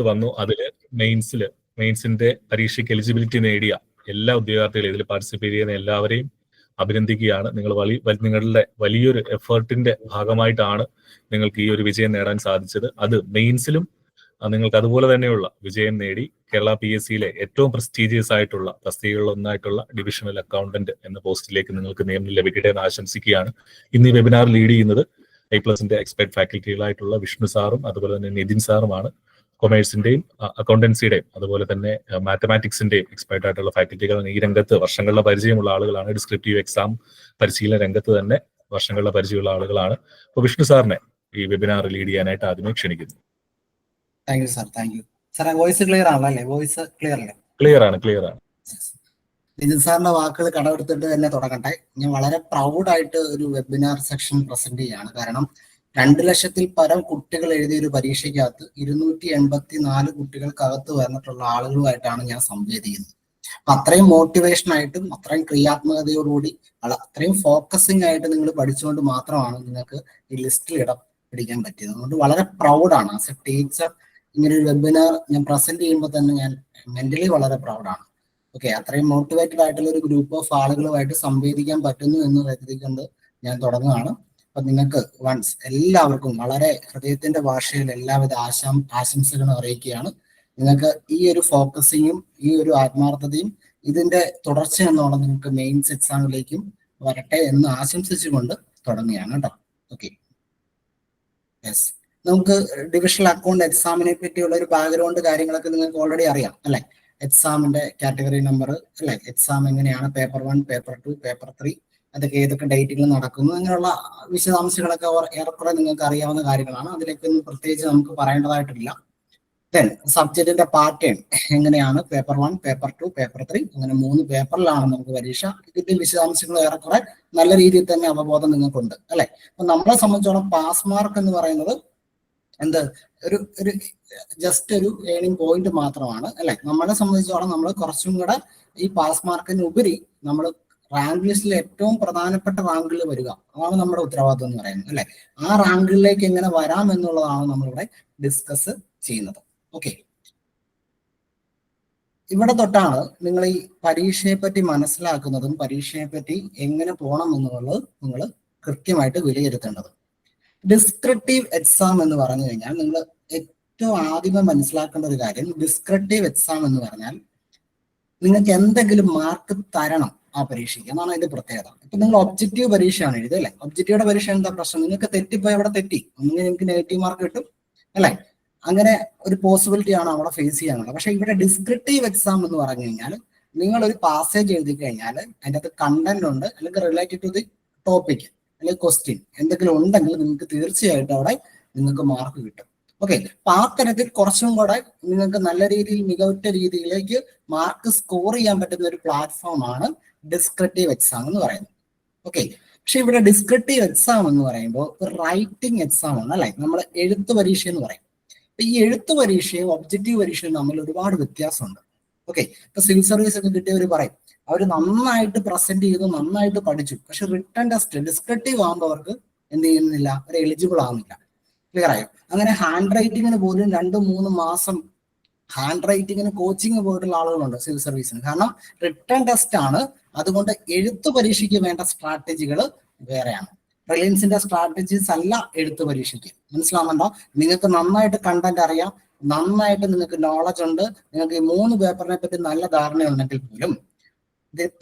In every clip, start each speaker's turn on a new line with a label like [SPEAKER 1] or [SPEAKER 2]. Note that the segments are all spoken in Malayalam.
[SPEAKER 1] വന്നു. അതില് മെയിൻസിന്റെ പരീക്ഷയ്ക്ക് എലിജിബിലിറ്റി നേടിയ എല്ലാ ഉദ്യോഗാർത്ഥികളും ഇതിൽ പാർട്ടിസിപ്പേറ്റ് ചെയ്യുന്ന എല്ലാവരെയും അഭിനന്ദിക്കുകയാണ്. നിങ്ങളുടെ വലിയൊരു എഫേർട്ടിന്റെ ഭാഗമായിട്ടാണ് നിങ്ങൾക്ക് ഈ ഒരു വിജയം നേടാൻ സാധിച്ചത്. അത് മെയിൻസിലും നിങ്ങൾക്ക് അതുപോലെ തന്നെയുള്ള വിജയം നേടി കേരള PSCയിലെ ഏറ്റവും പ്രസ്റ്റീജിയസ് ആയിട്ടുള്ള തസ്തികകളിലൊന്നായിട്ടുള്ള ഡിവിഷണൽ അക്കൗണ്ടന്റ് എന്ന പോസ്റ്റിലേക്ക് നിങ്ങൾക്ക് നിയമനം ലഭിക്കട്ടെ എന്ന് ആശംസിക്കുകയാണ്. ഇന്ന് ഈ വെബിനാർ ലീഡ് ചെയ്യുന്നത് A+ന്റെ എക്സ്പെർട്ട് ഫാക്കൽറ്റികളായിട്ടുള്ള വിഷ്ണു സാറും അതുപോലെ തന്നെ നിതിൻ സാറുമാണ്. കൊമേഴ്സിന്റെയും അക്കൗണ്ടൻസിയുടെയും അതുപോലെ തന്നെ മാത്തമാറ്റിക്സിന്റെയും എക്സ്പെർട്ട് ആയിട്ടുള്ള ഫാക്കൽറ്റികൾ ഈ രംഗത്ത് വർഷങ്ങളുടെ പരിചയമുള്ള ആളുകളാണ്. ഡിസ്ക്രിപ്റ്റീവ് എക്സാം പരിശീലന രംഗത്ത് തന്നെ വർഷങ്ങളുടെ പരിചയമുള്ള ആളുകളാണ്. അപ്പോൾ വിഷ്ണു സാറിനെ ഈ വെബിനാർ ലീഡ് ചെയ്യാനായിട്ട് ആദ്യമേ ക്ഷണിക്കുന്നു.
[SPEAKER 2] Thank you sir. Thank you sir. Voice clear ആണല്ലോ അല്ലേ? വോയിസ് ക്ലിയർ അല്ലേ?
[SPEAKER 1] ക്ലിയർ ആണ്.
[SPEAKER 2] നിതിൻ സാറിന്റെ വാക്കുകൾ കടമെടുത്തിട്ട് തന്നെ തുടങ്ങട്ടെ. ഞാൻ വളരെ പ്രൗഡായിട്ട് ഒരു വെബിനാർ സെക്ഷൻ പ്രസന്റ് ചെയ്യാണ്. കാരണം 2 ലക്ഷത്തിൽ പരം കുട്ടികൾ എഴുതിയ ഒരു പരീക്ഷയ്ക്കകത്ത് 284 കുട്ടികൾക്കകത്ത് വന്നിട്ടുള്ള ആളുകളുമായിട്ടാണ് ഞാൻ സംവേദിക്കുന്നത്. അപ്പൊ അത്രയും മോട്ടിവേഷൻ ആയിട്ടും അത്രയും ക്രിയാത്മകതയോടുകൂടി അത്രയും ഫോക്കസിങ് ആയിട്ട് നിങ്ങൾ പഠിച്ചുകൊണ്ട് മാത്രമാണ് നിങ്ങൾക്ക് ഈ ലിസ്റ്റിൽ ഇടം പിടിക്കാൻ പറ്റിയത്. അതുകൊണ്ട് വളരെ പ്രൗഡാണ്. ആസ് എ ടീച്ചർ ഇങ്ങനെ ഒരു വെബിനാർ ഞാൻ പ്രസന്റ് ചെയ്യുമ്പോൾ തന്നെ ഞാൻ മെന്റലി വളരെ പ്രൗഡാണ്. ഓക്കെ, അത്രയും മോട്ടിവേറ്റഡ് ആയിട്ടുള്ള ഒരു ഗ്രൂപ്പ് ഓഫ് ആളുകളുമായിട്ട് സംവേദിക്കാൻ പറ്റുന്നു എന്ന് കരുതിക്കൊണ്ട് ഞാൻ തുടങ്ങുകയാണ്. അപ്പൊ നിങ്ങൾക്ക് വൺസ് എല്ലാവർക്കും വളരെ ഹൃദയത്തിന്റെ ഭാഷയിൽ എല്ലാവിധ ആശംസകളും അറിയിക്കുകയാണ്. നിങ്ങൾക്ക് ഈ ഒരു ഫോക്കസിങ്ങും ഈ ഒരു ആത്മാർത്ഥതയും ഇതിന്റെ തുടർച്ച എന്നോണം നിങ്ങൾക്ക് മെയിൻസ് എക്സാമിലേക്കും വരട്ടെ എന്ന് ആശംസിച്ചുകൊണ്ട് തുടങ്ങുകയാണ് കേട്ടോ. Okay, yes. നമുക്ക് ഡിവിഷണൽ അക്കൗണ്ട് എക്സാമിനെ പറ്റിയുള്ള ഒരു ബാക്ക്ഗ്രൗണ്ട് കാര്യങ്ങളൊക്കെ നിങ്ങൾക്ക് ഓൾറെഡി അറിയാം അല്ലെ? എക്സാമിന്റെ കാറ്റഗറി നമ്പർ അല്ലെ, എക്സാം എങ്ങനെയാണ്, പേപ്പർ 1, പേപ്പർ 2, പേപ്പർ 3, അതൊക്കെ ഏതൊക്കെ ഡേറ്റുകൾ നടക്കുന്നു, അങ്ങനെയുള്ള വിശദാംശങ്ങളൊക്കെ ഏറെക്കുറെ നിങ്ങൾക്ക് അറിയാവുന്ന കാര്യങ്ങളാണ്. അതിലേക്കൊന്നും പ്രത്യേകിച്ച് നമുക്ക് പറയേണ്ടതായിട്ടില്ല. ദെൻ സബ്ജക്റ്റിന്റെ പാറ്റേൺ എങ്ങനെയാണ്, പേപ്പർ 1, പേപ്പർ 2, പേപ്പർ 3, അങ്ങനെ 3 പേപ്പറിലാണ് നമുക്ക് പരീക്ഷ. ഇതിന്റെ വിശദാംശങ്ങൾ ഏറെക്കുറെ നല്ല രീതിയിൽ തന്നെ അവബോധം നിങ്ങൾക്കുണ്ട് അല്ലെ? അപ്പൊ നമ്മളെ സംബന്ധിച്ചോളം പാസ് മാർക്ക് എന്ന് പറയുന്നത് ഒരു ജസ്റ്റ് ഒരു ഏണിംഗ് പോയിന്റ് മാത്രമാണ് അല്ലെ? നമ്മളെ സംബന്ധിച്ചോളം നമ്മൾ കുറച്ചും കൂടെ ഈ പാസ് മാർക്കിന് ഉപരി നമ്മൾ റാങ്ക് ലിസ്റ്റിൽ ഏറ്റവും പ്രധാനപ്പെട്ട റാങ്കിൽ വരിക, അതാണ് നമ്മുടെ ഉത്തരവാദിത്വം എന്ന് പറയുന്നത് അല്ലെ? ആ റാങ്കിലേക്ക് എങ്ങനെ വരാം എന്നുള്ളതാണ് നമ്മളിവിടെ ഡിസ്കസ് ചെയ്യുന്നത്. ഓക്കെ, ഇവിടെ തൊട്ടാണ് നിങ്ങൾ ഈ പരീക്ഷയെ പറ്റി മനസ്സിലാക്കുന്നതും പരീക്ഷയെ പറ്റി എങ്ങനെ പോകണം എന്നുള്ളത് നിങ്ങൾ കൃത്യമായിട്ട് വിലയിരുത്തേണ്ടത്. ഡിസ്ക്രിപ്റ്റീവ് എക്സാം എന്ന് പറഞ്ഞു കഴിഞ്ഞാൽ നിങ്ങൾ ഏറ്റവും ആദ്യമേ മനസ്സിലാക്കേണ്ട ഒരു കാര്യം, ഡിസ്ക്രിപ്റ്റീവ് എക്സാം എന്ന് പറഞ്ഞാൽ നിങ്ങൾക്ക് എന്തെങ്കിലും മാർക്ക് തരണം ആ പരീക്ഷയ്ക്ക്, എന്നാണ് അതിന്റെ പ്രത്യേകത. ഇപ്പൊ നിങ്ങൾ ഒബ്ജക്റ്റീവ് പരീക്ഷയാണ് എഴുതുക അല്ലെ? ഒബ്ജക്റ്റീവുടെ പരീക്ഷ എന്താ പ്രശ്നം? നിങ്ങൾക്ക് തെറ്റിപ്പോയി അവിടെ തെറ്റി, ഒന്നുകിൽ നിങ്ങൾക്ക് നെഗറ്റീവ് മാർക്ക് കിട്ടും അല്ലെ? അങ്ങനെ ഒരു പോസിബിലിറ്റി ആണ് അവിടെ ഫേസ് ചെയ്യാനുള്ളത്. പക്ഷെ ഇവിടെ ഡിസ്ക്രിപ്റ്റീവ് എക്സാം എന്ന് പറഞ്ഞു കഴിഞ്ഞാൽ നിങ്ങൾ ഒരു പാസേജ് എഴുതി കഴിഞ്ഞാൽ അതിൻ്റെ അകത്ത് കണ്ടന്റ് ഉണ്ട്, അല്ലെങ്കിൽ റിലേറ്റഡ് ടു ദി ടോപ്പിക് അല്ലെങ്കിൽ ക്വസ്റ്റ്യൻ എന്തെങ്കിലും ഉണ്ടെങ്കിൽ നിങ്ങൾക്ക് തീർച്ചയായിട്ടും അവിടെ നിങ്ങൾക്ക് മാർക്ക് കിട്ടും. ഓക്കെ, അപ്പൊ ആ തരത്തിൽ കുറച്ചും കൂടെ നിങ്ങൾക്ക് നല്ല രീതിയിൽ മികവുറ്റ രീതിയിലേക്ക് മാർക്ക് സ്കോർ ചെയ്യാൻ പറ്റുന്ന ഒരു പ്ലാറ്റ്ഫോമാണ് ഡിസ്ക്രിപ്റ്റീവ് എക്സാം എന്ന് പറയുന്നത്. ഓക്കെ, പക്ഷെ ഇവിടെ ഡിസ്ക്രിപ്റ്റീവ് എക്സാം എന്ന് പറയുമ്പോൾ ഒരു റൈറ്റിംഗ് എക്സാം ആണ് അല്ലെ? നമ്മൾ എഴുത്ത് പരീക്ഷ എന്ന് പറയും. അപ്പൊ ഈ എഴുത്ത് പരീക്ഷയും ഒബ്ജക്റ്റീവ് പരീക്ഷയും തമ്മിൽ ഒരുപാട് വ്യത്യാസമുണ്ട്. ഓക്കെ, ഇപ്പൊ സിവിൽ സർവീസ് ഒക്കെ കിട്ടിയവർ പറയും അവർ നന്നായിട്ട് പ്രസന്റ് ചെയ്തു, നന്നായിട്ട് പഠിച്ചു, പക്ഷെ റിട്ടേൺ ടെസ്റ്റ് ഡിസ്ക്രിപ്റ്റീവ് ആകുമ്പോൾ അവർക്ക് എന്ത് ചെയ്യുന്നില്ല, അവർ എലിജിബിൾ ആവുന്നില്ല. ക്ലിയർ ആയോ? അങ്ങനെ ഹാൻഡ് റൈറ്റിങ്ങിന് പോലും 2-3 മാസം ഹാൻഡ് റൈറ്റിങ്ങിന് കോച്ചിങ് പോയിട്ടുള്ള ആളുകളുണ്ട് സിവിൽ സർവീസിന്. കാരണം റിട്ടേൺ ടെസ്റ്റ് ആണ്. അതുകൊണ്ട് എഴുത്തു പരീക്ഷയ്ക്ക് വേണ്ട സ്ട്രാറ്റജികൾ വേറെയാണ്. റിലയൻസിന്റെ സ്ട്രാറ്റജീസ് അല്ല എഴുത്തു പരീക്ഷയ്ക്ക്. മനസ്സിലാവുന്നുണ്ടോ? നിങ്ങൾക്ക് നന്നായിട്ട് കണ്ടന്റ് അറിയാം, നന്നായിട്ട് നിങ്ങൾക്ക് നോളജ് ഉണ്ട്, നിങ്ങൾക്ക് ഈ 3 പേപ്പറിനെ പറ്റി നല്ല ധാരണയുണ്ടെങ്കിൽ പോലും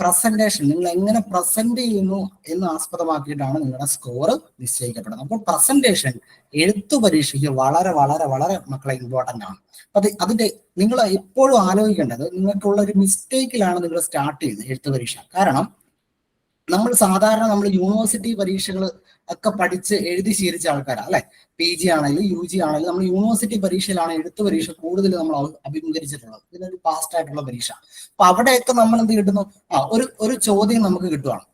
[SPEAKER 2] പ്രസന്റേഷൻ നിങ്ങൾ എങ്ങനെ പ്രസന്റ് ചെയ്യുന്നു എന്ന് ആസ്പദമാക്കിയിട്ടാണ് നിങ്ങളുടെ സ്കോർ നിശ്ചയിക്കപ്പെടുന്നത്. അപ്പോൾ പ്രസന്റേഷൻ എഴുത്തു പരീക്ഷയ്ക്ക് വളരെ വളരെ വളരെ മക്കളെ ഇമ്പോർട്ടന്റ് ആണ്. അതിന്റെ നിങ്ങൾ എപ്പോഴും ആലോചിക്കേണ്ടത് നിങ്ങൾക്കുള്ള ഒരു മിസ്റ്റേക്കിലാണ് നിങ്ങൾ സ്റ്റാർട്ട് ചെയ്യുന്നത് എഴുത്തു പരീക്ഷ. കാരണം നമ്മൾ യൂണിവേഴ്സിറ്റി പരീക്ഷകൾ ഒക്കെ പഠിച്ച് എഴുതി ശീലിച്ച ആൾക്കാരാണ് അല്ലെ? PG ആണെങ്കിലും UG ആണെങ്കിലും നമ്മൾ യൂണിവേഴ്സിറ്റി പരീക്ഷയിലാണ് എഴുത്ത് പരീക്ഷ കൂടുതൽ നമ്മൾ അഭിമുഖീകരിച്ചിട്ടുള്ളത്. ഇതിനൊരു പാസ്റ്റ് ആയിട്ടുള്ള പരീക്ഷ. അപ്പൊ അവിടെയൊക്കെ നമ്മൾ എന്ത് കിട്ടുന്നു, ഒരു ചോദ്യം നമുക്ക് കിട്ടുവാണ്.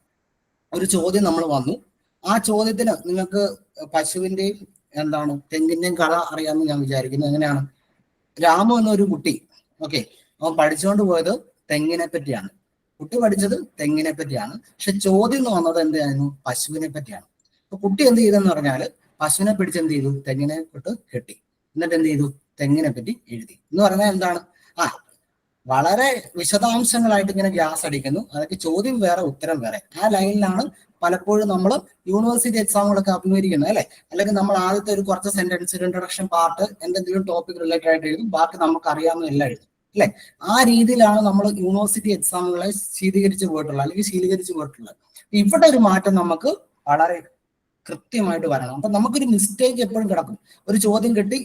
[SPEAKER 2] ഒരു ചോദ്യം നമ്മൾ വന്നു, ആ ചോദ്യത്തിന് നിങ്ങൾക്ക് പശുവിന്റെയും തെങ്ങിന്റെയും കഥ അറിയാമെന്ന് ഞാൻ വിചാരിക്കുന്നു. എങ്ങനെയാണ്? രാമു എന്നൊരു കുട്ടി, ഓക്കെ, അവൻ പഠിച്ചുകൊണ്ട് പോയത് തെങ്ങിനെ പറ്റിയാണ്. കുട്ടി പഠിച്ചത് തെങ്ങിനെ പറ്റിയാണ്, പക്ഷെ ചോദ്യം എന്ന് വന്നത് എന്തായിരുന്നു? പശുവിനെ പറ്റിയാണ്. അപ്പൊ കുട്ടി എന്ത് ചെയ്തെന്ന് പറഞ്ഞാൽ പശുവിനെ പിടിച്ച് എന്ത് ചെയ്തു? തെങ്ങിനെ തൊട്ട് കെട്ടി. എന്നിട്ട് എന്ത് ചെയ്തു? തെങ്ങിനെ പറ്റി എഴുതി എന്ന് പറഞ്ഞാൽ എന്താണ്? വളരെ വിശദാംശങ്ങളായിട്ട് ഇങ്ങനെ ഗ്യാസ് അടിക്കുന്നു, അതൊക്കെ ചോദ്യം വേറെ ഉത്തരം വേറെ. ആ ലൈനിലാണ് പലപ്പോഴും നമ്മൾ യൂണിവേഴ്സിറ്റി എക്സാമുകളൊക്കെ അഭിമുഖീകരിക്കുന്നത്, അല്ലെ? അല്ലെങ്കിൽ നമ്മൾ ആദ്യത്തെ ഒരു കുറച്ച് സെന്റൻസ്, ഇൻട്രൊഡക്ഷൻ പാർട്ട്, എന്തെങ്കിലും ടോപ്പിക് റിലേറ്റഡ് ആയിട്ട് എഴുതും, ബാക്കി നമുക്ക് അറിയാവുന്ന എല്ലാം എഴുതും, അല്ലെ? ആ രീതിയിലാണ് നമ്മൾ യൂണിവേഴ്സിറ്റി എക്സാമുകളെ ശീലീകരിച്ച് പോയിട്ടുള്ളത്. ഇവിടെ ഒരു മാറ്റം നമുക്ക് വളരെ കൃത്യമായിട്ട് വരണം. അപ്പൊ നമുക്കൊരു മിസ്റ്റേക്ക് എപ്പോഴും കിടക്കും. ഒരു ചോദ്യം കിട്ടി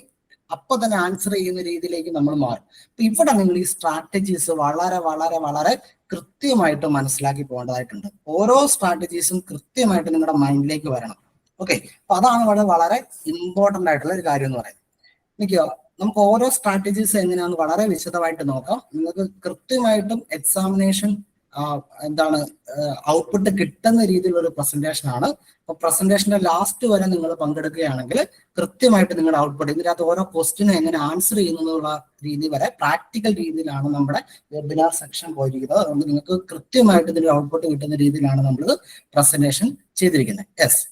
[SPEAKER 2] അപ്പൊ തന്നെ ആൻസർ ചെയ്യുന്ന രീതിയിലേക്ക് നമ്മൾ മാറും. അപ്പൊ ഇവിടെ നിങ്ങൾ ഈ സ്ട്രാറ്റജീസ് വളരെ വളരെ വളരെ കൃത്യമായിട്ട് മനസ്സിലാക്കി പോകേണ്ടതായിട്ടുണ്ട്. ഓരോ സ്ട്രാറ്റജീസും കൃത്യമായിട്ട് നിങ്ങളുടെ മൈൻഡിലേക്ക് വരണം. ഓക്കെ, അപ്പൊ അതാണ് വളരെ വളരെ ഇമ്പോർട്ടന്റ് ആയിട്ടുള്ള ഒരു കാര്യം എന്ന് പറയുന്നത്. നമുക്ക് ഓരോ സ്ട്രാറ്റജീസ് എങ്ങനെയാണെന്ന് വളരെ വിശദമായിട്ട് നോക്കാം. നിങ്ങൾക്ക് കൃത്യമായിട്ടും എക്സാമിനേഷൻ ഔട്ട്പുട്ട് കിട്ടുന്ന രീതിയിലുള്ള ഒരു പ്രസന്റേഷൻ ആണ്. അപ്പൊ പ്രസന്റേഷന്റെ ലാസ്റ്റ് വരെ നിങ്ങൾ പങ്കെടുക്കുകയാണെങ്കിൽ കൃത്യമായിട്ട് നിങ്ങളുടെ ഔട്ട്പുട്ട്, ഇതിനകത്ത് ഓരോ ക്വസ്റ്റിനും എങ്ങനെ ആൻസർ ചെയ്യുന്നുള്ള രീതി വരെ പ്രാക്ടിക്കൽ രീതിയിലാണ് നമ്മുടെ വെബിനാർ സെക്ഷൻ പോയിരിക്കുന്നത്. അതുകൊണ്ട് നിങ്ങൾക്ക് കൃത്യമായിട്ട് ഇതിന്റെ ഔട്ട്പുട്ട് കിട്ടുന്ന രീതിയിലാണ് നമ്മൾ പ്രസന്റേഷൻ ചെയ്തിരിക്കുന്നത്. യെസ്,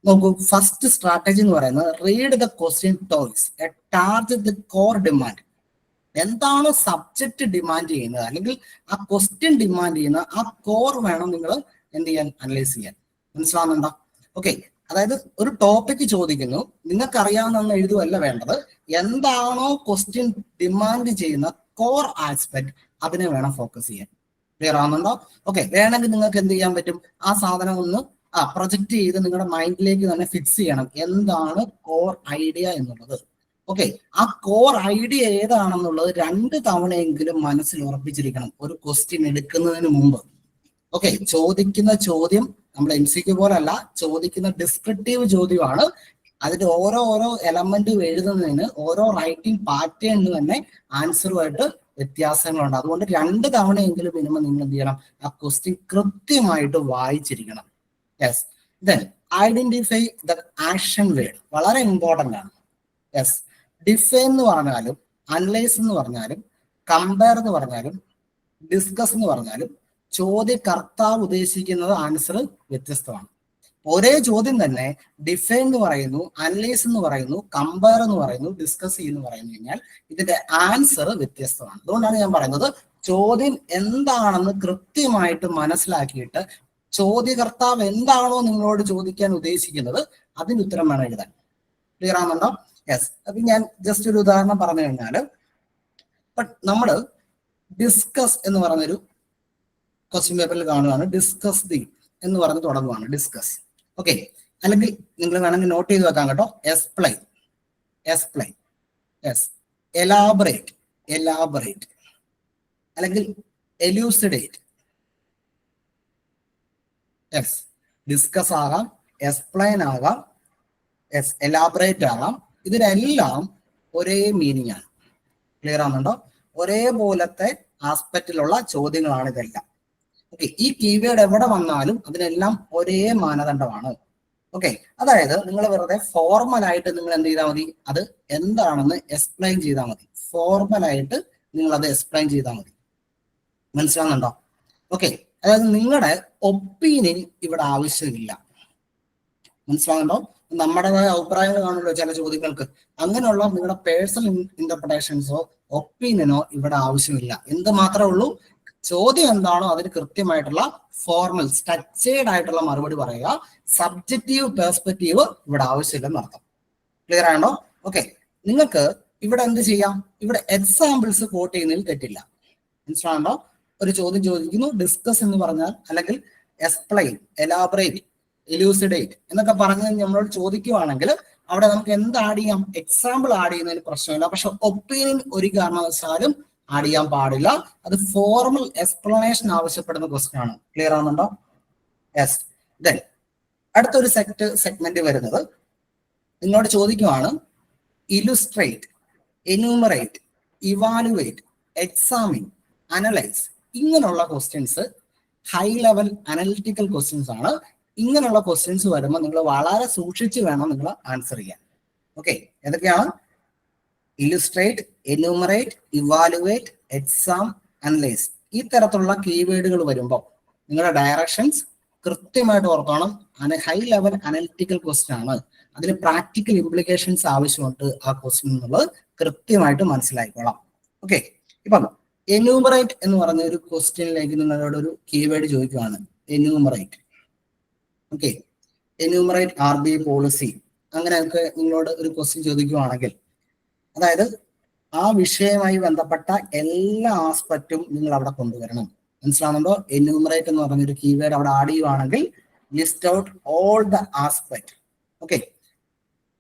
[SPEAKER 2] നോക്കൂ, ഫസ്റ്റ് സ്ട്രാറ്റജി എന്ന് പറയുന്നത് read the question toys, target the core demand. എന്താണോ സബ്ജക്റ്റ് ഡിമാൻഡ് ചെയ്യുന്നത്, അല്ലെങ്കിൽ ആ ക്വസ്റ്റ്യൻ ഡിമാൻഡ് ചെയ്യുന്ന ആ കോർ വേണം നിങ്ങൾ എന്ത് ചെയ്യാൻ, അനലൈസ് ചെയ്യാൻ. മനസ്സിലാവുന്നുണ്ടോ? ഓക്കെ, അതായത് ഒരു ടോപ്പിക് ചോദിക്കുന്നു, നിങ്ങൾക്ക് അറിയാവുന്ന എഴുതുകയല്ല വേണ്ടത്. എന്താണോ ക്വസ്റ്റ്യൻ ഡിമാൻഡ് ചെയ്യുന്ന കോർ ആസ്പെക്ട്, അതിനെ വേണം ഫോക്കസ് ചെയ്യാൻ. ക്ലിയർ ആവുന്നുണ്ടോ? ഓക്കെ, വേണമെങ്കിൽ നിങ്ങൾക്ക് എന്ത് ചെയ്യാൻ പറ്റും, ആ സാധനം ഒന്ന് പ്രൊജക്ട് ചെയ്ത് നിങ്ങളുടെ മൈൻഡിലേക്ക് തന്നെ ഫിക്സ് ചെയ്യണം. എന്താണ് കോർ ഐഡിയ എന്നുള്ളത്? ഓക്കെ, ആ കോർ ഐഡിയ ഏതാണെന്നുള്ളത് 2 തവണയെങ്കിലും മനസ്സിൽ ഉറപ്പിച്ചിരിക്കണം ഒരു ക്വസ്റ്റ്യൻ എടുക്കുന്നതിന് മുമ്പ്. ഓക്കെ, ചോദിക്കുന്ന ചോദ്യം നമ്മൾ MCQ പോലല്ല, ചോദിക്കുന്ന ഡിസ്ക്രിപ്റ്റീവ് ചോദ്യമാണ്. അതിന്റെ ഓരോ എലമെന്റ് എഴുതുന്നതിന് ഓരോ റൈറ്റിംഗ് പാറ്റേണിന് തന്നെ ആൻസറുമായിട്ട് വ്യത്യാസങ്ങളുണ്ട്. അതുകൊണ്ട് 2 തവണയെങ്കിലും മിനിമം നിങ്ങൾ എന്ത് ചെയ്യണം, ആ ക്വസ്റ്റ്യൻ കൃത്യമായിട്ട് വായിച്ചിരിക്കണം. Yes, then identify the action word, വളരെ ഇമ്പോർട്ടന്റ് ആണ്. യെസ്, ഡിഫൈൻ എന്ന് പറഞ്ഞാലും, അനലൈസ് എന്ന് പറഞ്ഞാലും, കമ്പയർ എന്ന് പറഞ്ഞാലും, ഡിസ്കസ് എന്ന് പറഞ്ഞാലും ചോദ്യകർത്താവ് ഉദ്ദേശിക്കുന്നത് ആൻസർ വ്യത്യസ്തമാണ്. ഒരേ ചോദ്യം തന്നെ ഡിഫൈൻ എന്ന് പറയുന്നു, അനലൈസ് എന്ന് പറയുന്നു, കമ്പയർ എന്ന് പറയുന്നു, ഡിസ്കസ് എന്ന് പറയുന്നു കഴിഞ്ഞാൽ ഇതിന്റെ ആൻസർ വ്യത്യസ്തമാണ്. അതുകൊണ്ടാണ് ഞാൻ പറയുന്നത്, ചോദ്യം എന്താണെന്ന് കൃത്യമായിട്ട് മനസ്സിലാക്കിയിട്ട് ചോദ്യകർത്താവ് എന്താണോ നിങ്ങളോട് ചോദിക്കാൻ ഉദ്ദേശിക്കുന്നത് അതിന് ഉത്തരം വേണം എഴുതാൻ. ക്ലിയർ ആണെന്നുണ്ടോ? യെസ്, അപ്പൊ ഞാൻ ജസ്റ്റ് ഒരു ഉദാഹരണം പറഞ്ഞു കഴിഞ്ഞാൽ, നമ്മൾ ഡിസ്കസ് എന്ന് പറഞ്ഞൊരു ക്വസ്റ്റ്യൻ പേപ്പറിൽ കാണുകയാണ്. ഡിസ്കസ് ദി എന്ന് പറഞ്ഞ് തുടങ്ങുവാണ്, ഡിസ്കസ്. ഓക്കെ, അല്ലെങ്കിൽ നിങ്ങൾ വേണമെങ്കിൽ നോട്ട് ചെയ്ത് വെക്കാം കേട്ടോ. എക്സ്പ്ലെയിൻ, യെസ്, എലാബറേറ്റ്, അല്ലെങ്കിൽ എലൂസിഡേറ്റ്. യെസ്, ഡിസ്കസ് ആകാം, എക്സ്പ്ലെയിൻ ആകാം, യെസ്, എലാബറേറ്റ് ആകാം. ഇതിനെല്ലാം ഒരേ മീനിങ് ആണ്. ക്ലിയർ ആവുന്നുണ്ടോ? ഒരേപോലത്തെ ആസ്പെക്റ്റിലുള്ള ചോദ്യങ്ങളാണ് ഇതെല്ലാം. ഓക്കെ, ഈ കീവേഡ് എവിടെ വന്നാലും അതിനെല്ലാം ഒരേ മാനദണ്ഡമാണ്. ഓക്കെ, അതായത് നിങ്ങൾ വെറുതെ ഫോർമലായിട്ട് നിങ്ങൾ എന്ത് ചെയ്താൽ മതി, അത് എന്താണെന്ന് എക്സ്പ്ലെയിൻ ചെയ്താൽ മതി. ഫോർമലായിട്ട് നിങ്ങൾ അത് എക്സ്പ്ലെയിൻ ചെയ്താൽ മതി. മനസ്സിലാവുന്നുണ്ടോ? ഓക്കെ, അതായത് നിങ്ങളുടെ ഒപ്പീനിയൻ ഇവിടെ ആവശ്യമില്ല. മനസ്സിലാവുന്നുണ്ടോ? നമ്മുടേതായ അഭിപ്രായങ്ങൾ കാണുമല്ലോ ചില ചോദ്യങ്ങൾക്ക്. അങ്ങനെയുള്ള നിങ്ങളുടെ പേഴ്സണൽ ഇന്റർപ്രിട്ടേഷൻസോ ഒപ്പീനിയനോ ഇവിടെ ആവശ്യമില്ല. എന്ത് മാത്രമേ ഉള്ളൂ, ചോദ്യം എന്താണോ അതിന് കൃത്യമായിട്ടുള്ള ഫോർമൽ സ്ട്രക്ചേർഡ് ആയിട്ടുള്ള മറുപടി പറയുക. സബ്ജക്റ്റീവ് പെർസ്പെക്റ്റീവ് ഇവിടെ ആവശ്യമില്ലെന്ന് അർത്ഥം. ക്ലിയർ ആണോ? ഓക്കെ, നിങ്ങൾക്ക് ഇവിടെ എന്ത് ചെയ്യാം, ഇവിടെ എക്സാമ്പിൾസ് കോട്ട് ചെയ്യുന്നതിൽ തെറ്റില്ല. മനസ്സിലാണോ? ഒരു ചോദ്യം ചോദിക്കുന്നു, ഡിസ്കസ് എന്ന് പറഞ്ഞാൽ, അല്ലെങ്കിൽ എക്സ്പ്ലെയിൻ, എലാബറേറ്റ്, എലൂസിഡേറ്റ് എന്നൊക്കെ പറഞ്ഞ് നമ്മളോട് ചോദിക്കുവാണെങ്കിൽ അവിടെ നമുക്ക് എന്ത് ആഡ് ചെയ്യാം, എക്സാമ്പിൾ ആഡ് ചെയ്യുന്നതിന് പ്രശ്നമില്ല. പക്ഷെ ഒപ്പീനിയൻ ഒരു കാരണവശാലും ആഡ് ചെയ്യാൻ പാടില്ല. അത് ഫോർമൽ എക്സ്പ്ലനേഷൻ ആവശ്യപ്പെടുന്ന ക്വസ്റ്റ്യൻ ആണ്. ക്ലിയർ ആവുന്നുണ്ടോ? യെസ്. ദെൻ അടുത്തൊരു സെഗ്മെന്റ് വരുന്നത് നിങ്ങളോട് ചോദിക്കുവാണ്, illustrate, enumerate, evaluate, examine, analyse. ഇങ്ങനെയുള്ള questions high level analytical questions ആണ്. ഇങ്ങനെയുള്ള ക്വസ്റ്റ്യൻസ് വരുമ്പോൾ നിങ്ങൾ വളരെ സൂക്ഷിച്ച് വേണം നിങ്ങൾ ആൻസർ ചെയ്യാൻ. ഓക്കെ, ഏതൊക്കെയാണ്? ഇലുസ്ട്രേറ്റ്, എന്യൂമറേറ്റ്, ഇവാലുവേറ്റ്, എക്സാം, അനലൈസ്. ഈ തരത്തിലുള്ള കീവേഡുകൾ വരുമ്പോൾ നിങ്ങളുടെ ഡയറക്ഷൻസ് കൃത്യമായിട്ട് ഓർക്കണം. ഹൈ ലെവൽ അനലിറ്റിക്കൽ ക്വസ്റ്റ്യൻ ആണ്, അതിന് പ്രാക്ടിക്കൽ ഇംപ്ലിക്കേഷൻസ് ആവശ്യമുണ്ട് ആ ക്വസ്റ്റ്യൻ എന്നുള്ളത് കൃത്യമായിട്ട് മനസ്സിലാക്കിക്കോളാം. ഓക്കെ, ഇപ്പം എന്യൂമറേറ്റ് എന്ന് പറഞ്ഞ ഒരു ക്വസ്റ്റ്യനിലേക്ക് നിങ്ങളോട് ഒരു കീവേഡ് ചോദിക്കുകയാണ്, enumerate. Okay, enumerate RBI policy, അങ്ങനെയൊക്കെ നിങ്ങളോട് ഒരു ക്വസ്റ്റ്യൻ ചോദിക്കുകയാണെങ്കിൽ, അതായത് ആ വിഷയവുമായി ബന്ധപ്പെട്ട എല്ലാ ആസ്പെക്റ്റും നിങ്ങൾ അവിടെ കൊണ്ടുവരണം. മനസ്സിലാവുന്നുണ്ടോ? എന്യൂമറേറ്റ് എന്ന് പറഞ്ഞൊരു കീവേഡ് അവിടെ ആഡ് ചെയ്യുവാണെങ്കിൽ list out all the aspect. Okay,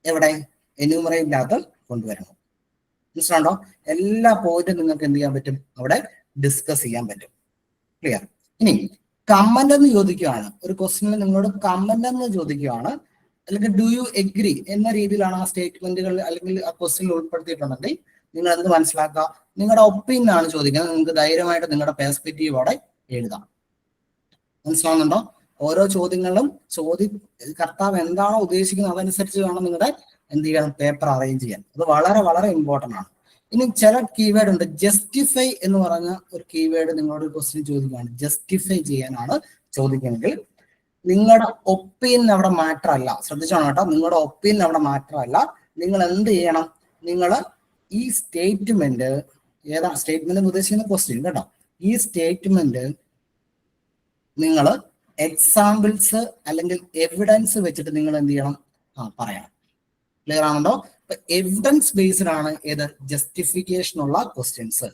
[SPEAKER 2] എവിടെ? എന്യൂമറേറ്റിനകത്ത് കൊണ്ടുവരണം. മനസ്സിലാവുണ്ടോ? എല്ലാ പോയിന്റും നിങ്ങൾക്ക് എന്ത് ചെയ്യാൻ പറ്റും? അവിടെ ഡിസ്കസ് ചെയ്യാൻ പറ്റും. ക്ലിയർ? ഇനി കമന്റ് എന്ന് ചോദിക്കുകയാണ്, ഒരു ക്വസ്റ്റ്യനിൽ നിങ്ങളോട് കമന്റ് എന്ന് ചോദിക്കുകയാണ്, അല്ലെങ്കിൽ ഡു യു എഗ്രി എന്ന രീതിയിലാണ് ആ സ്റ്റേറ്റ്മെന്റുകൾ അല്ലെങ്കിൽ ആ ക്വസ്റ്റ്യനിൽ ഉൾപ്പെടുത്തിയിട്ടുണ്ടെങ്കിൽ നിങ്ങൾ എന്ത് മനസ്സിലാക്കുക? നിങ്ങളുടെ ഒപ്പീനിയൻ ആണ് ചോദിക്കുന്നത്. നിങ്ങൾക്ക് ധൈര്യമായിട്ട് നിങ്ങളുടെ പെർസ്പെക്റ്റീവോടെ എഴുതാം. മനസ്സിലാവുന്നുണ്ടോ? ഓരോ ചോദ്യങ്ങളിലും കർത്താവ് എന്താണോ ഉദ്ദേശിക്കുന്നത് അതനുസരിച്ച് വേണം നിങ്ങളുടെ എന്ത് ചെയ്യണം, പേപ്പർ അറേഞ്ച് ചെയ്യാൻ. അത് വളരെ വളരെ ഇമ്പോർട്ടൻ്റ് ആണ്. ഇനി ചില കീവേഡ് ഉണ്ട്, ജസ്റ്റിഫൈ എന്ന് പറഞ്ഞ ഒരു കീവേഡ് നിങ്ങളോട് ക്വസ്റ്റ്യൻ ചോദിക്കുകയാണ്. ജസ്റ്റിഫൈ ചെയ്യാനാണ് ചോദിക്കുന്നത്. നിങ്ങളുടെ ഒപ്പീനിയൻ അവിടെ മാറ്റർ അല്ല, ശ്രദ്ധിച്ചോണം കേട്ടോ. നിങ്ങളുടെ ഒപ്പീനിയൻ അവിടെ മാറ്റർ അല്ല. നിങ്ങൾ എന്ത് ചെയ്യണം? നിങ്ങൾ ഈ സ്റ്റേറ്റ്മെന്റ്, ഏതാ സ്റ്റേറ്റ്മെന്റ് ഉദ്ദേശിക്കുന്ന ക്വസ്റ്റ്യൻ കേട്ടോ, ഈ സ്റ്റേറ്റ്മെന്റ് നിങ്ങൾ എക്സാമ്പിൾസ് അല്ലെങ്കിൽ എവിഡൻസ് വെച്ചിട്ട് നിങ്ങൾ എന്ത് ചെയ്യണം? പറയണം. ക്ലിയർ ആണല്ലോ? എവിഡൻസ് ബേസ്ഡ് ആണ് ഏത് ജസ്റ്റിഫിക്കേഷൻ ഉള്ള ക്വസ്റ്റ്യൻസ്.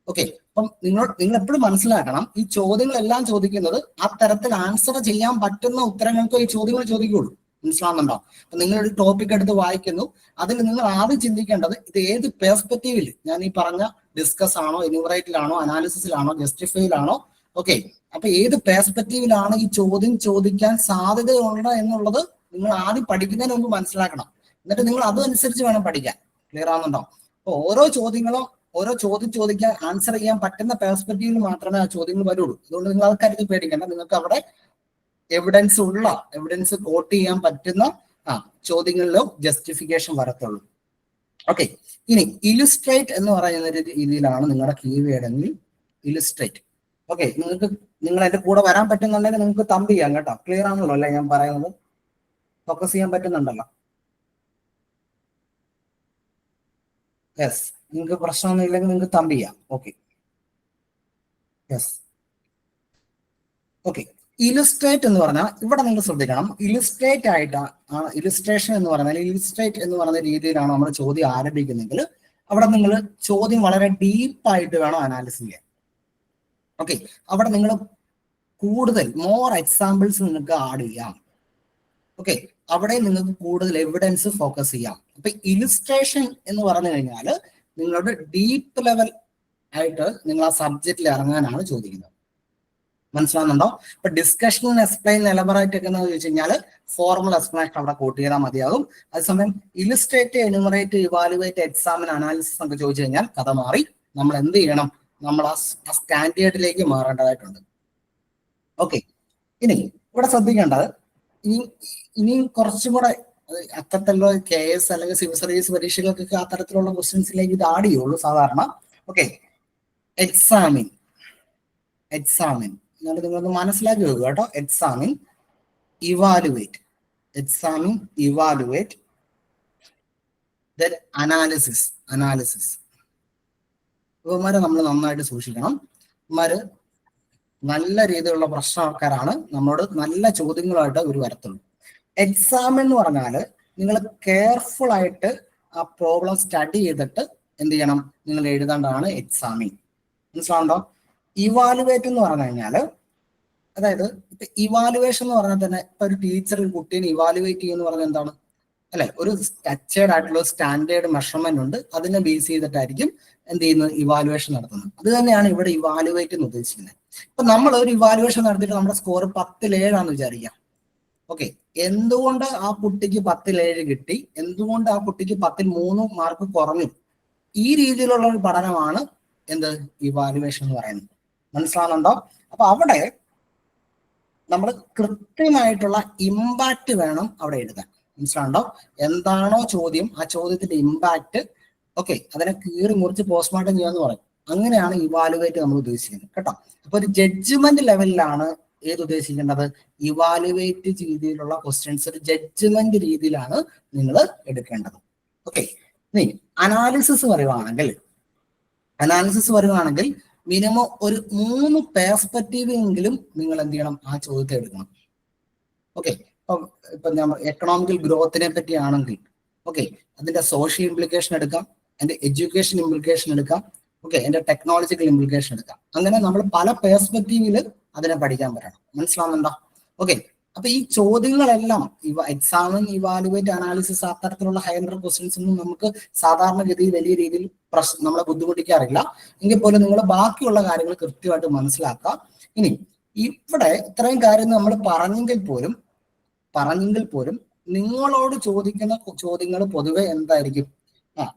[SPEAKER 2] ഓക്കെ, അപ്പം നിങ്ങൾ എപ്പോഴും മനസ്സിലാക്കണം, ഈ ചോദ്യങ്ങളെല്ലാം ചോദിക്കുന്നത് ആ തരത്തിൽ ആൻസർ ചെയ്യാൻ പറ്റുന്ന ഉത്തരങ്ങൾക്ക് ഈ ചോദ്യങ്ങൾ ചോദിക്കുകയുള്ളൂ. മനസ്സിലാവുന്നുണ്ടോ? അപ്പൊ നിങ്ങൾ ഒരു ടോപ്പിക് എടുത്ത് വായിക്കുന്നു, അതിൽ നിങ്ങൾ ആദ്യം ചിന്തിക്കേണ്ടത് ഇത് ഏത് പെർസ്പെക്റ്റീവിൽ, ഞാൻ ഈ പറഞ്ഞ ഡിസ്കസ് ആണോ, എന്യൂമറേറ്റിലാണോ, അനാലിസിസിലാണോ, ജസ്റ്റിഫൈയിലാണോ? ഓക്കെ, അപ്പൊ ഏത് പെർസ്പെക്റ്റീവിലാണ് ഈ ചോദ്യം ചോദിക്കാൻ സാധ്യതയുണ്ട് എന്നുള്ളത് നിങ്ങൾ ആദ്യം പഠിക്കുന്നതിന് മുമ്പ് മനസ്സിലാക്കണം. എന്നിട്ട് നിങ്ങൾ അതനുസരിച്ച് വേണം പഠിക്കാൻ. ക്ലിയർ ആവുന്നുണ്ടോ? അപ്പൊ ഓരോ ചോദ്യങ്ങളും ഓരോ ചോദ്യം ചോദിക്കാൻ ആൻസർ ചെയ്യാൻ പറ്റുന്ന പെർസ്പെക്റ്റീവിൽ മാത്രമേ ആ ചോദ്യങ്ങൾ വരുള്ളൂ. അതുകൊണ്ട് നിങ്ങൾ അത് കരുതി പേടിക്കേണ്ട. നിങ്ങൾക്ക് അവിടെ എവിഡൻസ് കോട്ട് ചെയ്യാൻ പറ്റുന്ന ചോദ്യങ്ങളിലോ ജസ്റ്റിഫിക്കേഷൻ വരത്തുള്ളൂ. ഓക്കെ, ഇനി ഇലുസ്ട്രേറ്റ് എന്ന് പറയുന്ന രീതിയിലാണ് നിങ്ങളുടെ കീവേഡ് എങ്കിൽ ഇലുസ്ട്രേറ്റ്. ഓക്കെ, നിങ്ങൾ എന്റെ കൂടെ വരാൻ പറ്റുന്നുണ്ടെങ്കിൽ നിങ്ങൾക്ക് തമ്പ് ചെയ്യാം കേട്ടോ. ക്ലിയർ ആണല്ലോ അല്ലേ ഞാൻ പറയുന്നത്? ഫോക്കസ് ചെയ്യാൻ പറ്റുന്നുണ്ടല്ലോ? യെസ്, നിങ്ങൾക്ക് പ്രശ്നമൊന്നും ഇല്ലെങ്കിൽ നിങ്ങൾക്ക് തമ്പ് ചെയ്യാം. Okay, yes. ഓക്കെ, ഇലുസ്ട്രേറ്റ് എന്ന് പറഞ്ഞാൽ ഇവിടെ നിങ്ങൾ ശ്രദ്ധിക്കണം, ഇലുസ്ട്രേറ്റ് ആയിട്ട് ഇലുസ്ട്രേഷൻ എന്ന് പറഞ്ഞാൽ ഇലുസ്ട്രേറ്റ് എന്ന് പറയുന്ന രീതിയിലാണ് നമ്മൾ ചോദ്യം ആരംഭിക്കുന്നെങ്കിൽ അവിടെ നിങ്ങൾ ചോദ്യം വളരെ ഡീപ്പായിട്ട് വേണം അനാലിസിസ് ചെയ്യാൻ. ഓക്കെ, അവിടെ നിങ്ങൾ കൂടുതൽ മോർ എക്സാമ്പിൾസ് നിങ്ങൾക്ക് ആഡ് ചെയ്യാം. ഓക്കെ, അവിടെ നിങ്ങൾക്ക് കൂടുതൽ എവിഡൻസ് ഫോക്കസ് ചെയ്യാം. അപ്പൊ ഇലുസ്ട്രേഷൻ എന്ന് പറഞ്ഞു കഴിഞ്ഞാൽ നിങ്ങളുടെ ഡീപ്പ് ലെവൽ ആയിട്ട് നിങ്ങൾ ആ സബ്ജക്റ്റിൽ ഇറങ്ങാനാണ് ചോദിക്കുന്നത്. മനസ്സിലാവുന്നുണ്ടോ? ഇപ്പൊ ഡിസ്കഷൻ എക്സ്പ്ലെയിൻ എലബറേറ്റ് ഒക്കെ എന്ന് ചോദിച്ചു കഴിഞ്ഞാൽ ഫോർമൽ എക്സ്പ്ലനേഷൻ അവിടെ കൂട്ടി ചെയ്താൽ മതിയാകും. അതേസമയം ഇലുസ്ട്രേറ്റ്, എന്യൂമറേറ്റ്, ഇവാലുവേറ്റ്, എക്സാമിൻ, അനാലിസിസ് ഒക്കെ ചോദിച്ചു കഴിഞ്ഞാൽ കഥ മാറി. നമ്മൾ എന്ത് ചെയ്യണം? നമ്മൾ ആ സ്റ്റാൻഡേർഡിലേക്ക് മാറേണ്ടതായിട്ടുണ്ട്. ഓക്കെ, ഇനി ഇവിടെ ശ്രദ്ധിക്കേണ്ടത് ഇനിയും കുറച്ചും കൂടെ അത്തരത്തിലുള്ള KS അല്ലെങ്കിൽ സിവിൽ സർവീസ് പരീക്ഷകൾക്കൊക്കെ ആ തരത്തിലുള്ള ക്വസ്റ്റ്യൻസിലേക്ക് ഇത് ആഡ് ചെയ്യുള്ളൂ സാധാരണ. ഓക്കെ, എക്സാമിൻ എന്നിട്ട് നിങ്ങളൊന്ന് മനസ്സിലാക്കി വെക്കുക കേട്ടോ. Examine, evaluate, then analysis. ഇവന്മാരെ നമ്മൾ നന്നായിട്ട് സൂക്ഷിക്കണം. ഇവന്മാര് നല്ല രീതിയിലുള്ള പ്രശ്നക്കാരാണ്, നമ്മളോട് നല്ല ചോദ്യങ്ങളായിട്ട് ഒരു വരത്തുള്ളൂ. എക്സാം എന്ന് പറഞ്ഞാൽ നിങ്ങൾ കെയർഫുൾ ആയിട്ട് ആ പ്രോബ്ലം സ്റ്റഡി ചെയ്തിട്ട് എന്ത് ചെയ്യണം? നിങ്ങൾ എഴുതേണ്ടതാണ് എക്സാമിൻ. മനസ്സിലാവുണ്ടോ? ഇവാലുവേറ്റ് എന്ന് പറഞ്ഞു കഴിഞ്ഞാൽ, അതായത് ഇപ്പൊ ഇവാലുവേഷൻ എന്ന് പറഞ്ഞാൽ തന്നെ ഇപ്പൊ ഒരു ടീച്ചർ ഒരു കുട്ടീനെ ഇവാലുവേറ്റ് ചെയ്യുന്ന പറഞ്ഞാൽ എന്താണ് അല്ലെ? ഒരു സ്ട്രക്ചേർഡ് ആയിട്ടുള്ള സ്റ്റാൻഡേർഡ് മെഷർമെന്റ് ഉണ്ട്, അതിനെ ബേസ് ചെയ്തിട്ടായിരിക്കും എന്ത് ചെയ്യുന്നത്? ഇവാലുവേഷൻ നടത്തുന്നത്. അത് തന്നെയാണ് ഇവിടെ ഇവാലുവേറ്റ് എന്ന് ഉദ്ദേശിക്കുന്നത്. ഇപ്പൊ നമ്മൾ ഒരു ഇവാലുവേഷൻ നടത്തിയിട്ട് നമ്മുടെ സ്കോർ 10-7 വിചാരിക്കാം. ഓക്കെ, എന്തുകൊണ്ട് ആ കുട്ടിക്ക് 10-7 കിട്ടി, എന്തുകൊണ്ട് ആ കുട്ടിക്ക് 10-3 മാർക്ക് കുറഞ്ഞു, ഈ രീതിയിലുള്ള ഒരു പഠനമാണ് എന്ത് ഇവാലുവേഷൻ എന്ന് പറയുന്നത്. മനസ്സിലാവുന്നുണ്ടോ? അപ്പൊ അവിടെ നമ്മൾ കൃത്യമായിട്ടുള്ള ഇമ്പാക്റ്റ് വേണം അവിടെ എഴുതാൻ. മനസ്സിലാവുണ്ടോ? എന്താണോ ചോദ്യം, ആ ചോദ്യത്തിന്റെ ഇമ്പാക്റ്റ്, ഓക്കെ, അതിനെ കീറി മുറിച്ച് പോസ്റ്റ്മോർട്ടം ചെയ്യാന്ന് പറയും. അങ്ങനെയാണ് ഇവാലുവേറ്റ് നമ്മൾ ഉദ്ദേശിക്കുന്നത് കേട്ടോ. അപ്പൊ ഒരു ജഡ്ജ്മെന്റ് ലെവലിലാണ് ഏത് ഉദ്ദേശിക്കേണ്ടത്? ഇവാലുവേറ്റ് രീതിയിലുള്ള ക്വസ്റ്റ്യൻസ് ഒരു ജഡ്ജ്മെന്റ് രീതിയിലാണ് നിങ്ങൾ എടുക്കേണ്ടത്. ഓക്കെ, ഇനി അനാലിസിസ് പറയുവാണെങ്കിൽ മിനിമം ഒരു 3 പേഴ്സ്പെക്റ്റീവ് എങ്കിലും നിങ്ങൾ എന്ത് ചെയ്യണം, ആ ചോദ്യത്തെ എടുക്കണം. ഓക്കെ, ഇപ്പൊ നമ്മൾ എക്കണോമിക്കൽ ഗ്രോത്തിനെ പറ്റിയാണെങ്കിൽ ഓക്കെ, അതിന്റെ സോഷ്യൽ ഇംപ്ലിക്കേഷൻ എടുക്കാം, അതിന്റെ എഡ്യൂക്കേഷൻ ഇംപ്ലിക്കേഷൻ എടുക്കാം, ഓക്കെ, അതിന്റെ ടെക്നോളജിക്കൽ ഇംപ്ലിക്കേഷൻ എടുക്കാം. അങ്ങനെ നമ്മൾ പല പേഴ്സ്പെക്റ്റീവിൽ അതിനെ പഠിക്കാൻ പറ്റണം. മനസ്സിലാവുന്നുണ്ടോ? ഓക്കെ, അപ്പൊ ഈ ചോദ്യങ്ങളെല്ലാം എക്സാമിൻ, ഇവാലുവേറ്റ്, അനാലിസിസ്, അത്തരത്തിലുള്ള ഹയർ ക്വസ്റ്റ്യൻസ് ഒന്നും നമുക്ക് സാധാരണഗതിയിൽ വലിയ രീതിയിൽ നമ്മളെ ബുദ്ധിമുട്ടിക്കാറില്ല. എങ്കിൽ പോലും നിങ്ങൾ ബാക്കിയുള്ള കാര്യങ്ങൾ കൃത്യമായിട്ട് മനസ്സിലാക്കുക. ഇനി ഇവിടെ ഇത്രയും കാര്യം നമ്മൾ പറഞ്ഞെങ്കിൽ പോലും നിങ്ങളോട് ചോദിക്കുന്ന ചോദ്യങ്ങൾ പൊതുവെ എന്തായിരിക്കും?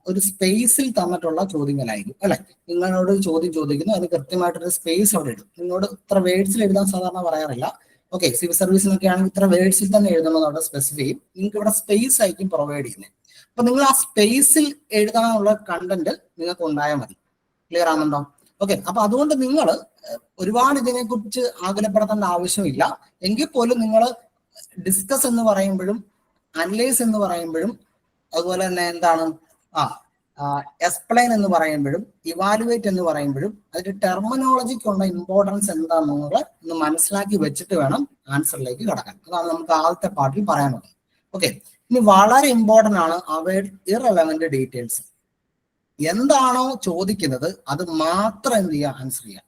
[SPEAKER 2] ഒരു സ്പേസിൽ തന്നിട്ടുള്ള ചോദ്യങ്ങളായിരിക്കും അല്ലെ. നിങ്ങളോട് ചോദ്യം ചോദിക്കുന്നു, അത് കൃത്യമായിട്ടൊരു സ്പേസ് അവിടെ ഇടും. നിങ്ങളോട് ഇത്ര വേർഡ്സിൽ എഴുതാൻ സാധാരണ പറയാറില്ല. ഓക്കെ, സിവിൽ സർവീസിനൊക്കെ ആണെങ്കിൽ ഇത്ര വേർഡ്സിൽ തന്നെ എഴുതണമെന്ന് അവിടെ സ്പെസിഫൈ ചെയ്യും. നിങ്ങൾക്ക് ഇവിടെ സ്പേസ് ആയിരിക്കും പ്രൊവൈഡ് ചെയ്യുന്നത്. അപ്പൊ നിങ്ങൾ ആ സ്പേസിൽ എഴുതാനുള്ള കണ്ടന്റ് നിങ്ങൾക്ക് ഉണ്ടായാൽ മതി. ക്ലിയർ ആണെന്നുണ്ടോ? ഓക്കെ, അപ്പൊ അതുകൊണ്ട് നിങ്ങൾ ഒരുപാട് ഇതിനെക്കുറിച്ച് ആകുലപ്പെടുത്തേണ്ട ആവശ്യമില്ല. എങ്കിൽ പോലും നിങ്ങൾ ഡിസ്കസ് എന്ന് പറയുമ്പോഴും അനലൈസ് എന്ന് പറയുമ്പോഴും അതുപോലെ തന്നെ എന്താണ് എക്സ്പ്ലെയിൻ എന്ന് പറയുമ്പോഴും ഇവാലുവേറ്റ് എന്ന് പറയുമ്പോഴും അതിന്റെ ടെർമിനോളജിക്കുള്ള ഇമ്പോർട്ടൻസ് എന്താണെന്നുള്ളത് ഒന്ന് മനസ്സിലാക്കി വെച്ചിട്ട് വേണം ആൻസറിലേക്ക് കടക്കാൻ. അതാണ് നമുക്ക് ആദ്യത്തെ പാർട്ടിൽ പറയാനുള്ളത്. ഓക്കെ, ഇനി വളരെ ഇമ്പോർട്ടന്റ് ആണ് അവയുടെ ഇറലവന്റ് ഡീറ്റെയിൽസ്. എന്താണോ ചോദിക്കുന്നത് അത് മാത്രം എന്ത് ചെയ്യുക, ആൻസർ ചെയ്യുക.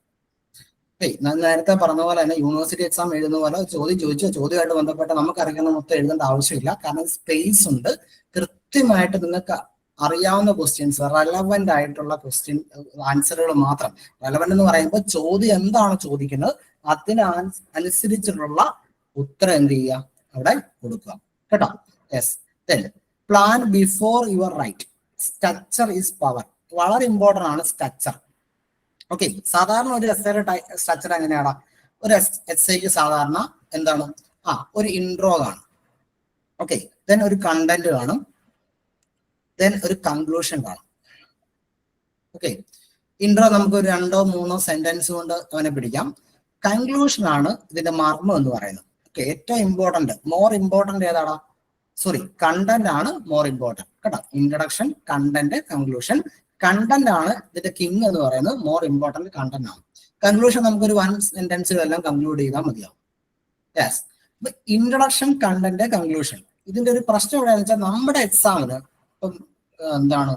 [SPEAKER 2] ഞാൻ നേരത്തെ പറഞ്ഞ പോലെ തന്നെ യൂണിവേഴ്സിറ്റി എക്സാം എഴുതുന്ന പോലെ ചോദ്യമായിട്ട് ബന്ധപ്പെട്ട് നമുക്ക് അറിയുന്ന മൊത്തം എഴുതേണ്ട ആവശ്യമില്ല. കാരണം സ്പേസ് ഉണ്ട്. കൃത്യമായിട്ട് നിങ്ങൾക്ക് അറിയാവുന്ന ക്വസ്റ്റ്യൻസ്, റെലവെന്റ് ആയിട്ടുള്ള ക്വസ്റ്റ്യൻ ആൻസറുകൾ മാത്രം. റെലവെന്റ് എന്ന് പറയുമ്പോൾ ചോദ്യം എന്താണ് ചോദിക്കുന്നത് അതിനനുസരിച്ചുള്ള ഉത്തരം എന്ത് ചെയ്യുക, അവിടെ കൊടുക്കുക. കേട്ടോ? Yes. Plan before your write. Structure is power. വളരെ ഇമ്പോർട്ടന്റ് ആണ് സ്ട്രക്ചർ. ഓക്കെ, സാധാരണ ഒരു എസ്സേയുടെ സ്ട്രക്ചർ എങ്ങനെയാണ്? ഒരു എസ്സേക്ക് സാധാരണ എന്താണ്, ഒരു ഇൻട്രോ കാണും. ഓക്കെ, ദെൻ ഒരു കണ്ടന്റ് കാണും, ദെൻ ഒരു കൺക്ലൂഷൻ കാണും. ഓക്കെ, ഇൻട്രോ നമുക്ക് ഒരു 2-3 സെന്റൻസ് കൊണ്ട് അവനെ പിടിക്കാം. കൺക്ലൂഷൻ ആണ് ഇതിന്റെ മർമ്മം എന്ന് പറയുന്നത്. ഓക്കെ, ഏറ്റവും ഇമ്പോർട്ടന്റ്, മോർ ഇമ്പോർട്ടന്റ് ഏതാടാ? സോറി, കണ്ടന്റ് ആണ് മോർ ഇമ്പോർട്ടന്റ്. കേട്ടോ? Introduction, content, conclusion. കണ്ടന്റ് ആണ് ഇതിന്റെ കിങ് എന്ന് പറയുന്നത്. മോർ ഇമ്പോർട്ടന്റ് കണ്ടന്റ് ആണ്. കൺക്ലൂഷൻ നമുക്കൊരു 1 സെന്റൻസ് എല്ലാം കൺക്ലൂഡ് ചെയ്താൽ മതിയാവും. യെസ്. Introduction, content, conclusion. ഇതിന്റെ ഒരു പ്രശ്നം എവിടെയാണെന്ന് വെച്ചാൽ നമ്മുടെ എക്സാമിന് ഇപ്പം എന്താണ്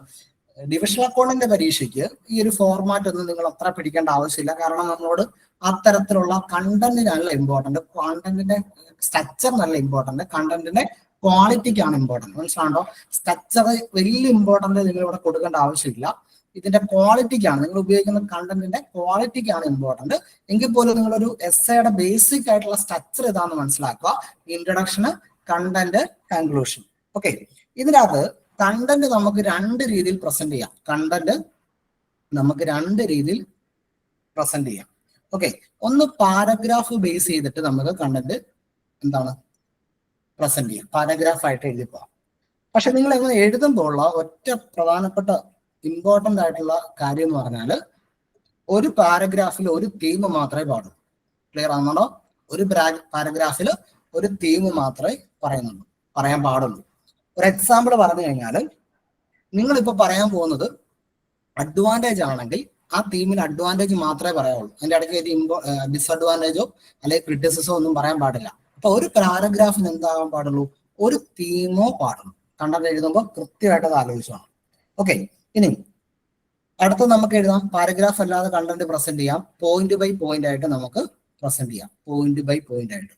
[SPEAKER 2] ഡിവിഷണൽ അക്കൗണ്ടിന്റെ പരീക്ഷയ്ക്ക് ഈ ഒരു ഫോർമാറ്റ് ഒന്നും നിങ്ങൾ അത്ര പിടിക്കേണ്ട ആവശ്യമില്ല. കാരണം നമ്മളോട് അത്തരത്തിലുള്ള കണ്ടന്റിനല്ല ഇമ്പോർട്ടന്റ്, കണ്ടന്റിന്റെ സ്ട്രക്ചർ നല്ല ഇമ്പോർട്ടന്റ്, കണ്ടന്റിന്റെ ക്വാളിറ്റിക്കാണ് ഇമ്പോർട്ടന്റ്. മനസ്സിലാണോ? സ്ട്രക്ചർ വലിയ ഇമ്പോർട്ടന്റ് നിങ്ങൾ ഇവിടെ കൊടുക്കേണ്ട ആവശ്യമില്ല. ഇതിന്റെ ക്വാളിറ്റിക്കാണ്, നിങ്ങൾ ഉപയോഗിക്കുന്ന കണ്ടന്റിന്റെ ക്വാളിറ്റിക്കാണ് ഇമ്പോർട്ടന്റ്. എങ്കിൽ പോലും നിങ്ങളൊരു എസ്സേയുടെ ബേസിക് ആയിട്ടുള്ള സ്ട്രക്ചർ ഇതാന്ന് മനസ്സിലാക്കുക. ഇൻട്രഡക്ഷന്, കണ്ടന്റ്, കൺക്ലൂഷൻ. ഓക്കെ, ഇതിനകത്ത് കണ്ടന്റ് നമുക്ക് 2 രീതിയിൽ പ്രസന്റ് ചെയ്യാം. ഓക്കെ, ഒന്ന് പാരഗ്രാഫ് ബേസ് ചെയ്തിട്ട് നമുക്ക് കണ്ടന്റ് എന്താണ് പ്രസന്റ് ചെയ്യാം. പാരഗ്രാഫ് ആയിട്ട് എഴുതി പോവാം. പക്ഷെ നിങ്ങൾ എങ്ങനെ എഴുതുമ്പോൾ ഉള്ള ഒറ്റ പ്രധാനപ്പെട്ട ഇമ്പോർട്ടന്റ് ആയിട്ടുള്ള കാര്യം എന്ന് പറഞ്ഞാൽ ഒരു പാരഗ്രാഫിൽ ഒരു തീം മാത്രമേ പാടുള്ളൂ. ക്ലിയർ ആണോ? ഒരു പാരഗ്രാഫിൽ ഒരു തീം മാത്രമേ പറയാൻ പാടുള്ളൂ. ഒരു എക്സാമ്പിൾ പറഞ്ഞു കഴിഞ്ഞാൽ നിങ്ങളിപ്പോ പറയാൻ പോകുന്നത് അഡ്വാൻറ്റേജ് ആണെങ്കിൽ ആ തീമിന് അഡ്വാൻറ്റേജ് മാത്രമേ പറയാവുള്ളൂ. അതിന്റെ ഇടയ്ക്ക് ഡിസ്അഡ്വാൻറ്റേജോ അല്ലെങ്കിൽ ക്രിറ്റിസിസമോ ഒന്നും പറയാൻ പാടില്ല. അപ്പൊ ഒരു പാരഗ്രാഫിന് എന്താകാൻ പാടുള്ളൂ? ഒരു തീമോ പാടുള്ളൂ. കണ്ടന്റ് എഴുതുമ്പോൾ കൃത്യമായിട്ട് അത് ആലോചിച്ചാണ്. ഓക്കെ, ഇനി അടുത്ത നമുക്ക് എഴുതാം. പാരഗ്രാഫ് അല്ലാതെ കണ്ടന്റ് പ്രസന്റ് ചെയ്യാം. പോയിന്റ് ബൈ പോയിന്റ് ആയിട്ട് നമുക്ക് പ്രസന്റ് ചെയ്യാം. പോയിന്റ് ബൈ പോയിന്റ് ആയിട്ട്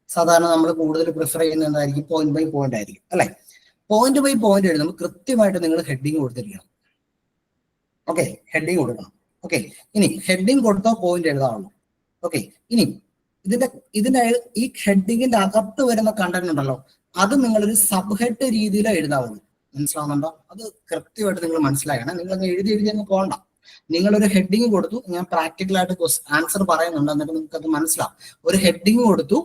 [SPEAKER 2] സാധാരണ നമ്മൾ കൂടുതൽ പ്രിഫർ ചെയ്യുന്നത് എന്തായിരിക്കും? പോയിന്റ് ബൈ പോയിന്റ് ആയിരിക്കും അല്ലെ. പോയിന്റ് ബൈ പോയിന്റ് എഴുതുമ്പോൾ കൃത്യമായിട്ട് നിങ്ങൾ ഹെഡിങ് കൊടുത്തിരിക്കണം. ഓക്കെ, ഹെഡിങ് കൊടുക്കണം. ഓക്കെ, ഇനി ഹെഡിങ് കൊടുത്തോ പോയിന്റ് എഴുതാവുള്ളൂ. ഓക്കെ, ഇനി ഇതിന്റെ ഈ ഹെഡിങ്ങിന്റെ അകത്ത് വരുന്ന കണ്ടന്റ് ഉണ്ടല്ലോ, അത് നിങ്ങളൊരു സബ് ഹെഡ് രീതിയിലേ എഴുതാവുള്ളൂ. മനസ്സിലാവുന്നുണ്ടോ? അത് കൃത്യമായിട്ട് നിങ്ങൾ മനസ്സിലാക്കണം. നിങ്ങൾ എഴുതി അങ്ങ് പോകണ്ട. നിങ്ങളൊരു ഹെഡിങ് കൊടുത്തു, ഞാൻ പ്രാക്ടിക്കലായിട്ട് ആൻസർ പറയുന്നുണ്ട്, എന്നിട്ട് നിങ്ങൾക്ക് അത് മനസ്സിലാവും. ഒരു ഹെഡിങ് കൊടുത്തു,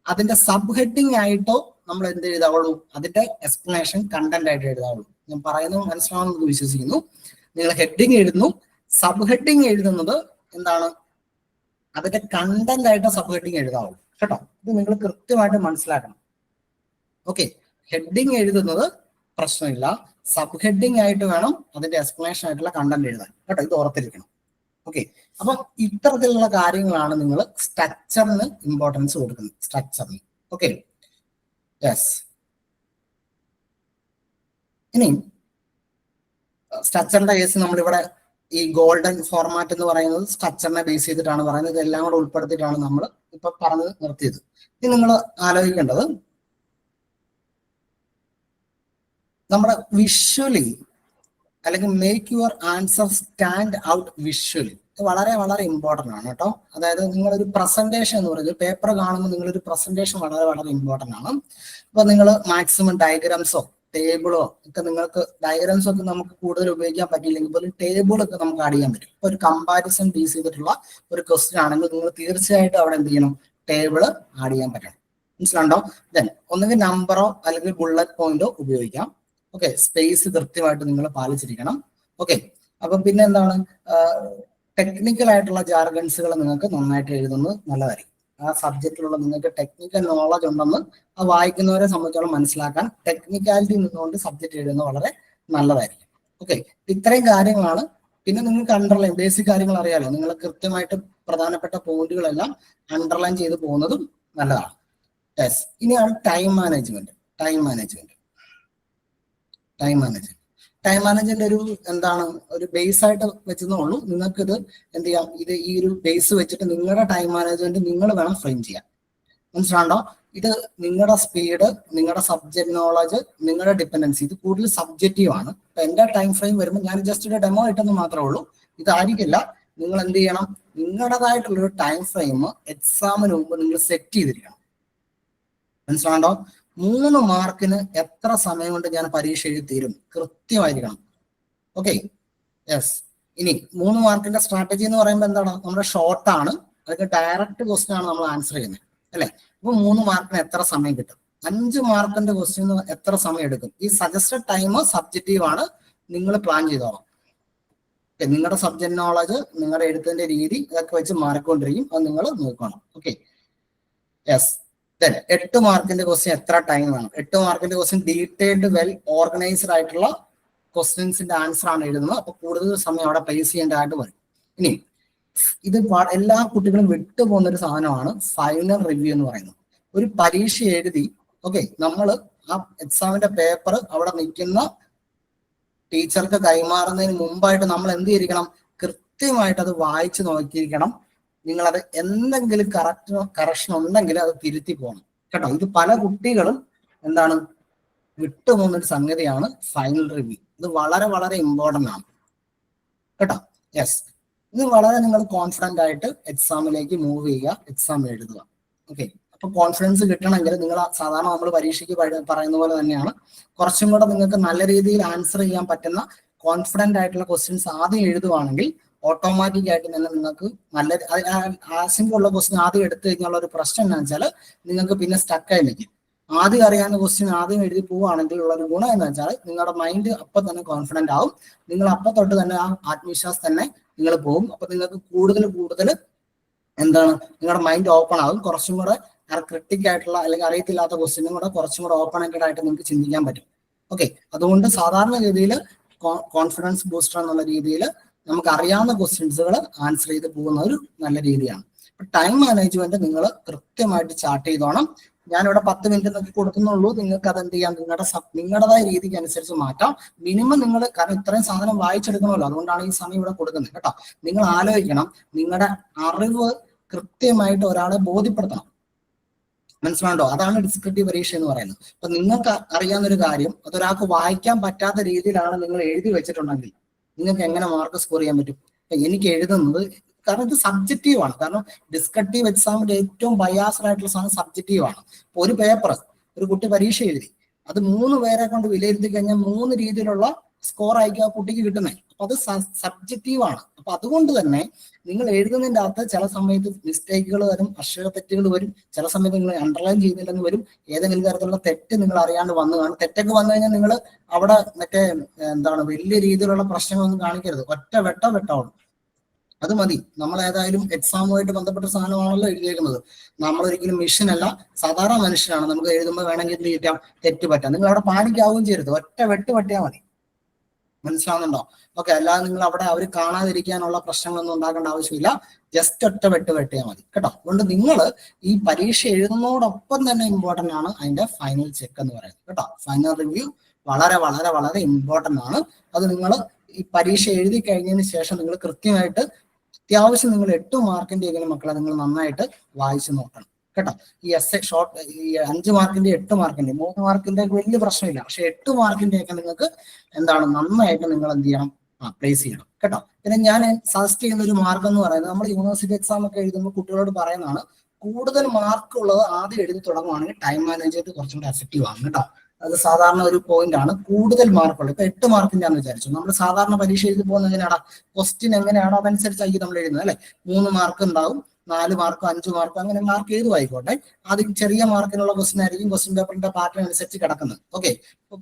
[SPEAKER 2] അതിന്റെ സബ് ഹെഡിങ് ആയിട്ടോ നമ്മൾ എന്ത് എഴുതാവുള്ളൂ? അതിന്റെ എക്സ്പ്ലനേഷൻ കണ്ടന്റ് ആയിട്ട് എഴുതാവുള്ളൂ. ഞാൻ പറയുന്നത് മനസ്സിലാവുമെന്ന് വിശ്വസിക്കുന്നു. നിങ്ങൾ ഹെഡിങ് എഴുതുന്നു, സബ് ഹെഡിങ് എഴുതുന്നത് എന്താണ്? അതിന്റെ കണ്ടന്റ് ആയിട്ട് സബ് ഹെഡിങ് എഴുതാവുള്ളൂ. കേട്ടോ? ഇത് നിങ്ങൾ കൃത്യമായിട്ട് മനസ്സിലാക്കണം. ഓക്കെ, ഹെഡിങ് എഴുതുന്നത് പ്രശ്നമില്ല. സബ് ഹെഡിങ് ആയിട്ട് വേണം അതിന്റെ എക്സ്പ്ലനേഷൻ ആയിട്ടുള്ള കണ്ടന്റ് എഴുതാൻ കേട്ടോ, ഇത് ഓർത്തിരിക്കണം. ഓക്കെ, അപ്പം ഇത്തരത്തിലുള്ള കാര്യങ്ങളാണ് നിങ്ങൾ സ്ട്രക്ചറിന് ഇമ്പോർട്ടൻസ് കൊടുക്കുന്നത്, സ്ട്രക്ചറിന്. Okay, yes. ഇനി സ്ട്രക്ചറിന്റെ കേസ് നമ്മളിവിടെ ഈ ഗോൾഡൻ ഫോർമാറ്റ് എന്ന് പറയുന്നത് സ്ട്രക്ചറിനെ ബേസ് ചെയ്തിട്ടാണ് പറയുന്നത്. ഇതെല്ലാം കൂടെ ഉൾപ്പെടുത്തിയിട്ടാണ് നമ്മൾ ഇപ്പൊ പറഞ്ഞത് നിർത്തിയത്. ഇനി നിങ്ങൾ ആലോചിക്കേണ്ടത് നമ്മുടെ വിഷ്വലി അല്ലെങ്കിൽ make your answer stand out visually, വളരെ വളരെ ഇമ്പോർട്ടൻ്റ് ആണ് കേട്ടോ. അതായത് നിങ്ങളൊരു പ്രസന്റേഷൻ എന്ന് പറയുന്നത് പേപ്പർ കാണുമ്പോൾ നിങ്ങളൊരു പ്രസന്റേഷൻ വളരെ വളരെ ഇമ്പോർട്ടൻ്റ് ആണ്. അപ്പൊ നിങ്ങൾ മാക്സിമം ഡയഗ്രാംസോ ടേബിളോ ഒക്കെ, നിങ്ങൾക്ക് ഡയഗ്രാംസ് ഒക്കെ നമുക്ക് കൂടുതൽ ഉപയോഗിക്കാൻ പറ്റിയില്ലെങ്കിൽ പോലും ടേബിളൊക്കെ നമുക്ക് ആഡ് ചെയ്യാൻ പറ്റും. ഒരു കമ്പാരിസൺ ബേസ് ചെയ്തിട്ടുള്ള ഒരു ക്വസ്റ്റ്യൻ ആണെങ്കിൽ നിങ്ങൾ തീർച്ചയായിട്ടും അവിടെ എന്ത് ചെയ്യണം, ടേബിള് ആഡ് ചെയ്യാൻ പറ്റണം. മനസ്സിലാണ്ടോ? ദെൻ ഒന്നുകിൽ നമ്പറോ അല്ലെങ്കിൽ ബുള്ളറ്റ് പോയിന്റോ ഉപയോഗിക്കാം. ഓക്കെ, സ്പേസ് കൃത്യമായിട്ട് നിങ്ങൾ പാലിച്ചിരിക്കണം. ഓക്കെ, അപ്പൊ പിന്നെ എന്താണ്, ടെക്നിക്കൽ ആയിട്ടുള്ള ജാർഗൻസുകൾ നിങ്ങൾക്ക് നന്നായിട്ട് എഴുതുന്നത് നല്ലതായിരിക്കും. ആ സബ്ജക്റ്റിലുള്ള നിങ്ങൾക്ക് ടെക്നിക്കൽ നോളജ് ഉണ്ടെന്ന് ആ വായിക്കുന്നവരെ സംബന്ധിച്ചോളം മനസ്സിലാക്കാൻ ടെക്നിക്കാലിറ്റി നിന്നുകൊണ്ട് സബ്ജക്റ്റ് എഴുതുന്നത് വളരെ നല്ലതായിരിക്കും. ഓക്കെ, ഇത്രയും കാര്യങ്ങളാണ്. പിന്നെ നിങ്ങൾക്ക് അണ്ടർലൈൻ ബേസിക് കാര്യങ്ങൾ അറിയാലോ, നിങ്ങൾ കൃത്യമായിട്ട് പ്രധാനപ്പെട്ട പോയിന്റുകളെല്ലാം അണ്ടർലൈൻ ചെയ്ത് പോകുന്നതും നല്ലതാണ്. യെസ്, ഇനിയാണ് ടൈം മാനേജ്മെന്റ്. ടൈം മാനേജ്മെന്റ് ഒരു എന്താണ്, ഒരു ബേസ് ആയിട്ട് വെച്ചെന്നേ ഉള്ളൂ. നിങ്ങൾക്ക് ഇത് എന്ത് ചെയ്യാം, ഇത് ഈ ഒരു ബേസ് വെച്ചിട്ട് നിങ്ങളുടെ ടൈം മാനേജ്മെന്റ് നിങ്ങൾ വേണം ഫ്രെയിം ചെയ്യാൻ. മനസ്സിലാണ്ടോ? ഇത് നിങ്ങളുടെ സ്പീഡ്, നിങ്ങളുടെ സബ്ജക്ട് നോളജ്, നിങ്ങളുടെ ഡിപ്പെൻഡൻസി, ഇത് കൂടുതൽ സബ്ജക്റ്റീവ് ആണ്. ഇപ്പൊ എന്റെ ടൈം ഫ്രെയിം വരുമ്പോൾ ഞാൻ ജസ്റ്റ് ഒരു ഡെമോ ഇട്ടെന്ന് മാത്രമേ ഉള്ളൂ, ഇതായിരിക്കില്ല. നിങ്ങൾ എന്ത് ചെയ്യണം, നിങ്ങളുടേതായിട്ടുള്ളൊരു ടൈം ഫ്രെയിം എക്സാമിന് മുമ്പ് നിങ്ങൾ സെറ്റ് ചെയ്തിരിക്കണം. മനസ്സിലാണ്ടോ? 3 മാർക്കിന് എത്ര സമയം കൊണ്ട് ഞാൻ പരീക്ഷ എഴുതി തീരും, കൃത്യമായിരിക്കണം. Okay, yes. ഇനി 3 മാർക്കിന്റെ സ്ട്രാറ്റജി എന്ന് പറയുമ്പോൾ എന്താണ്, നമ്മുടെ ഷോർട്ടാണ്, അതൊക്കെ ഡയറക്റ്റ് ക്വസ്റ്റ്യൻ ആണ് നമ്മൾ ആൻസർ ചെയ്യുന്നത്, അല്ലെ? അപ്പൊ 3 മാർക്കിന് എത്ര സമയം കിട്ടും? 5 മാർക്കിന്റെ ക്വസ്റ്റ്യൻ എത്ര സമയം എടുക്കും? ഈ സജസ്റ്റഡ് ടൈം സബ്ജക്റ്റീവ് ആണ്, നിങ്ങൾ പ്ലാൻ ചെയ്തോളാം. നിങ്ങളുടെ സബ്ജക്ട് നോളജ്, നിങ്ങളുടെ എഴുത്തിന്റെ രീതി, ഇതൊക്കെ വെച്ച് മാറിക്കൊണ്ടിരിക്കും, അത് നിങ്ങൾ നോക്കണം. Okay, yes. 8 മാർക്കിന്റെ ക്വസ്റ്റ്യൻ എത്ര ടൈം വേണം? 8 മാർക്കിന്റെ ക്വസ്റ്റ്യൻ ഡീറ്റെയിൽഡ് വെൽ ഓർഗനൈസ്ഡ് ആയിട്ടുള്ള ക്വസ്റ്റ്യൻസിന്റെ ആൻസർ ആണ് എഴുതുന്നത്. അപ്പൊ കൂടുതൽ സമയം അവിടെ പ്ലേസ് ചെയ്യേണ്ടതായിട്ട് വരും. ഇനി ഇത് എല്ലാ കുട്ടികളും വിട്ടുപോകുന്ന ഒരു സാധനമാണ് ഫൈനൽ റിവ്യൂ എന്ന് പറയുന്നത്. ഒരു പരീക്ഷ എഴുതി, ഓക്കെ, നമ്മൾ ആ എക്സാമിന്റെ പേപ്പർ അവിടെ നിൽക്കുന്ന ടീച്ചർക്ക് കൈമാറുന്നതിന് മുമ്പായിട്ട് നമ്മൾ എന്ത് ചെയ്തിരിക്കണം, കൃത്യമായിട്ട് അത് വായിച്ചു നോക്കിയിരിക്കണം. നിങ്ങളത് എന്തെങ്കിലും കറക്ഷൻ ഉണ്ടെങ്കിൽ അത് തിരുത്തി പോകണം കേട്ടോ. ഇത് പല കുട്ടികളും എന്താണ് വിട്ടുപോകുന്നൊരു സംഗതിയാണ് ഫൈനൽ റിവ്യൂ. ഇത് വളരെ വളരെ ഇമ്പോർട്ടൻ്റ് ആണ് കേട്ടോ. യെസ്, ഇത് വളരെ നിങ്ങൾ കോൺഫിഡന്റ് ആയിട്ട് എക്സാമിലേക്ക് മൂവ് ചെയ്യുക, എക്സാം എഴുതുക. ഓക്കെ, അപ്പൊ കോൺഫിഡൻസ് കിട്ടണമെങ്കിൽ നിങ്ങൾ സാധാരണ നമ്മൾ പരീക്ഷയ്ക്ക് പറയുന്ന പോലെ തന്നെയാണ്, കുറച്ചും കൂടെ നിങ്ങൾക്ക് നല്ല രീതിയിൽ ആൻസർ ചെയ്യാൻ പറ്റുന്ന കോൺഫിഡന്റ് ആയിട്ടുള്ള ക്വസ്റ്റ്യൻസ് ആദ്യം എഴുതുവാണെങ്കിൽ ഓട്ടോമാറ്റിക് ആയിട്ട് തന്നെ നിങ്ങൾക്ക് നല്ല ആശങ്കയുള്ള ക്വസ്റ്റ്യൻ ആദ്യം എടുത്തു കഴിഞ്ഞുള്ള ഒരു പ്രശ്നം എന്താ വെച്ചാൽ നിങ്ങൾക്ക് പിന്നെ സ്റ്റക്കായി നിൽക്കും. ആദ്യം അറിയാവുന്ന ക്വസ്റ്റ്യൻ ആദ്യം എഴുതി പോവുകയാണെങ്കിൽ ഉള്ള ഒരു ഗുണം എന്ന് വെച്ചാൽ നിങ്ങളുടെ മൈൻഡ് അപ്പം തന്നെ കോൺഫിഡന്റ് ആവും. നിങ്ങൾ അപ്പം തൊട്ട് തന്നെ ആ ആത്മവിശ്വാസം തന്നെ നിങ്ങൾ പോകും. അപ്പൊ നിങ്ങൾക്ക് കൂടുതൽ എന്താണ്, നിങ്ങളുടെ മൈൻഡ് ഓപ്പൺ ആകും. കുറച്ചും കൂടെ ക്രിട്ടിക് ആയിട്ടുള്ള അല്ലെങ്കിൽ അറിയത്തില്ലാത്ത ക്വസ്റ്റ്യനും കൂടെ കുറച്ചും കൂടെ ഓപ്പൺ ആയിട്ട് നിങ്ങൾക്ക് ചിന്തിക്കാൻ പറ്റും. ഓക്കെ, അതുകൊണ്ട് സാധാരണ രീതിയിൽ കോൺഫിഡൻസ് ബൂസ്റ്റർ എന്നുള്ള രീതിയിൽ നമുക്ക് അറിയാവുന്ന ക്വസ്റ്റ്യൻസുകൾ ആൻസർ ചെയ്ത് പോകുന്ന ഒരു നല്ല രീതിയാണ്. ടൈം മാനേജ്മെന്റ് നിങ്ങൾ കൃത്യമായിട്ട് ചാർട്ട് ചെയ്തോണം. ഞാനിവിടെ 10 മിനിറ്റ് എന്നൊക്കെ കൊടുക്കുന്നുള്ളൂ, നിങ്ങൾക്ക് അത് എന്ത് ചെയ്യാം, നിങ്ങളുടേതായ രീതിക്ക് അനുസരിച്ച് മാറ്റാം. മിനിമം നിങ്ങൾ, കാരണം ഇത്രയും സാധനം വായിച്ചെടുക്കണമല്ലോ, അതുകൊണ്ടാണ് ഈ സമയം ഇവിടെ കൊടുക്കുന്നത് കേട്ടോ. നിങ്ങൾ ആലോചിക്കണം, നിങ്ങളുടെ അറിവ് കൃത്യമായിട്ട് ഒരാളെ ബോധ്യപ്പെടുത്തണം. മനസ്സിലാണ്ടോ? അതാണ് ഡിസ്ക്രിപ്റ്റീവ് പരീക്ഷ എന്ന് പറയുന്നത്. അപ്പൊ നിങ്ങൾക്ക് അറിയാവുന്നൊരു കാര്യം അതൊരാൾക്ക് വായിക്കാൻ പറ്റാത്ത രീതിയിലാണ് നിങ്ങൾ എഴുതി വെച്ചിട്ടുണ്ടെങ്കിൽ നിങ്ങൾക്ക് എങ്ങനെ മാർക്ക് സ്കോർ ചെയ്യാൻ പറ്റും? എനിക്ക് എഴുതുന്നത്, കാരണം ഇത് സബ്ജക്റ്റീവ് ആണ്. കാരണം ഡിസ്ക്രിപ്റ്റീവ് എക്സാമിന്റെ ഏറ്റവും ബയാസ്ഡ് ആയിട്ടുള്ള സാധനം സബ്ജക്റ്റീവ് ആണ്. ഇപ്പൊ ഒരു പേപ്പർ ഒരു കുട്ടി പരീക്ഷ എഴുതി, അത് 3 പേരെ കൊണ്ട് വിലയിരുത്തി കഴിഞ്ഞാൽ 3 രീതിയിലുള്ള സ്കോർ ആയിരിക്കും ആ കുട്ടിക്ക് കിട്ടുന്നത്. അപ്പൊ അത് സബ്ജക്റ്റീവ് ആണ്. അപ്പൊ അതുകൊണ്ട് തന്നെ നിങ്ങൾ എഴുതുന്നതിന്റെ അകത്ത് ചില സമയത്ത് മിസ്റ്റേക്കുകൾ വരും, അക്ഷര തെറ്റുകൾ വരും, ചില സമയത്ത് നിങ്ങൾ അണ്ടർലൈൻ ചെയ്യുന്നില്ലെന്ന് വരും, ഏതെങ്കിലും തരത്തിലുള്ള തെറ്റ് നിങ്ങൾ അറിയാണ്ട് വന്നു കാണും. തെറ്റൊക്കെ വന്നു കഴിഞ്ഞാൽ നിങ്ങൾ അവിടെ മറ്റേ എന്താണ് വലിയ രീതിയിലുള്ള പ്രശ്നങ്ങളൊന്നും കാണിക്കരുത്, ഒറ്റ വെട്ടാവും. അത് മതി. നമ്മൾ ഏതായാലും എക്സാമുമായിട്ട് ബന്ധപ്പെട്ട സാധനമാണല്ലോ എഴുതിയേക്കുന്നത്. നമ്മളൊരിക്കലും മെഷീനല്ല, സാധാരണ മനുഷ്യനാണ്. നമുക്ക് എഴുതുമ്പോൾ വേണമെങ്കിൽ എന്ത് ചെയ്യാം, തെറ്റ് പറ്റാം. നിങ്ങൾ അവിടെ പാനിക്കാവുകയും ചെയ്യരുത്, ഒറ്റ വെട്ട് പറ്റിയാൽ മതി. മനസ്സിലാവുന്നുണ്ടോ? ഓക്കെ. അല്ലാതെ നിങ്ങൾ അവിടെ അവർ കാണാതിരിക്കാനുള്ള പ്രശ്നങ്ങളൊന്നും ഉണ്ടാക്കേണ്ട ആവശ്യമില്ല. ജസ്റ്റ് ഒറ്റ വെട്ട് വെട്ടിയാൽ മതി കേട്ടോ. അതുകൊണ്ട് നിങ്ങൾ ഈ പരീക്ഷ എഴുതുന്നതോടൊപ്പം തന്നെ ഇമ്പോർട്ടൻ്റ് ആണ് അതിന്റെ ഫൈനൽ ചെക്ക് എന്ന് പറയുന്നത് കേട്ടോ. ഫൈനൽ റിവ്യൂ വളരെ വളരെ വളരെ ഇമ്പോർട്ടൻ്റ് ആണ്. അത് നിങ്ങൾ ഈ പരീക്ഷ എഴുതി കഴിഞ്ഞതിന് ശേഷം നിങ്ങൾ കൃത്യമായിട്ട് അത്യാവശ്യം നിങ്ങൾ 8 മാർക്കിന്റെ എങ്കിലും മക്കളെ നിങ്ങൾ നന്നായിട്ട് വായിച്ചു നോക്കണം കേട്ടോ. ഈ എസ് എ ഷോർട്ട് ഈ 5 മാർക്കിന്റെ 8 മാർക്കിന്റെ 3 മാർക്കിന്റെ വലിയ പ്രശ്നമില്ല. പക്ഷെ 8 മാർക്കിന്റെ ഒക്കെ നിങ്ങൾക്ക് എന്താണ് നന്നായിട്ട് നിങ്ങൾ എന്ത് ചെയ്യണം, പ്ലേസ് ചെയ്യണം കേട്ടോ. പിന്നെ ഞാൻ സജസ്റ്റ് ചെയ്യുന്ന ഒരു മാർഗം എന്ന് പറയുന്നത്, നമ്മൾ യൂണിവേഴ്സിറ്റി എക്സാം ഒക്കെ എഴുതുമ്പോൾ കുട്ടികളോട് പറയുന്നതാണ്, കൂടുതൽ മാർക്ക് ഉള്ളത് ആദ്യം എഴുതി തുടങ്ങുവാണെങ്കിൽ ടൈം മാനേജ്മെന്റ് കുറച്ചും കൂടെ എഫക്റ്റീവ് ആണ് കേട്ടോ. അത് സാധാരണ ഒരു പോയിന്റ് ആണ്. കൂടുതൽ മാർക്കുള്ളത് ഇപ്പൊ 8 മാർക്കിന്റെ ആണെന്ന് വിചാരിച്ചു, നമ്മൾ സാധാരണ പരീക്ഷ എഴുതി പോകുന്നത് എങ്ങനെയാണോ, ക്വസ്റ്റ്യൻ എങ്ങനെയാണോ അതനുസരിച്ചായിരിക്കും നമ്മൾ എഴുതുന്നത് അല്ലെ. 3 മാർക്ക് ഉണ്ടാവും, 4 മാർക്കോ 5 മാർക്കോ അങ്ങനെ മാർക്ക് ഏതുമായിക്കോട്ടെ. ആദ്യം ചെറിയ മാർക്കിനുള്ള ക്വസ്റ്റ്യൻ ആയിരിക്കും ക്വസ്റ്റ്യൻ പേപ്പറിന്റെ പാറ്റേൺ അനുസരിച്ച് കിടക്കുന്നത്. ഓക്കെ.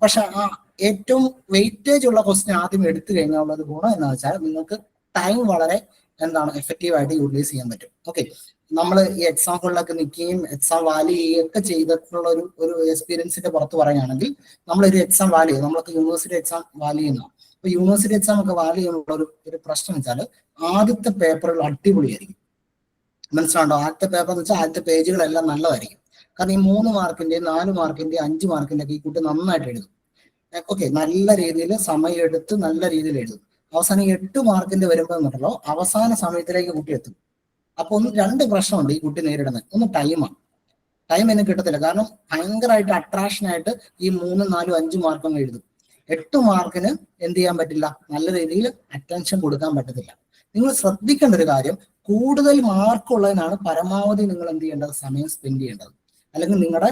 [SPEAKER 2] പക്ഷെ ആ ഏറ്റവും വെയിറ്റേജ് ഉള്ള ക്വസ്റ്റ്യൻ ആദ്യം എടുത്തു കഴിഞ്ഞാൽ ഉള്ള ഒരു ഗുണം എന്താണെന്ന് വെച്ചാൽ നിങ്ങൾക്ക് ടൈം വളരെ എന്താണ് എഫക്റ്റീവ് ആയിട്ട് യൂട്ടിലൈസ് ചെയ്യാൻ പറ്റും. ഓക്കെ. നമ്മൾ ഈ എക്സാമ്പിളിലൊക്കെ നിൽക്കുകയും എക്സാം വാല്യൂ ചെയ്യുകയും ഒക്കെ ചെയ്തിട്ടുള്ള ഒരു എക്സ്പീരിയൻസിന്റെ പുറത്ത് പറയുകയാണെങ്കിൽ, നമ്മളൊരു എക്സാം വാല്യൂ ചെയ്യും, നമ്മളൊക്കെ യൂണിവേഴ്സിറ്റി എക്സാം വാല്യൂ ചെയ്യുന്നതാണ്. അപ്പൊ യൂണിവേഴ്സിറ്റി എക്സാം ഒക്കെ വാല്യൂ ചെയ്യുമ്പോൾ ഒരു പ്രശ്നം വെച്ചാൽ ആദ്യത്തെ പേപ്പറുകൾ അടിപൊളിയായിരിക്കും. മനസ്സിലാണ്ടോ? ആദ്യത്തെ പേപ്പർ എന്ന് വെച്ചാൽ ആദ്യത്തെ പേജുകളെല്ലാം നല്ലതായിരിക്കും. കാരണം ഈ 3 മാർക്കിന്റെ 4 മാർക്കിന്റെ 5 മാർക്കിന്റെ ഒക്കെ ഈ കുട്ടി നന്നായിട്ട് എഴുതും. ഓക്കെ. നല്ല രീതിയിൽ സമയം എടുത്ത് നല്ല രീതിയിൽ എഴുതും. അവസാനം 8 മാർക്കിന്റെ വരുമ്പോൾ എന്നുണ്ടല്ലോ അവസാന സമയത്തിലേക്ക് കുട്ടി എത്തും. അപ്പൊ ഒന്ന് 2 പ്രശ്നമുണ്ട് ഈ കുട്ടി നേരിടുന്നത്. ഒന്ന് ടൈമാണ്. ടൈം എനിക്ക് കിട്ടത്തില്ല, കാരണം ഭയങ്കരമായിട്ട് അട്രാക്ഷനായിട്ട് ഈ 3, 4, 5 മാർക്കൊന്നും എഴുതും. 8 മാർക്കിന് എന്ത് ചെയ്യാൻ പറ്റില്ല, നല്ല രീതിയിൽ അറ്റൻഷൻ കൊടുക്കാൻ പറ്റത്തില്ല. നിങ്ങൾ ശ്രദ്ധിക്കേണ്ട ഒരു കാര്യം, കൂടുതൽ മാർക്കുള്ളതിനാണ് പരമാവധി നിങ്ങൾ എന്ത് ചെയ്യേണ്ടത്, സമയം സ്പെൻഡ് ചെയ്യേണ്ടത്. അല്ലെങ്കിൽ നിങ്ങളുടെ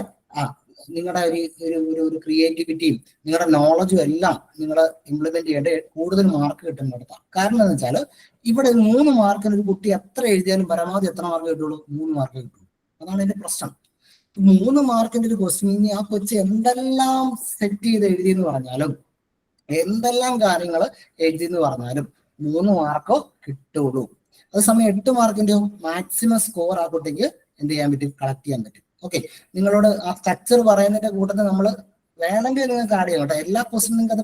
[SPEAKER 2] ഒരു ക്രിയേറ്റിവിറ്റിയും നിങ്ങളുടെ നോളജും എല്ലാം നിങ്ങൾ ഇംപ്ലിമെന്റ് ചെയ്യേണ്ടത് കൂടുതൽ മാർക്ക് കിട്ടുന്നിടത്താണ്. കാരണം എന്ന് വെച്ചാൽ ഇവിടെ 3 മാർക്കിന് ഒരു കുട്ടി എത്ര എഴുതിയാലും പരമാവധി എത്ര മാർക്ക് കിട്ടുള്ളൂ, 3 മാർക്ക് കിട്ടുള്ളൂ. അതാണ് എന്റെ പ്രശ്നം. 3 മാർക്കിന്റെ ഒരു ക്വസ്റ്റ്യൻ ഇനി ആ കൊച്ചു എന്തെല്ലാം സെറ്റ് ചെയ്ത് എഴുതിയെന്ന് പറഞ്ഞാലും, എന്തെല്ലാം കാര്യങ്ങൾ എഴുതിയെന്ന് പറഞ്ഞാലും 3 മാർക്കോ കിട്ടുള്ളൂ. അതേസമയം 8 മാർക്കിന്റെ മാക്സിമം സ്കോർ ആ കുട്ടിക്ക് എന്ത് ചെയ്യാൻ പറ്റും, കളക്ട് ചെയ്യാൻ പറ്റും. ഓക്കെ. നിങ്ങളോട് ആ സ്ട്രക്ചർ പറയുന്നതിന്റെ കൂട്ടത്തിൽ നമ്മൾ വേണമെങ്കിൽ നിങ്ങൾക്ക് ആഡ് ചെയ്യാം കേട്ടോ. എല്ലാ ക്വസ്റ്റ്യനും നിങ്ങൾക്ക് അത്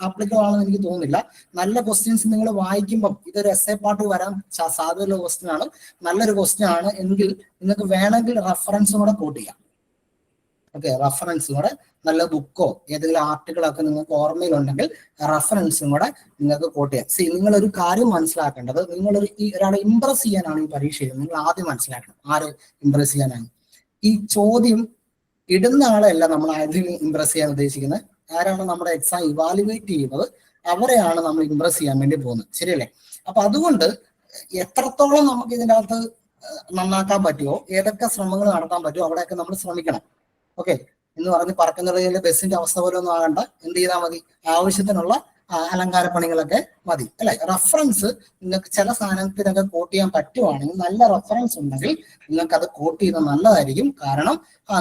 [SPEAKER 2] ആപ്ലിക്കബിൾ ആണെന്ന് എനിക്ക് തോന്നുന്നില്ല. നല്ല ക്വസ്റ്റ്യൻസ് നിങ്ങൾ വായിക്കുമ്പം ഇതൊരു എസ് എ പാർട്ട് വരാൻ സാധ്യതയുള്ള ക്വസ്റ്റ്യൻ ആണ്, നല്ലൊരു ക്വസ്റ്റ്യൻ ആണ് എങ്കിൽ നിങ്ങൾക്ക് വേണമെങ്കിൽ റെഫറൻസും കൂടെ കോട്ട് ചെയ്യാം. ഓക്കെ. റെഫറൻസും കൂടെ നല്ല ബുക്കോ ഏതെങ്കിലും ആർട്ടിക്കിളൊക്കെ നിങ്ങൾക്ക് ഓർമ്മയിലുണ്ടെങ്കിൽ റെഫറൻസും കൂടെ നിങ്ങൾക്ക് കോട്ട് ചെയ്യാം. നിങ്ങൾ ഒരു കാര്യം മനസ്സിലാക്കേണ്ടത്, ഒരാളെ ഇംപ്രസ് ചെയ്യാനാണ് ഈ പരീക്ഷ എഴുതുന്നത്. നിങ്ങൾ ആദ്യം മനസ്സിലാക്കണം ആര് ഇംപ്രസ് ചെയ്യാനാണ്. ഈ ചോദ്യം ഇടുന്ന ആളെയല്ല നമ്മൾ ആദ്യം ഇംപ്രസ് ചെയ്യാൻ ഉദ്ദേശിക്കുന്നത്. ആരാണ് നമ്മുടെ എക്സാം ഇവാലുവേറ്റ് ചെയ്യുന്നത് അവരെയാണ് നമ്മൾ ഇംപ്രസ് ചെയ്യാൻ വേണ്ടി പോകുന്നത്. ശരിയല്ലേ? അപ്പൊ അതുകൊണ്ട് എത്രത്തോളം നമുക്ക് ഇതിൻ്റെ അകത്ത് നന്നാക്കാൻ പറ്റുമോ, ഏതൊക്കെ ശ്രമങ്ങൾ നടത്താൻ പറ്റുമോ അവിടെയൊക്കെ നമ്മൾ ശ്രമിക്കണം. ഓക്കെ. എന്ന് പറഞ്ഞ് പറക്കുന്ന ബസ്സിന്റെ അവസ്ഥ പോലെ ഒന്നും ആകണ്ട. എന്ത് ചെയ്താൽ മതി, ആവശ്യത്തിനുള്ള അലങ്കാരപ്പണികളൊക്കെ മതി അല്ലെ. റെഫറൻസ് നിങ്ങൾക്ക് ചില സാധനത്തിനൊക്കെ കോട്ട് ചെയ്യാൻ പറ്റുവാണെങ്കിൽ, നല്ല റെഫറൻസ് ഉണ്ടെങ്കിൽ നിങ്ങൾക്ക് അത് കോട്ട് ചെയ്യുന്നത് നല്ലതായിരിക്കും. കാരണം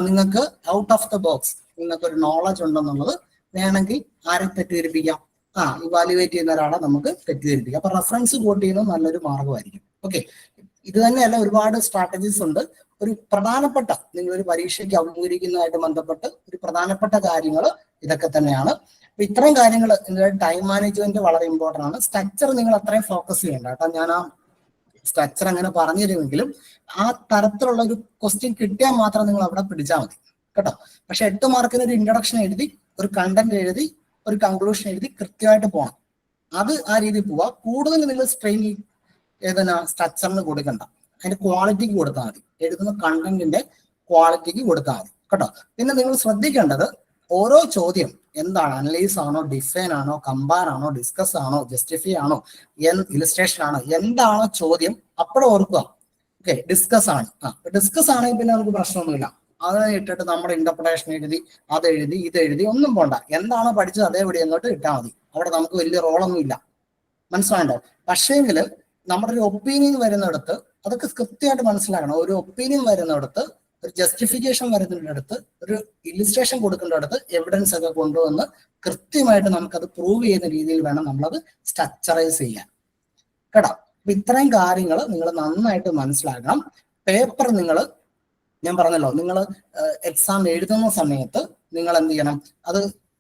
[SPEAKER 2] നിങ്ങൾക്ക് ഔട്ട് ഓഫ് ദ ബോക്സ് നിങ്ങൾക്ക് ഒരു നോളജ് ഉണ്ടെന്നുള്ളത് വേണമെങ്കിൽ ആരെ തെറ്റിദ്ധരിപ്പിക്കാം, ഇവാലുവേറ്റ് ചെയ്യുന്ന ഒരാളെ നമുക്ക് തെറ്റിദ്ധരിപ്പിക്കാം. അപ്പൊ റെഫറൻസ് കോട്ട് ചെയ്യുന്നത് നല്ലൊരു മാർഗമായിരിക്കും. ഓക്കെ. ഇത് തന്നെയല്ല, ഒരുപാട് സ്ട്രാറ്റജീസ് ഉണ്ട്. ഒരു പ്രധാനപ്പെട്ട നിങ്ങളൊരു പരീക്ഷയ്ക്ക് അഭിമുഖീകരിക്കുന്നതായിട്ട് ബന്ധപ്പെട്ട് ഒരു പ്രധാനപ്പെട്ട കാര്യങ്ങൾ ഇതൊക്കെ തന്നെയാണ്. അപ്പൊ ഇത്രയും കാര്യങ്ങൾ ടൈം മാനേജ്മെന്റ് വളരെ ഇമ്പോർട്ടൻ്റ് ആണ്. സ്ട്രക്ചർ നിങ്ങൾ അത്രയും ഫോക്കസ് ചെയ്യേണ്ട കേട്ടോ. ഞാൻ ആ സ്ട്രക്ചർ അങ്ങനെ പറഞ്ഞു തരുമെങ്കിലും ആ തരത്തിലുള്ള ഒരു ക്വസ്റ്റ്യൻ കിട്ടിയാൽ മാത്രം നിങ്ങൾ അവിടെ പിടിച്ചാൽ മതി കേട്ടോ. പക്ഷെ 8 മാർക്കിന് ഒരു ഇൻട്രൊഡക്ഷൻ എഴുതി, ഒരു കണ്ടന്റ് എഴുതി, ഒരു കൺക്ലൂഷൻ എഴുതി കൃത്യമായിട്ട് പോകണം. അത് ആ രീതിയിൽ പോവാ. കൂടുതൽ നിങ്ങൾ സ്ട്രെയിൻ സ്ട്രക്ചറിന് കൊടുക്കണ്ട, അതിന്റെ ക്വാളിറ്റിക്ക് കൊടുത്താൽ മതി. എഴുതുന്ന കണ്ടന്റിന്റെ ക്വാളിറ്റിക്ക് കൊടുത്താൽ മതി കേട്ടോ. പിന്നെ നിങ്ങൾ ശ്രദ്ധിക്കേണ്ടത്, ഓരോ ചോദ്യം എന്താണ്, അനലൈസ് ആണോ, ഡിഫൈൻ ആണോ, കമ്പയർ ആണോ, ഡിസ്കസ് ആണോ, ജസ്റ്റിഫൈ ആണോ, ഇലിസ്ട്രേഷൻ ആണോ, എന്താണോ ചോദ്യം അപ്പോഴും ഓർക്കുക. ഓക്കെ. ഡിസ്കസ് ആണ്. ഡിസ്കസ് ആണെങ്കിൽ പിന്നെ നമുക്ക് പ്രശ്നമൊന്നുമില്ല. അത് ഇട്ടിട്ട് നമ്മുടെ ഇന്റർപ്രിട്ടേഷൻ എഴുതി അതെഴുതി ഇതെഴുതി ഒന്നും പോണ്ട. എന്താണോ പഠിച്ചത് അതേപടി അങ്ങോട്ട് ഇട്ടാൽ മതി. അവിടെ നമുക്ക് വലിയ റോളൊന്നും ഇല്ല. മനസ്സിലാണ്ടോ? പക്ഷേങ്കിൽ നമ്മുടെ ഒരു ഒപ്പീനിയൻ വരുന്നിടത്ത് അതൊക്കെ കൃത്യമായിട്ട് മനസ്സിലാക്കണം. ഒരു ഒപ്പീനിയൻ വരുന്നിടത്ത്, ഒരു ജസ്റ്റിഫിക്കേഷൻ വരുന്നിടത്ത്, ഒരു ഇലിസ്ട്രേഷൻ കൊടുക്കേണ്ടിടത്ത് എവിഡൻസ് ഒക്കെ കൊണ്ടുവന്ന് കൃത്യമായിട്ട് നമുക്കത് പ്രൂവ് ചെയ്യുന്ന രീതിയിൽ വേണം നമ്മളത് സ്ട്രക്ചറൈസ് ചെയ്യാൻ കേട്ടോ. അപ്പൊ ഇത്രയും കാര്യങ്ങൾ നിങ്ങൾ നന്നായിട്ട് മനസ്സിലാക്കണം. പേപ്പർ ഞാൻ പറഞ്ഞല്ലോ, നിങ്ങൾ എക്സാം എഴുതുന്ന സമയത്ത് നിങ്ങൾ എന്ത് ചെയ്യണം, അത്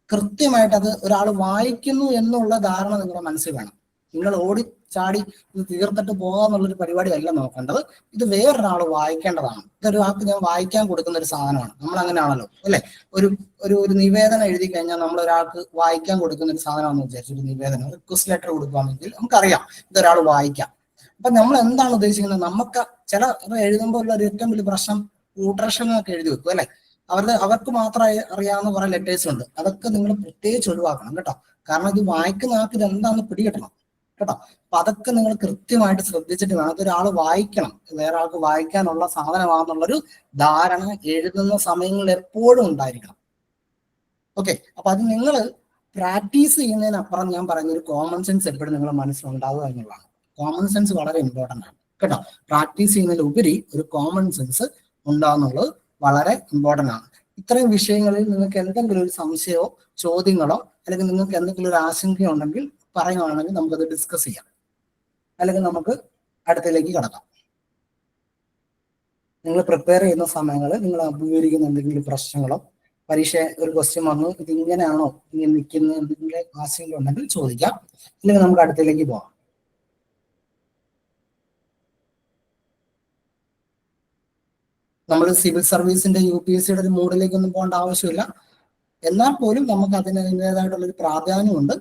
[SPEAKER 2] കൃത്യമായിട്ട് അത് ഒരാൾ വായിക്കുന്നു എന്നുള്ള ധാരണ നിങ്ങളുടെ മനസ്സിൽ വേണം. നിങ്ങൾ ഓടിച്ചാടി ഇത് തീർത്തിട്ട് പോകാന്നുള്ളൊരു പരിപാടിയല്ല നോക്കേണ്ടത്. ഇത് വേറൊരാൾ വായിക്കേണ്ടതാണ്. ഇതൊരാൾക്ക് ഞാൻ വായിക്കാൻ കൊടുക്കുന്ന ഒരു സാധനമാണ്. നമ്മൾ അങ്ങനെയാണല്ലോ അല്ലെ? ഒരു ഒരു ഒരു നിവേദനം എഴുതി കഴിഞ്ഞാൽ നമ്മൾ ഒരാൾക്ക് വായിക്കാൻ കൊടുക്കുന്ന ഒരു സാധനമാണെന്ന് വിചാരിച്ചു. ഒരു നിവേദനം, റിക്വസ്റ്റ് ലെറ്റർ കൊടുക്കുകയാണെങ്കിൽ നമുക്കറിയാം ഇതൊരാൾ വായിക്കാം. അപ്പൊ നമ്മൾ എന്താണ് ഉദ്ദേശിക്കുന്നത്? നമുക്ക് ചില എഴുതുമ്പോൾ ഉള്ള ഒരു ഏറ്റവും വലിയ പ്രശ്നം കൂട്ടക്ഷരങ്ങളൊക്കെ എഴുതി വെക്കും അല്ലെ? അവർക്ക് മാത്രം അറിയാവുന്ന കുറെ ലെറ്റേഴ്സ് ഉണ്ട്. അതൊക്കെ നിങ്ങൾ പ്രത്യേകിച്ച് ഒഴിവാക്കണം കേട്ടോ. കാരണം ഇത് വായിക്കുന്ന ആൾക്ക് ഇത് എന്താണെന്ന് പിടികിട്ടണം കേട്ടോ. അപ്പൊ അതൊക്കെ നിങ്ങൾ കൃത്യമായിട്ട് ശ്രദ്ധിച്ചിട്ട് വേണം. ഇതൊരാൾ വായിക്കണം, വേറെ ആൾക്ക് വായിക്കാനുള്ള സാധനമാണെന്നുള്ളൊരു ധാരണ എഴുതുന്ന സമയങ്ങളിൽ എപ്പോഴും ഉണ്ടായിരിക്കണം. ഓക്കെ, അപ്പൊ അത് നിങ്ങൾ പ്രാക്ടീസ് ചെയ്യുന്നതിനപ്പുറം ഞാൻ പറയുന്ന ഒരു കോമൺ സെൻസ് എപ്പോഴും നിങ്ങളുടെ മനസ്സിലുണ്ടാവുക എന്നുള്ളതാണ്. കോമൺ സെൻസ് വളരെ ഇമ്പോർട്ടൻ്റ് ആണ് കേട്ടോ. പ്രാക്ടീസ് ചെയ്യുന്നതിലുപരി ഒരു കോമൺ സെൻസ് ഉണ്ടാകുന്നുള്ളത് വളരെ ഇമ്പോർട്ടൻ്റ് ആണ്. ഇത്രയും വിഷയങ്ങളിൽ നിങ്ങൾക്ക് എന്തെങ്കിലും ഒരു സംശയമോ ചോദ്യങ്ങളോ അല്ലെങ്കിൽ നിങ്ങൾക്ക് എന്തെങ്കിലും ഒരു ആശങ്കയോ ഉണ്ടെങ്കിൽ പറയുകയാണെങ്കിൽ നമുക്കത് ഡിസ്കസ് ചെയ്യാം, അല്ലെങ്കിൽ നമുക്ക് അടുത്തതിലേക്ക് കടക്കാം. നിങ്ങൾ പ്രിപ്പയർ ചെയ്യുന്ന സമയങ്ങളിൽ നിങ്ങൾ അഭിമുഖീകരിക്കുന്ന എന്തെങ്കിലും പ്രശ്നങ്ങളോ, പരീക്ഷ ഒരു ക്വസ്റ്റ്യൻ വന്നു ഇത് ഇങ്ങനെയാണോ ഇങ്ങനെ നിൽക്കുന്ന എന്തെങ്കിലും ആശങ്ക ഉണ്ടെങ്കിൽ ചോദിക്കാം, അല്ലെങ്കിൽ നമുക്ക് അടുത്തതിലേക്ക് പോകാം. നമ്മൾ സിവിൽ സർവീസിന്റെ UPSC ഒരു മൂഡിലേക്കൊന്നും പോകേണ്ട ആവശ്യമില്ല. എന്നാൽ പോലും നമുക്ക് അതിൻ്റെതായിട്ടുള്ള ഒരു പ്രാധാന്യമുണ്ട്.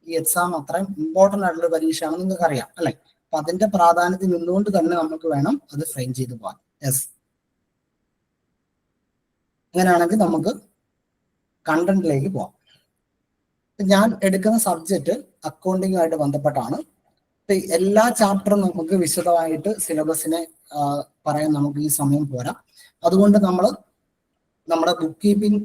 [SPEAKER 2] ഈ എക്സാം അത്രയും ഇമ്പോർട്ടൻ്റ് ആയിട്ടുള്ള പരീക്ഷയാണ്, നിങ്ങൾക്ക് അറിയാം അല്ലെ? അപ്പൊ അതിന്റെ പ്രാധാന്യത്തിൽ നിന്നുകൊണ്ട് തന്നെ നമുക്ക് വേണം അത് ഫ്രെയിം ചെയ്ത് പോകാൻ. യെസ്, അങ്ങനെയാണെങ്കിൽ നമുക്ക് കണ്ടന്റിലേക്ക് പോവാം. ഞാൻ എടുക്കുന്ന സബ്ജക്റ്റ് അക്കൗണ്ടിങ്ങുമായിട്ട് ബന്ധപ്പെട്ടാണ്. എല്ലാ ചാപ്റ്ററും നമുക്ക് വിശദമായിട്ട് സിലബസിനെ പറയാൻ നമുക്ക് ഈ സമയം പോരാ. അതുകൊണ്ട് നമ്മുടെ ബുക്ക് കീപ്പിംഗ്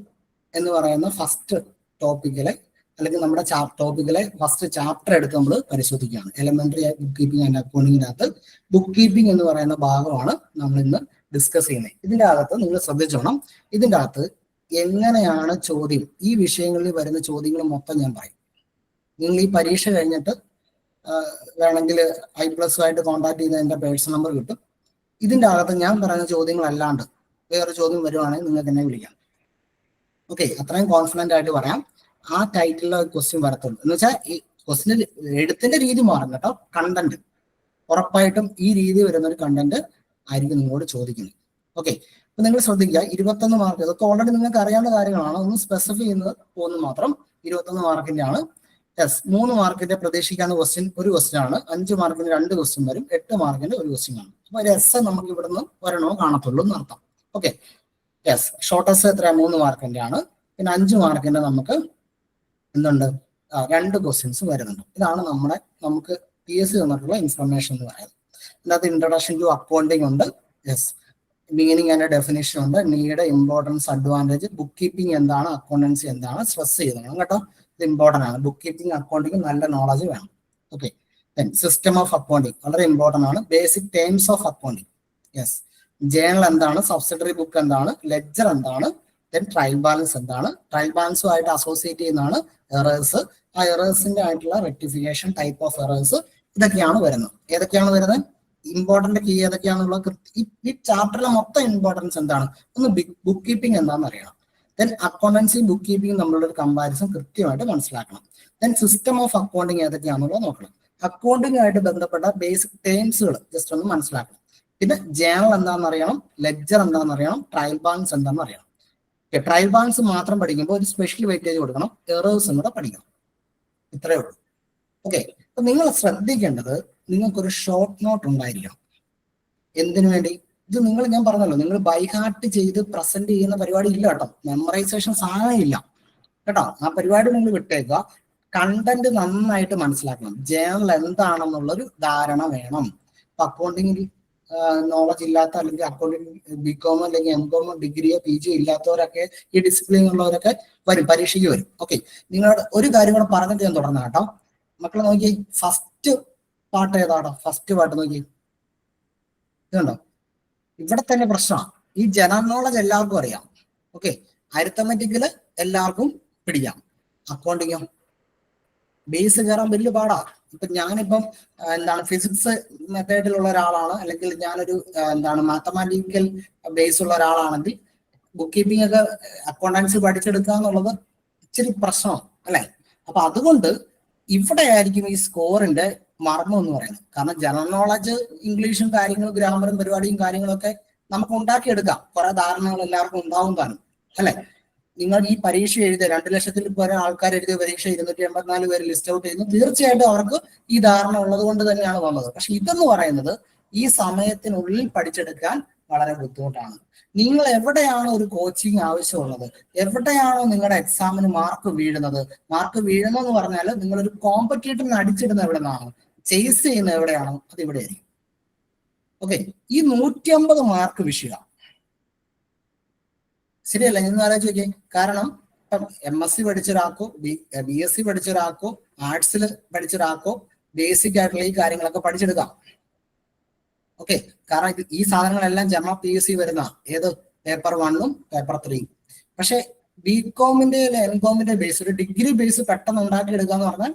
[SPEAKER 2] എന്ന് പറയുന്ന ഫസ്റ്റ് ടോപ്പിക്കിലെ അല്ലെങ്കിൽ നമ്മുടെ ടോപ്പിക്കിലെ ഫസ്റ്റ് ചാപ്റ്റർ എടുത്ത് നമ്മൾ പരിശോധിക്കുകയാണ്. എലിമെന്ററി ബുക്ക് കീപ്പിംഗ് ആൻഡ് അക്കൗണ്ടിങ്ങിനകത്ത് ബുക്ക് കീപ്പിംഗ് എന്ന് പറയുന്ന ഭാഗമാണ് നമ്മൾ ഇന്ന് ഡിസ്കസ് ചെയ്യുന്നത്. ഇതിന്റെ അകത്ത് നിങ്ങൾ ശ്രദ്ധിച്ചോണം, ഇതിന്റെ അകത്ത് എങ്ങനെയാണ് ചോദ്യം, ഈ വിഷയങ്ങളിൽ വരുന്ന ചോദ്യങ്ങൾ മൊത്തം ഞാൻ പറയും. നിങ്ങൾ ഈ പരീക്ഷ കഴിഞ്ഞിട്ട് വേണമെങ്കിൽ I+ ആയിട്ട് കോൺടാക്ട് ചെയ്ത് എൻ്റെ പേഴ്സണൽ നമ്പർ കിട്ടും. ഇതിന്റെ അകത്ത് ഞാൻ പറയുന്ന ചോദ്യങ്ങളല്ലാണ്ട് വേറെ ചോദ്യം വരുവാണെങ്കിൽ നിങ്ങൾക്ക് എന്നെ വിളിക്കാം. ഓക്കെ, അത്രയും കോൺഫിഡന്റ് ആയിട്ട് പറയാം. ആ ടൈറ്റിലുള്ള ക്വസ്റ്റ്യൻ വരത്തുള്ളൂ. എന്ന് വെച്ചാൽ ഈ ക്വസ്റ്റ്യൻ എഴുത്തിന്റെ രീതി മാറും കേട്ടോ. കണ്ടന്റ് ഉറപ്പായിട്ടും ഈ രീതി വരുന്ന ഒരു കണ്ടന്റ് ആയിരിക്കും നിങ്ങളോട് ചോദിക്കുന്നത്. ഓക്കെ, അപ്പൊ നിങ്ങൾ ശ്രദ്ധിക്കുക, 21 മാർക്ക് ഇതൊക്കെ ഓൾറെഡി നിങ്ങൾക്ക് അറിയാവുന്ന കാര്യങ്ങളാണ്. ഒന്ന് സ്പെസിഫൈ ചെയ്യുന്നത് പോകുന്നത് മാത്രം. 21 മാർക്കിന്റെ ആണ്. യെസ്, 3 മാർക്കിന്റെ പ്രതീക്ഷിക്കാവുന്ന ഒരു ക്വസ്റ്റ്യൻ ആണ്. 5 മാർക്കിന് 2 ക്വസ്റ്റ്യൻ വരും. 8 മാർക്കിന്റെ ഒരു ക്വസ്റ്റ്യൻ ആണ്. അപ്പൊ ഒരു എസ് നമുക്ക് ഇവിടുന്ന് വരണോ കാണത്തുള്ളൂ എന്നർത്ഥം. ഓക്കെ, യെസ്, ഷോർട്ടസ്റ്റ് എത്ര 3 മാർക്കിന്റെ ആണ്. പിന്നെ 5 മാർക്കിന്റെ നമുക്ക് എന്തുണ്ട്, 2 ക്വസ്റ്റ്യൻസ് വരുന്നുണ്ട്. ഇതാണ് നമുക്ക് PSC തന്നിട്ടുള്ള ഇൻഫർമേഷൻ എന്ന് പറയുന്നത്. ഇതിനകത്ത് ഇൻട്രൊഡക്ഷൻ ടു അക്കൗണ്ടിങ് ഉണ്ട്. യെസ്, മീനിങ് ആൻഡ് ഡെഫിനേഷൻ ഉണ്ട്. Need, importance, advantage, book keeping എന്താണ്, അക്കൗണ്ടൻസി എന്താണ്, സ്ട്രെസ് ചെയ്തതാണ് കേട്ടോ. ഇത് ഇമ്പോർട്ടൻ്റ് ആണ്. ബുക്ക് കീപ്പിംഗ് അക്കൗണ്ടിങ് നല്ല നോളജ് വേണം. ഓക്കെ, സിസ്റ്റം ഓഫ് അക്കൗണ്ടിങ് വളരെ ഇമ്പോർട്ടൻ്റ് ആണ്. Basic terms of accounting. Yes, journal എന്താണ്, സബ്സിഡറി ബുക്ക് എന്താണ്, ലെഡ്ജർ എന്താണ്, ട്രയൽ ബാലൻസ് എന്താണ്, ട്രയൽ ബാലൻസുമായിട്ട് അസോസിയേറ്റ് ചെയ്യുന്നതാണ് എറേഴ്സ്. ആ എറേഴ്സിന്റെ ആയിട്ടുള്ള റെക്ടിഫിക്കേഷൻ, ടൈപ്പ് ഓഫ് എറേഴ്സ്, ഇതൊക്കെയാണ് വരുന്നത്. ഏതൊക്കെയാണ് വരുന്നത്, ഇമ്പോർട്ടന്റ് കീ ഏതൊക്കെയാണെന്നുള്ള ഈ ചാപ്റ്ററിലെ മൊത്തം ഇമ്പോർട്ടൻസ് എന്താണ്, ഒന്ന് ബുക്ക് കീപ്പിംഗ് എന്താണെന്ന് അറിയണം. അക്കൗണ്ടൻസി ബുക്ക് കീപ്പിംഗ് നമ്മളുടെ ഒരു കമ്പാരിസൺ കൃത്യമായിട്ട് മനസ്സിലാക്കണം. സിസ്റ്റം ഓഫ് അക്കൗണ്ടിങ് ഏതൊക്കെയാണെന്നുള്ളത് നോക്കണം. അക്കൗണ്ടിങ്ങുമായിട്ട് ബന്ധപ്പെട്ട ബേസിക് ടേംസുകൾ ജസ്റ്റ് ഒന്ന് മനസ്സിലാക്കണം. പിന്നെ ജേണൽ എന്താണെന്ന് അറിയണം, ലെഡ്ജർ എന്താണെന്ന് അറിയണം, ട്രയൽ ബാലൻസ് എന്താണെന്ന് അറിയണം. ട്രയൽ ബാലൻസ് മാത്രം പഠിക്കുമ്പോൾ ഒരു സ്പെഷ്യൽ വെയിറ്റേജ് കൊടുക്കണം, എറേഴ്സും കൂടെ പഠിക്കണം. ഇത്രയേ ഉള്ളൂ. ഓക്കെ, അപ്പൊ നിങ്ങൾ ശ്രദ്ധിക്കേണ്ടത് നിങ്ങൾക്കൊരു ഷോർട്ട് നോട്ട് ഉണ്ടായിരിക്കണം. എന്തിനു വേണ്ടി? ഇത് ഞാൻ പറഞ്ഞല്ലോ, നിങ്ങൾ ബൈ ഹാർട്ട് ചെയ്ത് പ്രസന്റ് ചെയ്യുന്ന പരിപാടി ഇല്ല കേട്ടോ. മെമ്മറൈസേഷൻ സാധനം ഇല്ല കേട്ടോ. ആ പരിപാടി നിങ്ങൾ വിട്ടേക്കുക. കണ്ടന്റ് നന്നായിട്ട് മനസ്സിലാക്കണം. ജേണൽ എന്താണെന്നുള്ളൊരു ധാരണ വേണം. അപ്പൊ അക്കൗണ്ടിങ്ങിൽ നോളജ് ഇല്ലാത്ത, അല്ലെങ്കിൽ അക്കൗണ്ടിങ് BCom അല്ലെങ്കിൽ MCom ഡിഗ്രിയോ PG ഇല്ലാത്തവരൊക്കെ, ഈ ഡിസിപ്ലിൻ ഉള്ളവരൊക്കെ വരും, പരീക്ഷയ്ക്ക് വരും. ഓക്കെ, നിങ്ങളോട് ഒരു കാര്യം കൂടെ പറഞ്ഞിട്ട് ഞാൻ തുടർന്ന് കേട്ടോ. മക്കളെ നോക്കി, ഫസ്റ്റ് പാട്ട് ഏതാണോ? ഫസ്റ്റ് പാട്ട് നോക്കി, ഇതുണ്ടോ? ഇവിടെ തന്നെ പ്രശ്നമാണ്. ഈ ജനറൽ നോളജ് എല്ലാവർക്കും അറിയാം. ഓക്കെ, അരിത്തമെറ്റിക്കല് എല്ലാവർക്കും പിടിക്കാം. അക്കൗണ്ടിങ്ങോ ബേസ് കയറാൻ വലിയ പാടാ. ഇപ്പൊ ഞാനിപ്പം എന്താണ് ഫിസിക്സ് മെത്തേഡിലുള്ള ഒരാളാണ്, അല്ലെങ്കിൽ ഞാനൊരു മാത്തമാറ്റിക്കൽ ബേസ് ഉള്ള ഒരാളാണെങ്കിൽ ബുക്ക് കീപ്പിംഗ് ഒക്കെ അക്കൗണ്ടൻസി പഠിച്ചെടുക്കുക എന്നുള്ളത് ഇച്ചിരി പ്രശ്നമാണ് അല്ലെ. അപ്പൊ അതുകൊണ്ട് ഇവിടെ ആയിരിക്കും ഈ സ്കോറിന്റെ മർമ്മം എന്ന് പറയുന്നത്. കാരണം ജനറൽ നോളജ്, ഇംഗ്ലീഷും കാര്യങ്ങളും ഗ്രാമറും പരിപാടിയും കാര്യങ്ങളൊക്കെ നമുക്ക് ഉണ്ടാക്കിയെടുക്കാം, കുറെ ധാരണകൾ എല്ലാവർക്കും ഉണ്ടാവും താനും അല്ലെ. നിങ്ങൾ ഈ പരീക്ഷ എഴുതിയ 2 ലക്ഷത്തിൽ പല ആൾക്കാർ എഴുതിയ പരീക്ഷ 284 പേര് ലിസ്റ്റ് ഔട്ട് ചെയ്യുന്നു. തീർച്ചയായിട്ടും അവർക്ക് ഈ ധാരണ ഉള്ളത് കൊണ്ട് തന്നെയാണ് വന്നത്. പക്ഷെ ഇതെന്ന് പറയുന്നത് ഈ സമയത്തിനുള്ളിൽ പഠിച്ചെടുക്കാൻ വളരെ ബുദ്ധിമുട്ടാണ്. നിങ്ങൾ എവിടെയാണോ ഒരു കോച്ചിങ് ആവശ്യമുള്ളത്, എവിടെയാണോ നിങ്ങളുടെ എക്സാമിന് മാർക്ക് വീഴുന്നത്, മാർക്ക് വീഴുന്നതെന്ന് പറഞ്ഞാൽ നിങ്ങളൊരു കോമ്പറ്റീറ്ററിന് അടിച്ചിടുന്ന എവിടെ നിന്നാണോ, ചേസ് ചെയ്യുന്ന എവിടെയാണോ, അത് ഇവിടെ ആയിരിക്കും. ഓക്കെ, ഈ 150 മാർക്ക് വിഷയമാണ്. ശരിയല്ല? ഞാൻ ആലോചിച്ച് നോക്കിയേ. കാരണം ഇപ്പം MSc പഠിച്ചൊരാൾക്കോ BSc പഠിച്ചൊരാൾക്കോ ആർട്സിൽ പഠിച്ചൊരാൾക്കോ ബേസിക് ആയിട്ടുള്ള ഈ കാര്യങ്ങളൊക്കെ പഠിച്ചെടുക്കാം. ഓക്കെ, കാരണം ഈ സാധനങ്ങളെല്ലാം ജമ PSC വരുന്ന ഏത് പേപ്പർ 1ഉം പേപ്പർ 3യും. പക്ഷെ BComന്റെ MComന്റെ ബേസ്, ഒരു ഡിഗ്രി ബേസ് പെട്ടെന്ന് ഉണ്ടാക്കിയെടുക്കുക എന്ന് പറഞ്ഞാൽ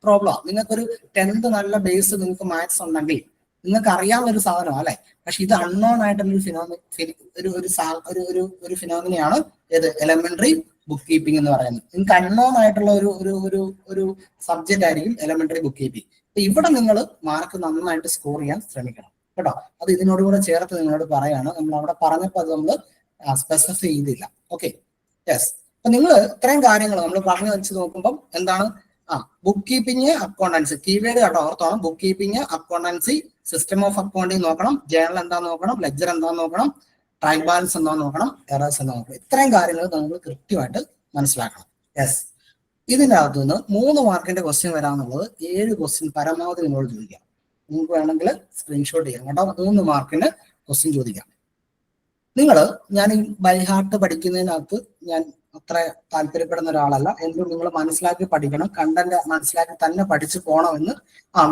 [SPEAKER 2] പ്രോബ്ലം. നിങ്ങൾക്കൊരു 10th നല്ല ബേസ് നിങ്ങൾക്ക് മാത്സ് ഉണ്ടെങ്കിൽ നിങ്ങൾക്ക് അറിയാവുന്ന ഒരു സാധനമാണ് അല്ലെ. പക്ഷെ ഇത് അൺനോൺ ആയിട്ടുള്ള ഒരു ഫിനോമിനയാണ് ഏത് എലമെന്ററി ബുക്ക് കീപ്പിംഗ് എന്ന് പറയുന്നത്. നിങ്ങൾക്ക് അൺനോൺ ആയിട്ടുള്ള ഒരു സബ്ജക്റ്റ് ആയിരിക്കും എലമെന്ററി ബുക്ക് കീപ്പിംഗ്. അപ്പൊ ഇവിടെ നിങ്ങൾ മാർക്ക് നന്നായിട്ട് സ്കോർ ചെയ്യാൻ ശ്രമിക്കണം കേട്ടോ. അത് ഇതിനോടുകൂടെ ചേർത്ത് നിങ്ങളോട് പറയാണ്. നമ്മൾ അവിടെ പറഞ്ഞപ്പോൾ അത് നമ്മൾ സ്പെസിഫൈ ചെയ്തില്ല. Okay, yes. അപ്പൊ നിങ്ങൾ ഇത്രയും കാര്യങ്ങൾ നമ്മൾ പറഞ്ഞു വെച്ച് നോക്കുമ്പോൾ എന്താണ്, ബുക്ക് കീപ്പിംഗ്, അക്കൗണ്ടൻസി, കീവേഡ് കേട്ടോ ഓർത്തോണം. Book keeping, accountancy, system of accounting നോക്കണം, ജേണൽ എന്താന്ന് നോക്കണം, ലെഡ്ജർ എന്താന്ന് നോക്കണം, ട്രയൽ ബാലൻസ് എന്താന്ന് നോക്കണം, എറേഴ്സ് എന്താന്ന് നോക്കണം. ഇത്രയും കാര്യങ്ങൾ നമ്മൾ കൃത്യമായിട്ട് മനസ്സിലാക്കണം. യെസ്, ഇതിൻ്റെ അകത്തു നിന്ന് 3 മാർക്കിന്റെ ക്വസ്റ്റ്യൻ വരാന്നുള്ളത് 7 ക്വസ്റ്റ്യൻ പരമാവധി നിങ്ങളോട് ചോദിക്കാം. നിങ്ങൾക്ക് വേണമെങ്കിൽ സ്ക്രീൻഷോട്ട് ചെയ്യാം കേട്ടോ. 3 മാർക്കിന് ക്വസ്റ്റ്യൻ ചോദിക്കാം. ഞാൻ ഈ ബൈഹാർട്ട് പഠിക്കുന്നതിനകത്ത് ഞാൻ അത്ര താല്പര്യപ്പെടുന്ന ഒരാളല്ല. എങ്കിലും നിങ്ങൾ മനസ്സിലാക്കി പഠിക്കണം, കണ്ടന്റ് മനസ്സിലാക്കി തന്നെ പഠിച്ചു പോകണമെന്ന്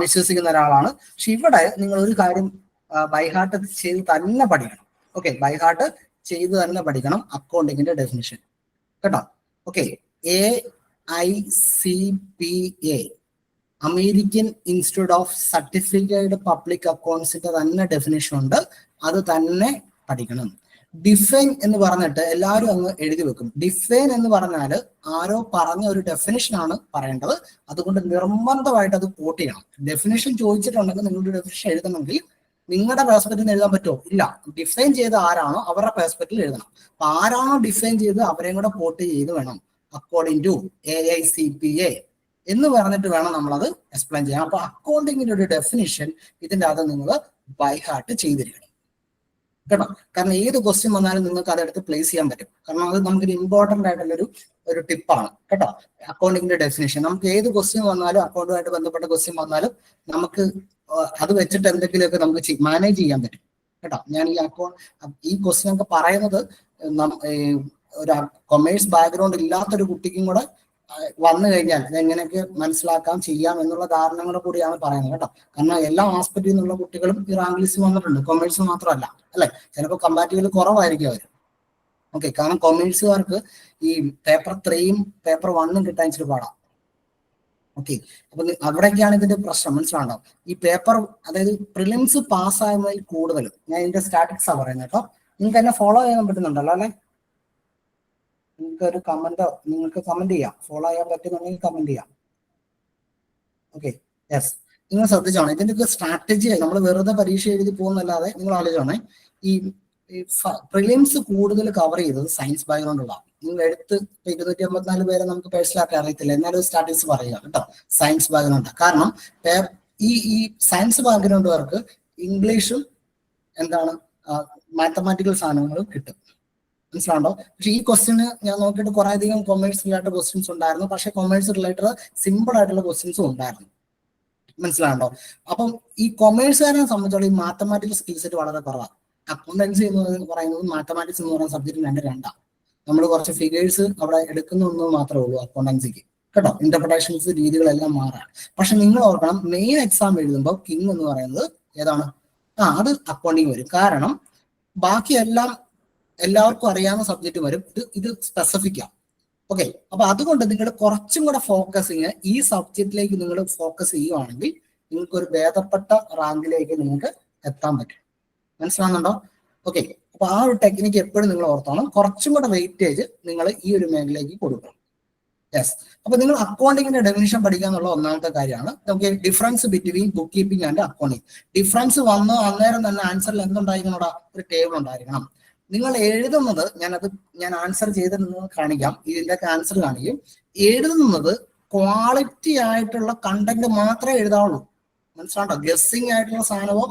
[SPEAKER 2] വിശ്വസിക്കുന്ന ഒരാളാണ്. പക്ഷെ ഇവിടെ നിങ്ങൾ ഒരു കാര്യം ബൈഹാർട്ട് ചെയ്ത് തന്നെ പഠിക്കണം. ഓക്കെ, ബൈഹാർട്ട് ചെയ്ത് തന്നെ പഠിക്കണം. അക്കൗണ്ടിങ്ങിന്റെ ഡെഫിനിഷൻ കേട്ടോ. Okay, AICPA, American Institute of certificate public അക്കൗണ്ട്സിന്റെ തന്നെ ഡെഫിനിഷൻ ഉണ്ട്, അത് തന്നെ പഠിക്കണം. ഡിഫൈൻ എന്ന് പറഞ്ഞിട്ട് എല്ലാവരും അങ്ങ് എഴുതി വെക്കും. ഡിഫൈൻ എന്ന് പറഞ്ഞാൽ ആരോ പറഞ്ഞ ഒരു ഡെഫിനിഷൻ ആണ് പറയേണ്ടത്. അതുകൊണ്ട് നിർബന്ധമായിട്ട് അത് കോട്ട് ചെയ്യണം. ഡെഫിനിഷൻ ചോദിച്ചിട്ടുണ്ടെങ്കിൽ നിങ്ങളുടെ ഡെഫിനിഷൻ എഴുതണമെങ്കിൽ നിങ്ങളുടെ പേഴ്സ്പെക്റ്റീവ് എഴുതാൻ പറ്റുമോ? ഇല്ല. ഡിഫൈൻ ചെയ്ത ആരാണോ അവരുടെ പേഴ്സ്പെക്റ്റീവ് എഴുതണം. അപ്പൊ ആരാണോ ഡിഫൈൻ ചെയ്ത് അവരെയും കൂടെ കോട്ട് ചെയ്ത് വേണം അക്കോർഡിംഗ് ടു AICPA എന്ന് പറഞ്ഞിട്ട് വേണം നമ്മളത് എക്സ്പ്ലെയിൻ ചെയ്യാം. അപ്പൊ അക്കൗണ്ടിങ്ങിന്റെ ഒരു ഡെഫിനിഷൻ ഇതിന്റെ അത് നിങ്ങൾ ബൈ ഹാർട്ട് ചെയ്തിരിക്കണം കേട്ടോ. കാരണം ഏത് ക്വസ്റ്റ്യൻ വന്നാലും നിങ്ങൾക്ക് അതെടുത്ത് പ്ലേസ് ചെയ്യാൻ പറ്റും. കാരണം അത് നമുക്കൊരു ഇമ്പോർട്ടന്റ് ആയിട്ടുള്ള ഒരു ടിപ്പാണ് കേട്ടോ. അക്കൗണ്ടിങ്ങിന്റെ ഡെഫിനേഷൻ നമുക്ക് ഏത് ക്വസ്റ്റ്യൻ വന്നാലും, അക്കൗണ്ടുമായിട്ട് ബന്ധപ്പെട്ട ക്വസ്റ്റ്യൻ വന്നാലും നമുക്ക് അത് വെച്ചിട്ട് എന്തെങ്കിലുമൊക്കെ നമുക്ക് മാനേജ് ചെയ്യാൻ പറ്റും കേട്ടോ. ഞാൻ ഈ ക്വസ്റ്റ്യൻ ഒക്കെ പറയുന്നത് ഒരു കൊമേഴ്സ് ബാക്ക്ഗ്രൗണ്ട് ഇല്ലാത്തൊരു കുട്ടിക്കും കൂടെ വന്നു കഴിഞ്ഞാൽ ഇതെങ്ങനെയൊക്കെ മനസ്സിലാക്കാം ചെയ്യാം എന്നുള്ള ധാരണകളെ കൂടിയാണ് പറയുന്നത് കേട്ടോ. കാരണം എല്ലാ ആസ്പെക്റ്റിൽ നിന്നുള്ള കുട്ടികളും ഈ റാങ്ക് ലിസ്റ്റ് വന്നിട്ടുണ്ട്, കൊമേഴ്സ് മാത്രമല്ല അല്ലെ. ചിലപ്പോൾ കമ്പാരിറ്റീവ്ലി കുറവായിരിക്കും അവർ. ഓക്കെ, കാരണം കൊമേഴ്സുകാർക്ക് ഈ പേപ്പർ 3യും പേപ്പർ 1ഉം കിട്ടാൻ ഇച്ചിരി പാടാം. ഓക്കെ, അപ്പൊ അവിടെയൊക്കെയാണ് ഇതിന്റെ പ്രശ്നം, മനസ്സിലാണോ? ഈ പേപ്പർ, അതായത് പ്രിലിംസ് പാസ്സാകുന്നതിൽ കൂടുതൽ, ഞാൻ ഇതിന്റെ സ്റ്റാറ്റിക്സാ പറയുന്നത് കേട്ടോ. നിങ്ങൾക്ക് എന്നെ ഫോളോ ചെയ്യാൻ പറ്റുന്നുണ്ടല്ലോ അല്ലെ? നിങ്ങൾക്ക് കമന്റ് ചെയ്യാം. ഫോളോ ചെയ്യാൻ പറ്റുന്നുണ്ടെങ്കിൽ കമന്റ് ചെയ്യാം. Okay, yes. നിങ്ങൾ ശ്രദ്ധിച്ചോണേ, ഇതിന്റെ സ്ട്രാറ്റജി നമ്മൾ വെറുതെ പരീക്ഷ എഴുതി പോകുന്നല്ലാതെ നിങ്ങൾ ആലോചിച്ചോണേ. ഈ പ്രിലിംസ് കൂടുതൽ കവർ ചെയ്തത് സയൻസ് ബാക്ക്ഗ്രൗണ്ട് ഉള്ള നിങ്ങൾ എടുത്ത് 254 പേരെ നമുക്ക് പേഴ്സണലായിട്ട് അറിയത്തില്ല, എന്നാലും സ്റ്റാറ്റിക്സ് പറയുക കേട്ടോ. സയൻസ് ബാക്ക്ഗ്രൗണ്ട്, കാരണം ഈ സയൻസ് ബാക്ക്ഗ്രൗണ്ടുകാർക്ക് ഇംഗ്ലീഷും മാത്തമാറ്റിക്കൽ സാധനങ്ങളും കിട്ടും, മനസ്സിലാണ്ടോ? പക്ഷെ ഈ ക്വസ്റ്റ്യന് ഞാൻ നോക്കിയിട്ട് കുറെ അധികം കൊമേഴ്സ് റിലേറ്റഡ് ക്വസ്റ്റ്യൻസ് ഉണ്ടായിരുന്നു. പക്ഷെ കൊമേഴ്സ് റിലേറ്റഡ് സിമ്പിൾ ആയിട്ടുള്ള ക്വസ്റ്റ്യൻസും ഉണ്ടായിരുന്നു, മനസ്സിലാണ്ടോ? അപ്പം ഈ കൊമേഴ്സുകാരെ സംബന്ധിച്ചോളം ഈ മാത്തമാറ്റിക്കൽ സ്കിൽ സെറ്റ് വളരെ കുറവാണ്. അക്കൗണ്ടൻസി എന്ന് പറയുന്നത് മാത്തമാറ്റിക്സ് എന്ന് പറയുന്ന സബ്ജക്റ്റ് രണ്ടാണ്. നമ്മൾ കുറച്ച് ഫിഗേഴ്സ് അവിടെ എടുക്കുന്ന മാത്രമേ ഉള്ളൂ അക്കൗണ്ടൻസിക്ക് കേട്ടോ. ഇന്റർപ്രിട്ടേഷൻസ് രീതികളെല്ലാം മാറാണ്. പക്ഷെ നിങ്ങൾ ഓർക്കണം, മെയിൻ എക്സാം എഴുതുമ്പോൾ കിങ് എന്ന് പറയുന്നത് ഏതാണ്? അത് അക്കൗണ്ടിങ് വരും. കാരണം ബാക്കി എല്ലാവർക്കും അറിയാവുന്ന സബ്ജക്റ്റ് വരും. ഇത് സ്പെസിഫിക് ആണ്. ഓക്കെ, അപ്പൊ അതുകൊണ്ട് നിങ്ങൾ കുറച്ചും കൂടെ ഫോക്കസിങ് ഈ സബ്ജക്റ്റിലേക്ക് നിങ്ങൾ ഫോക്കസ് ചെയ്യുവാണെങ്കിൽ നിങ്ങൾക്ക് ഒരു ഭേദപ്പെട്ട റാങ്കിലേക്ക് നിങ്ങൾക്ക് എത്താൻ പറ്റും. മനസ്സിലാകുന്നുണ്ടോ? ഓക്കെ, അപ്പൊ ആ ഒരു ടെക്നിക്ക് എപ്പോഴും നിങ്ങൾ ഓർത്തോണം. കുറച്ചും കൂടെ വെയിറ്റേജ് നിങ്ങൾ ഈ ഒരു മേഖലയിലേക്ക് കൊടുക്കണം. യെസ്, അപ്പൊ നിങ്ങൾ അക്കൗണ്ടിങ്ങിന്റെ ഡെഫിനിഷൻ പഠിക്കുക എന്നുള്ള ഒന്നാമത്തെ കാര്യമാണ്. നമുക്ക് difference between book keeping and accounting. Difference വന്ന് അന്നേരം തന്നെ ആൻസറിൽ എന്തുണ്ടായിരിക്കണം? ഒരു ടേബിൾ ഉണ്ടായിരിക്കണം. നിങ്ങൾ എഴുതുന്നത് ഞാൻ ആൻസർ ചെയ്ത് നിങ്ങൾ കാണിക്കാം, ഇതിന്റെ ആൻസർ കാണിക്കും. എഴുതുന്നത് ക്വാളിറ്റി ആയിട്ടുള്ള കണ്ടന്റ് മാത്രമേ എഴുതാവുള്ളൂ. മനസ്സിലാണ്ടോ? ഗസ്സിങ് ആയിട്ടുള്ള സാധനമോ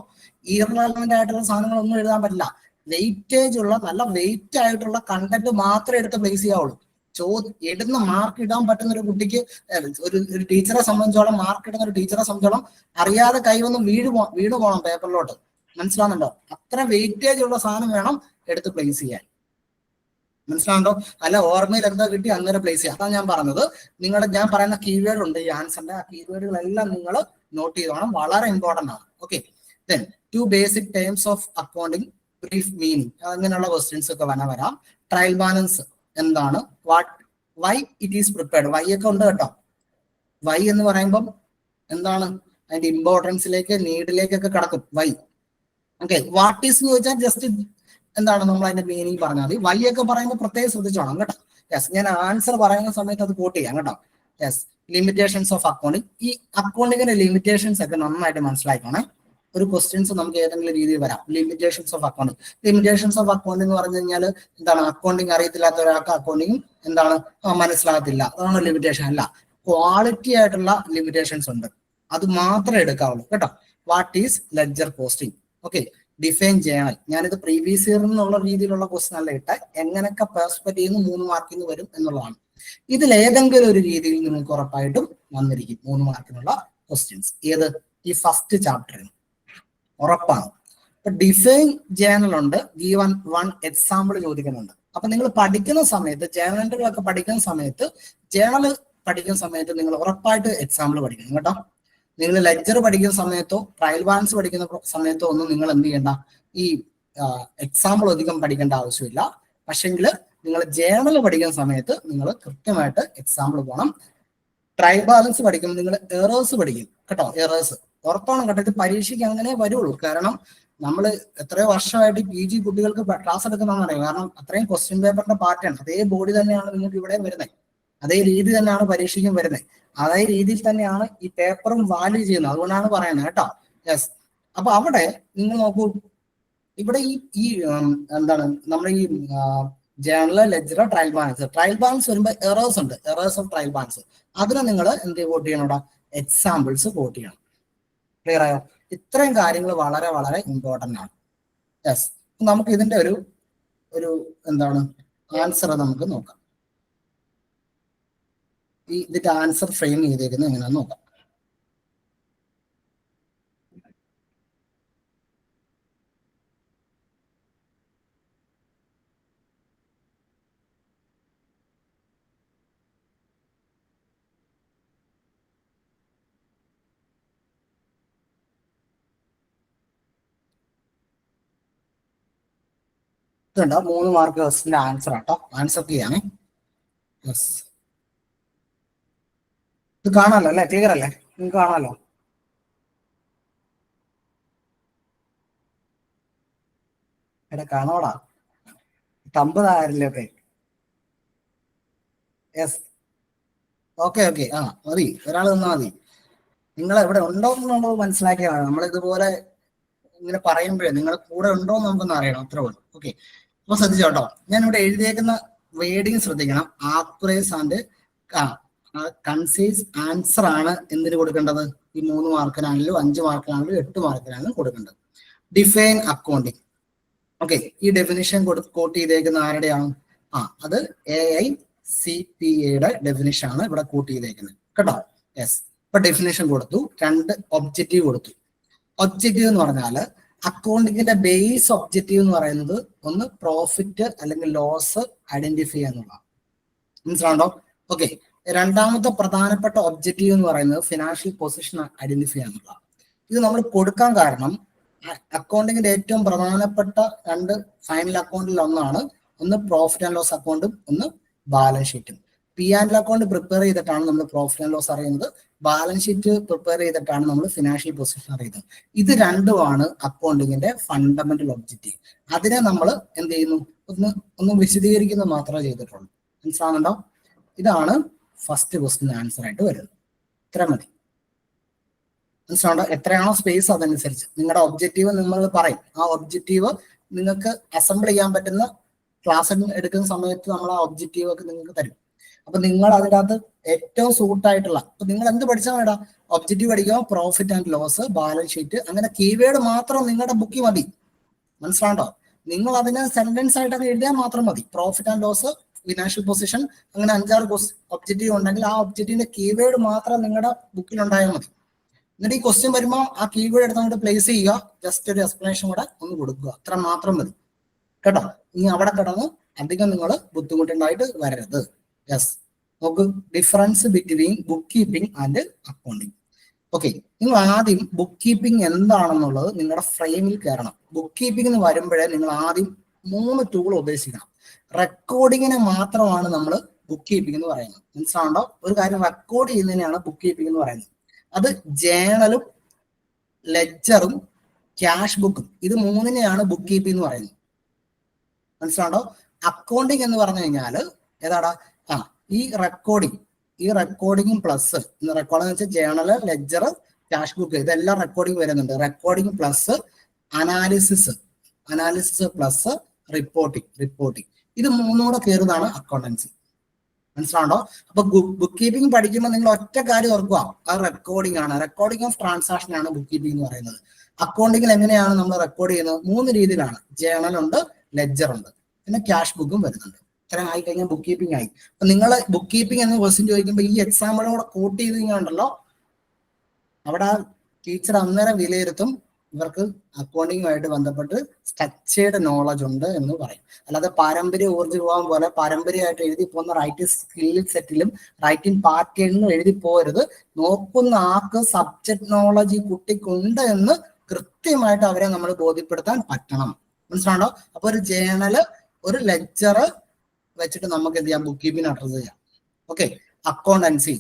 [SPEAKER 2] ഇറലവന്റ് ആയിട്ടുള്ള സാധനങ്ങളൊന്നും എഴുതാൻ പറ്റില്ല. വെയിറ്റേജ് ഉള്ള നല്ല വെയിറ്റ് ആയിട്ടുള്ള കണ്ടന്റ് മാത്രമേ എടുത്ത് പ്ലേസ് ചെയ്യാവുള്ളൂ. ഇടുന്ന മാർക്ക് ഇടാൻ പറ്റുന്ന ഒരു കുട്ടിക്ക്, ഒരു ടീച്ചറെ സംബന്ധിച്ചോളം, മാർക്ക് ഇടുന്ന ഒരു ടീച്ചറെ സംബന്ധിച്ചോളം അറിയാതെ കൈവന്ന് വീണ് പോകണം പേപ്പറിലോട്ട്. മനസ്സിലാവുന്നുണ്ടോ? അത്ര വെയിറ്റേജ് ഉള്ള സാധനം വേണം എടുത്ത് പ്ലേസ് ചെയ്യാൻ. മനസ്സിലാവുന്നുണ്ടോ? അല്ല ഓർമ്മയിൽ എന്താ കിട്ടി അന്നേരം പ്ലേസ് ചെയ്യാം. അതാണ് ഞാൻ പറഞ്ഞത്. ഞാൻ പറയുന്ന കീവേഡ് ഉണ്ട് ഈ ആൻസറിന്റെ, ആ കീവേഡുകളെല്ലാം നിങ്ങൾ നോട്ട് ചെയ്തോണം, വളരെ ഇമ്പോർട്ടന്റ് ആണ്. Okay, then 2 basic terms of accounting, brief meaning, അങ്ങനെയുള്ള ക്വസ്റ്റ്യൻസ് ഒക്കെ വരാം. ട്രയൽ ബാലൻസ് എന്താണ്? Why it is prepared? Why ഒക്കെ ഉണ്ട് കേട്ടോ. വൈ എന്ന് പറയുമ്പം എന്താണ്? അതിന്റെ ഇമ്പോർട്ടൻസിലേക്ക്, നീഡിലേക്കൊക്കെ കടക്കും വൈ. ഓക്കെ, വാട്ട് ഈസ് എന്ന് ചോദിച്ചാൽ ജസ്റ്റ് എന്താണ് നമ്മൾ അതിന്റെ മീനിങ് പറഞ്ഞാൽ മതി. വൈ ഒക്കെ പറയുമ്പോൾ പ്രത്യേകം ശ്രദ്ധിച്ചോണം കേട്ടോ. യെസ്, ഞാൻ ആൻസർ പറയുന്ന സമയത്ത് അത് കോട്ട് ചെയ്യാം കേട്ടോ. Yes, limitations of accounting. ഈ അക്കൗണ്ടിങ്ങിന്റെ ലിമിറ്റേഷൻസ് ഒക്കെ നന്നായിട്ട് മനസ്സിലാക്കണേ. ഒരു ക്വസ്റ്റ്യൻസ് നമുക്ക് ഏതെങ്കിലും രീതിയിൽ വരാം. Limitations of accounting. Limitations of accounting എന്ന് പറഞ്ഞു കഴിഞ്ഞാൽ എന്താണ്? അക്കൗണ്ടിങ് അറിയത്തില്ലാത്ത ഒരാൾക്ക് അക്കൗണ്ടിങ് എന്താണ് മനസ്സിലാകത്തില്ല, അതാണ് ലിമിറ്റേഷൻ. അല്ല, ക്വാളിറ്റി ആയിട്ടുള്ള ലിമിറ്റേഷൻസ് ഉണ്ട്, അത് മാത്രമേ എടുക്കാവുള്ളൂ കേട്ടോ. What is ledger posting? Okay, define ചെയ്യണം. ഞാനിത് പ്രീവിയസ് ഇയർ എന്നുള്ള രീതിയിലുള്ള ക്വസ്റ്റൻ അല്ല ഇട്ട, എങ്ങനെയൊക്കെ പെർസ്പെക്റ്റീവ് 3 മാർക്കിന് വരും എന്നുള്ളതാണ്. ഇതിൽ ഏതെങ്കിലും ഒരു രീതിയിൽ നിങ്ങൾക്ക് ഉറപ്പായിട്ടും വന്നിരിക്കും 3 മാർക്കിനുള്ള ക്വസ്റ്റ്യൻസ്. ഏത്? ഈ ഫസ്റ്റ് ചാപ്റ്ററിന് ഉറപ്പാണ്. ഇപ്പൊ ഡിഫൈൻ ജേണൽ ഉണ്ട്, ഗീവൻ 1 എക്സാമ്പിൾ ചോദിക്കുന്നുണ്ട്. അപ്പൊ നിങ്ങൾ പഠിക്കുന്ന സമയത്ത്, ജേണലുകളൊക്കെ പഠിക്കുന്ന സമയത്ത് നിങ്ങൾ ഉറപ്പായിട്ട് എക്സാമ്പിൾ പഠിക്കണം കേട്ടോ. നിങ്ങൾ ലെക്ചർ പഠിക്കുന്ന സമയത്തോ ട്രയൽ ബാലൻസ് പഠിക്കുന്ന സമയത്തോ ഒന്നും നിങ്ങൾ എന്ത് ചെയ്യണ്ട, ഈ എക്സാമ്പിൾ അധികം പഠിക്കേണ്ട ആവശ്യമില്ല. പക്ഷെങ്കിൽ നിങ്ങൾ ജേണൽ പഠിക്കുന്ന സമയത്ത് നിങ്ങൾ കൃത്യമായിട്ട് എക്സാമ്പിൾ പോകണം. ട്രയൽ ബാലൻസ് പഠിക്കുമ്പോൾ നിങ്ങൾ എറേഴ്സ് പഠിക്കും കേട്ടോ. എറേഴ്സ് ഉറപ്പാണ് കേട്ടോ. ഇത് പരീക്ഷയ്ക്ക് അങ്ങനെ വരുള്ളൂ. കാരണം നമ്മൾ എത്രയോ വർഷമായിട്ട് PG കുട്ടികൾക്ക് ക്ലാസ് എടുക്കുന്നതെന്ന് അറിയാം. കാരണം അത്രയും ക്വസ്റ്റ്യൻ പേപ്പറിന്റെ പാറ്റേൺ അതേ ബോഡി തന്നെയാണ് നിങ്ങൾക്ക് ഇവിടെ വരുന്നത്, അതേ രീതി തന്നെയാണ് പരീക്ഷയ്ക്കും വരുന്നത്, അതേ രീതിയിൽ തന്നെയാണ് ഈ പേപ്പറും വാല്യൂ ചെയ്യുന്നത്. അതുകൊണ്ടാണ് പറയുന്നത് കേട്ടോ. യെസ്, അപ്പൊ അവിടെ നിങ്ങൾ നോക്കൂ, ഇവിടെ ഈ എന്താണ് നമ്മൾ ഈ ജേണൽ, ലെഡ്ജർ, ട്രയൽ ബാലൻസ് വരുമ്പോൾ എറേഴ്സ് ഉണ്ട്, എറേഴ്സ് ഓഫ് ട്രയൽ ബാലൻസ്. അതിനെ നിങ്ങൾ എന്ത് കോട്ട് ചെയ്യണം? ഇവിടെ എക്സാമ്പിൾസ് കോട്ട് ചെയ്യണം. ക്ലിയർ ആയോ? ഇത്രയും കാര്യങ്ങൾ വളരെ വളരെ ഇമ്പോർട്ടന്റ് ആണ്. യെസ്, നമുക്ക് ഇതിന്റെ ഒരു എന്താണ് ആൻസർ നമുക്ക് നോക്കാം. ഇതിന്റെ ആൻസർ ഫ്രെയിം ചെയ്തേക്കുന്നത് എങ്ങനെയാണെന്ന് നോക്കാം. ഇതുണ്ടോ 3 മാർക്ക് ക്വസ്റ്റിന്റെ ആൻസർ ആട്ടോ. ആൻസർ ചെയ്യാനേ. യെസ്, ഇത് കാണാമല്ലോ അല്ലെ? ക്ലിയർ അല്ലേ? നിങ്ങൾക്ക് കാണാമല്ലോ? എടാ കാണോടാ, തമ്പതായിരല്ലേ? Yes, okay. ആ മതി, ഒരാൾ നിന്നാ മതി. നിങ്ങൾ എവിടെ ഉണ്ടോ എന്നുള്ളത് മനസ്സിലാക്കിയാണ്. നമ്മൾ ഇതുപോലെ ഇങ്ങനെ പറയുമ്പോഴേ നിങ്ങൾ കൂടെ ഉണ്ടോ എന്ന് നമുക്കൊന്ന് അറിയണം, അത്ര ഉള്ളൂ. ഓക്കെ, അപ്പൊ ശ്രദ്ധിച്ചോട്ടോ. ഞാൻ ഇവിടെ എഴുതിയേക്കുന്ന വേർഡിങ് ശ്രദ്ധിക്കണം. ആക്യുറേസ് ആൻഡ് കൺസൈസ് ആൻസർ ആണ് എന്തിന് കൊടുക്കേണ്ടത്? ഈ 3 മാർക്കിനാണെങ്കിലും 5 മാർക്കിനാണെങ്കിലും 8 മാർക്കിനാണെങ്കിലും കൊടുക്കേണ്ടത്. Define accounting. ഓക്കെ, ഈ ഡെഫിനിഷൻ കോട്ട് ചെയ്തേക്കുന്ന ആരുടെയാണ്? അത് AICPA ഡെഫിനിഷൻ ആണ് ഇവിടെ കോട്ട് ചെയ്തേക്കുന്നത് കേട്ടോ. യെസ്, ഇപ്പൊ ഡെഫിനിഷൻ കൊടുത്തു, 2 ഒബ്ജക്റ്റീവ് കൊടുത്തു. ഒബ്ജക്റ്റീവ് എന്ന് പറഞ്ഞാൽ അക്കൗണ്ടിങ്ങിന്റെ ബേസ് ഒബ്ജക്റ്റീവ് എന്ന് പറയുന്നത് ഒന്ന് പ്രോഫിറ്റ് അല്ലെങ്കിൽ ലോസ് ഐഡന്റിഫൈ ചെയ്യുക എന്നുള്ളതാണ്. മനസ്സിലാണ്ടോ? ഓക്കെ, രണ്ടാമത്തെ പ്രധാനപ്പെട്ട ഒബ്ജക്റ്റീവ് എന്ന് പറയുന്നത് ഫിനാൻഷ്യൽ പൊസിഷൻ ഐഡന്റിഫൈ ചെയ്യുക എന്നുള്ളതാണ്. ഇത് നമ്മൾ കൊടുക്കാൻ കാരണം അക്കൗണ്ടിങ്ങിന്റെ ഏറ്റവും പ്രധാനപ്പെട്ട 2 ഫൈനൽ അക്കൗണ്ടിൽ ഒന്ന് പ്രോഫിറ്റ് ആൻഡ് ലോസ് അക്കൗണ്ടും ഒന്ന് ബാലൻസ് ഷീറ്റും. P&L അക്കൗണ്ട് പ്രിപ്പയർ ചെയ്തിട്ടാണ് നമ്മൾ പ്രോഫിറ്റ് ആൻഡ് ലോസ് അറിയുന്നത്. ബാലൻസ് ഷീറ്റ് പ്രിപ്പയർ ചെയ്തിട്ടാണ് നമ്മൾ ഫിനാൻഷ്യൽ പൊസിഷൻ അറിയുന്നത്. ഇത് രണ്ടുമാണ് അക്കൗണ്ടിങ്ങിന്റെ ഫണ്ടമെന്റൽ ഒബ്ജക്റ്റീവ്. അതിനെ നമ്മൾ എന്ത് ചെയ്യുന്നു, ഒന്ന് വിശദീകരിക്കുന്നത് മാത്രമേ ചെയ്തിട്ടുള്ളൂ. മനസ്സിലാവുന്നുണ്ടോ? ഇതാണ് ഫസ്റ്റ് ക്വസ്റ്റ്യൻ ആൻസർ ആയിട്ട് വരുന്നത്. ഇത്ര മതി. മനസ്സിലാവുണ്ടോ? എത്രയാണോ സ്പേസ് അതനുസരിച്ച് നിങ്ങളുടെ ഒബ്ജക്റ്റീവ് നിങ്ങൾ പറയും. ആ ഒബ്ജക്റ്റീവ് നിങ്ങൾക്ക് അസംബിൾ ചെയ്യാൻ പറ്റുന്ന ക്ലാസ് എടുക്കുന്ന സമയത്ത് നമ്മൾ ആ ഒബ്ജക്റ്റീവ് ഒക്കെ നിങ്ങൾക്ക് തരും. അപ്പൊ നിങ്ങൾ അതിൻ്റെ അകത്ത് ഏറ്റവും സൂട്ടായിട്ടുള്ള, അപ്പൊ നിങ്ങൾ എന്ത് പഠിച്ചാൽ വേണ്ട, ഒബ്ജക്റ്റീവ് പഠിക്കുക, profit and loss, balance sheet, അങ്ങനെ കീവേഡ് മാത്രം നിങ്ങളുടെ ബുക്കിൽ മതി. മനസ്സിലാണ്ടോ? നിങ്ങൾ അതിനെ സെന്റൻസ് ആയിട്ട് അങ്ങ് എഴുതിയാൽ മാത്രം മതി. Profit and loss, financial position, അങ്ങനെ 5-6 ഒബ്ജക്റ്റീവ് ഉണ്ടെങ്കിൽ ആ ഒബ്ജക്റ്റീവിന്റെ കീവേഡ് മാത്രം നിങ്ങളുടെ ബുക്കിൽ ഉണ്ടായാൽ മതി. എന്നിട്ട് ഈ ക്വസ്റ്റ്യൻ വരുമ്പോൾ ആ കീവേഡ് എടുത്ത് അങ്ങോട്ട് പ്ലേസ് ചെയ്യുക, ജസ്റ്റ് ഒരു എക്സ്പ്ലനേഷൻ കൂടെ ഒന്ന് കൊടുക്കുക, അത്ര മാത്രം മതി കേട്ടോ. ഇനി അവിടെ കിടന്ന് അധികം നിങ്ങൾ ബുദ്ധിമുട്ടുണ്ടായിട്ട് വരരുത്. യെസ്, നോക്ക്, difference between book keeping and accounting. Okay, നിങ്ങൾ ആദ്യം ബുക്ക് കീപ്പിംഗ് എന്താണെന്നുള്ളത് നിങ്ങളുടെ ഫ്രെയിമിൽ കയറണം. ബുക്ക് കീപ്പിംഗ് എന്ന് വരുമ്പോഴേ നിങ്ങൾ ആദ്യം 3 ടൂൾ ഉപദേശിക്കണം. റെക്കോർഡിങ്ങിനെ മാത്രമാണ് നമ്മൾ ബുക്ക് കീപ്പിംഗ് എന്ന് പറയുന്നത്. മനസ്സിലാവുണ്ടോ? ഒരു കാര്യം റെക്കോർഡ് ചെയ്യുന്നതിനെയാണ് ബുക്ക് കീപ്പിംഗ് എന്ന് പറയുന്നത്. അത് ജേണലും ലെഡ്ജറും ക്യാഷ് ബുക്കും, ഇത് 3നെയാണ് ബുക്ക് കീപ്പിംഗ് എന്ന് പറയുന്നത്. മനസ്സിലാണ്ടോ? അക്കൗണ്ടിങ് എന്ന് പറഞ്ഞു കഴിഞ്ഞാൽ ഏതാടാ, ഈ റെക്കോർഡിംഗ് പ്ലസ്, റെക്കോർഡിംഗ് വെച്ചാൽ ജേണല്, ലെഡ്ജർ, ക്യാഷ് ബുക്ക്, ഇതെല്ലാം റെക്കോർഡിംഗ് വരുന്നുണ്ട്. Recording plus analysis plus reporting, ഇത് 3 കൂടെ കയറുന്നതാണ് അക്കൗണ്ടൻസി. മനസ്സിലാണ്ടോ? അപ്പൊ ബുക്ക് കീപ്പിംഗ് പഠിക്കുമ്പോൾ നിങ്ങൾ ഒറ്റ കാര്യം ഓർക്കുക, അത് റെക്കോർഡിംഗ് ആണ്. റെക്കോർഡിംഗ് ഓഫ് ട്രാൻസാക്ഷൻ ആണ് ബുക്ക് കീപ്പിംഗ് എന്ന് പറയുന്നത്. അക്കൗണ്ടിങ്ങിൽ എങ്ങനെയാണ് നമ്മൾ റെക്കോർഡ് ചെയ്യുന്നത്? 3 രീതിയിലാണ്. ജേണൽ ഉണ്ട്, ലെഡ്ജർ ഉണ്ട്, പിന്നെ ക്യാഷ് ബുക്കും വരുന്നുണ്ട്. ഇത്രയും ആയി കഴിഞ്ഞാൽ ബുക്ക് കീപ്പിംഗ് ആയി. അപ്പൊ നിങ്ങൾ ബുക്ക് കീപ്പിംഗ് എന്ന ക്വസ്റ്റ്യൻ ചോദിക്കുമ്പോൾ ഈ എക്സാമ്പിളും കൂടെ കോട്ട് ചെയ്ത് കഴിഞ്ഞാണ്ടല്ലോ, അവിടെ ടീച്ചർ അന്നേരം വിലയിരുത്തും ഇവർക്ക് അക്കൗണ്ടിങ്ങുമായിട്ട് ബന്ധപ്പെട്ട് സ്ട്രക്ചേർഡ് നോളജ് ഉണ്ട് എന്ന് പറയും. അല്ലാതെ പാരമ്പര്യ ഊർജ്ജ പോലെ പാരമ്പര്യമായിട്ട് എഴുതി പോകുന്ന റൈറ്റിംഗ് സ്കിൽ സെറ്റിലും റൈറ്റിംഗ് പാറ്റേണിലും എഴുതി പോരുത്. നോക്കുന്ന ആൾക്ക് സബ്ജക്ട് നോളജ് ഈ കുട്ടിക്കുണ്ട് എന്ന് കൃത്യമായിട്ട് അവരെ നമ്മൾ ബോധ്യപ്പെടുത്താൻ പറ്റണം. മനസ്സിലാണോ? അപ്പൊ ഒരു ജേണല്, ഒരു ലെക്ചർ വെച്ചിട്ട് നമുക്ക് എന്ത് ചെയ്യാം, ബുക്ക് കീപ്പിംഗ് അഡ്രസ് ചെയ്യാം. ഓക്കെ, അക്കൗണ്ടൻസി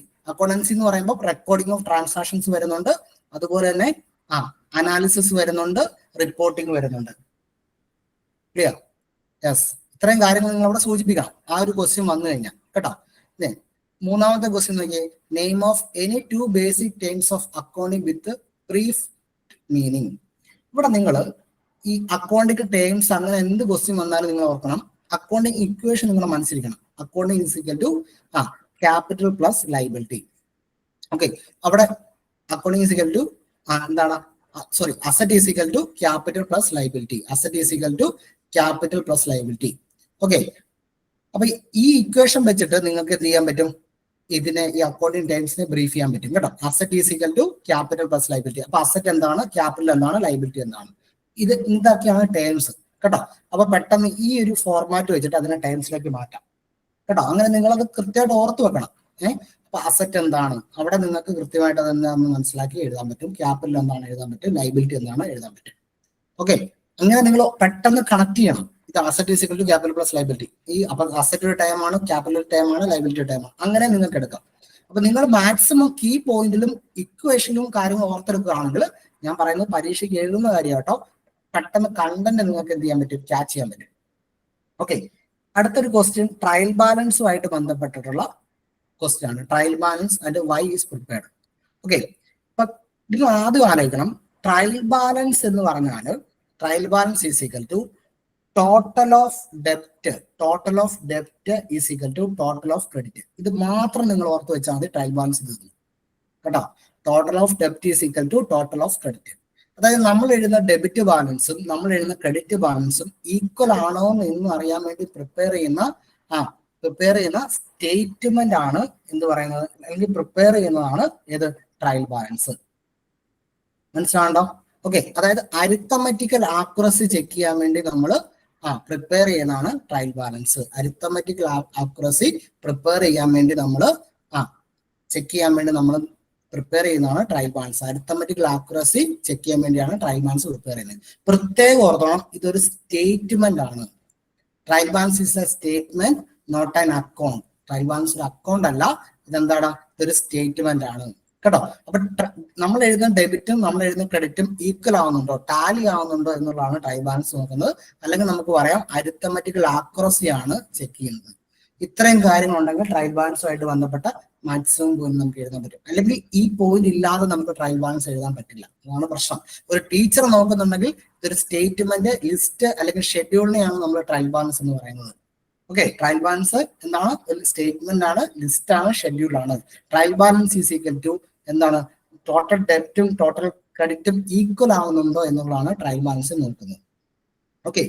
[SPEAKER 2] എന്ന് പറയുമ്പോൾ റെക്കോർഡിംഗ് ഓഫ് ട്രാൻസാക്ഷൻസ് വരുന്നുണ്ട്, അതുപോലെ തന്നെ അനാലിസിസ് വരുന്നുണ്ട്, റിപ്പോർട്ടിംഗ് വരുന്നുണ്ട്. ക്ലിയർ? യെസ്, ഇത്രയും കാര്യങ്ങൾ നിങ്ങൾ അവിടെ സൂചിപ്പിക്കണം ആ ഒരു ക്വസ്റ്റ്യൻ വന്നു കഴിഞ്ഞാൽ കേട്ടോ. മൂന്നാമത്തെ ക്വസ്റ്റ്യൻ നോക്കിയേ, name of any 2 basic terms of accounting with brief meaning. ഇവിടെ നിങ്ങൾ ഈ അക്കൗണ്ടിംഗ് ടേംസ് അങ്ങനെ എന്ത് ക്വസ്റ്റ്യൻ വന്നാലും നിങ്ങൾ ഓർക്കണം, അക്കൗണ്ടിംഗ് ഇക്വേഷൻ നിങ്ങൾ മനസ്സിലിരിക്കണം. Accounting is equal to capital plus liability. Okay, അവിടെ അക്കൗണ്ടിംഗ് ഈസ് ഈക്വൽ ടു എന്താണ്, sorry, asset is equal to capital plus liability. Asset is equal to capital plus liability. Okay, അപ്പൊ ഈ ഇക്വേഷൻ വെച്ചിട്ട് നിങ്ങൾക്ക് എന്ത് ചെയ്യാൻ പറ്റും, ഇതിനെ ഈ അക്കൗണ്ടിംഗ് ടേംസിനെ ബ്രീഫ് ചെയ്യാൻ പറ്റും കേട്ടോ. Asset is equal to capital plus liability. അപ്പൊ അസറ്റ് എന്താണ്, ക്യാപിറ്റൽ എന്താണ്, ലയബിലിറ്റി എന്താണ്, ഇതൊക്കെയാണ് ടേംസ് കേട്ടോ. അപ്പൊ പെട്ടെന്ന് ഈ ഒരു ഫോർമാറ്റ് വെച്ചിട്ട് അതിനെ ടേംസിലേക്ക് മാറ്റാം കേട്ടോ. അങ്ങനെ നിങ്ങളത് കൃത്യമായിട്ട് ഓർത്ത് വെക്കണം. അപ്പൊ അസറ്റ് എന്താണ്, അവിടെ നിങ്ങൾക്ക് കൃത്യമായിട്ട് അതെന്താണെന്ന് മനസ്സിലാക്കി എഴുതാൻ പറ്റും. ക്യാപിറ്റൽ എന്താണ് എഴുതാൻ പറ്റും, ലയബിലിറ്റി എന്താണ് എഴുതാൻ പറ്റും. ഓക്കെ, അങ്ങനെ നിങ്ങൾ പെട്ടെന്ന് കണക്ട് ചെയ്യണം. ഇത് asset is equal to capital plus liability. അപ്പൊ അസറ്റ് ഒരു ടൈം ആണ്, ക്യാപിറ്റൽ ഒരു ടൈം ആണ്, ലയബിലിറ്റി ഒരു ടൈം ആണ്. അങ്ങനെ നിങ്ങൾക്ക് എടുക്കാം. അപ്പൊ നിങ്ങൾ മാക്സിമം കീ പോയിന്റിലും ഇക്വേഷനും കാര്യങ്ങളും ഓർത്തെടുക്കുകയാണെങ്കിൽ, ഞാൻ പറയുന്നത് പരീക്ഷയ്ക്ക് എഴുതുന്ന കാര്യം കേട്ടോ, പെട്ടെന്ന് കണ്ടന്റ് നിങ്ങൾക്ക് എന്ത് ചെയ്യാൻ പറ്റും, ക്യാച്ച് ചെയ്യാൻ പറ്റും. ഓക്കെ, അടുത്തൊരു ക്വസ്റ്റ്യൻ ട്രയൽ ബാലൻസുമായിട്ട് ബന്ധപ്പെട്ടിട്ടുള്ള ക്വസ്റ്റ്യൻ ആണ്. Trial balance and why is prepared. Okay, അപ്പൊ നിങ്ങൾ ആദ്യം ആലോചിക്കണം, ട്രയൽ ബാലൻസ് എന്ന് പറഞ്ഞാൽ trial balance is equal to total of debit. Total of debit is equal to total of credit. ഇത് മാത്രം നിങ്ങൾ ഓർത്ത് വെച്ചാൽ മതി ട്രയൽ ബാലൻസ് ഇത് കേട്ടോ. Total of debit is equal to total of credit. അതായത് നമ്മൾ എഴുതുന്ന ഡെബിറ്റ് ബാലൻസും നമ്മൾ എഴുതുന്ന ക്രെഡിറ്റ് ബാലൻസും ഈക്വൽ ആണോ എന്ന് അറിയാൻ വേണ്ടി പ്രിപ്പയർ ചെയ്യുന്ന സ്റ്റേറ്റ്മെന്റ് ആണ് എന്ത് പറയുന്നത്, അല്ലെങ്കിൽ പ്രിപ്പയർ ചെയ്യുന്നതാണ് ഏത്, ട്രയൽ ബാലൻസ്. മനസ്സിലാണ്ടോ? ഓക്കെ, അതായത് അരിത്തമെറ്റിക്കൽ ആക്യുറസി ചെക്ക് ചെയ്യാൻ വേണ്ടി നമ്മൾ പ്രിപ്പയർ ചെയ്യുന്നതാണ് trial balance. Arithmetical accuracy prepare ചെയ്യാൻ വേണ്ടി നമ്മൾ ചെക്ക് ചെയ്യാൻ വേണ്ടി നമ്മൾ പ്രിപ്പയർ ചെയ്യുന്നതാണ് trial balance. Arithmetical accuracy check ചെയ്യാൻ വേണ്ടിയാണ് ട്രയൽ ബാലൻസ് പ്രിപ്പയർ ചെയ്യുന്നത്. പ്രത്യേകം ഓർത്തോണം, ഇതൊരു സ്റ്റേറ്റ്മെന്റ് ആണ്. Trial balance is a statement, not an account. Trial balance ഒരു അക്കൗണ്ട് അല്ല, ഇതെന്താണ്, ഇതൊരു സ്റ്റേറ്റ്മെന്റ് ആണ് കേട്ടോ. അപ്പൊ നമ്മൾ എഴുതുന്ന ഡെബിറ്റും നമ്മൾ എഴുതുന്ന ക്രെഡിറ്റും ഈക്വൽ ആവുന്നുണ്ടോ, ടാലി ആവുന്നുണ്ടോ എന്നുള്ളതാണ് ട്രയൽ ബാലൻസ് നോക്കുന്നത്. അല്ലെങ്കിൽ നമുക്ക് പറയാം അരിത്തമെറ്റിക്കൽ ആക്യുറസി ആണ് ചെക്ക് ചെയ്യുന്നത്. ഇത്രയും കാര്യങ്ങളുണ്ടെങ്കിൽ ട്രയൽ ബാലൻസുമായിട്ട് ബന്ധപ്പെട്ട മാക്സിമം പോയിന്റ് നമുക്ക് എഴുതാൻ പറ്റും. അല്ലെങ്കിൽ ഈ പോയിന്റ് ഇല്ലാതെ നമുക്ക് ട്രയൽ ബാലൻസ് എഴുതാൻ പറ്റില്ല, അതാണ് പ്രശ്നം. ഒരു ടീച്ചർ നോക്കുന്നുണ്ടെങ്കിൽ ഇതൊരു സ്റ്റേറ്റ്മെന്റ്, ലിസ്റ്റ് അല്ലെങ്കിൽ ഷെഡ്യൂളിനെയാണ് നമ്മൾ ട്രയൽ ബാലൻസ് എന്ന് പറയുന്നത്. ഓക്കെ, ട്രയൽ ബാലൻസ് എന്താണ്, ഒരു സ്റ്റേറ്റ്മെന്റ് ആണ്, ലിസ്റ്റ് ആണ്, ഷെഡ്യൂൾ ആണ്. Trial balance is equal to എന്താണ്, ടോട്ടൽ ഡെപ്റ്റും ടോട്ടൽ ക്രെഡിറ്റും ഈക്വൽ ആവുന്നുണ്ടോ എന്നുള്ളതാണ് ട്രയൽ ബാലൻസ് നോക്കുന്നത്. ഓക്കെ,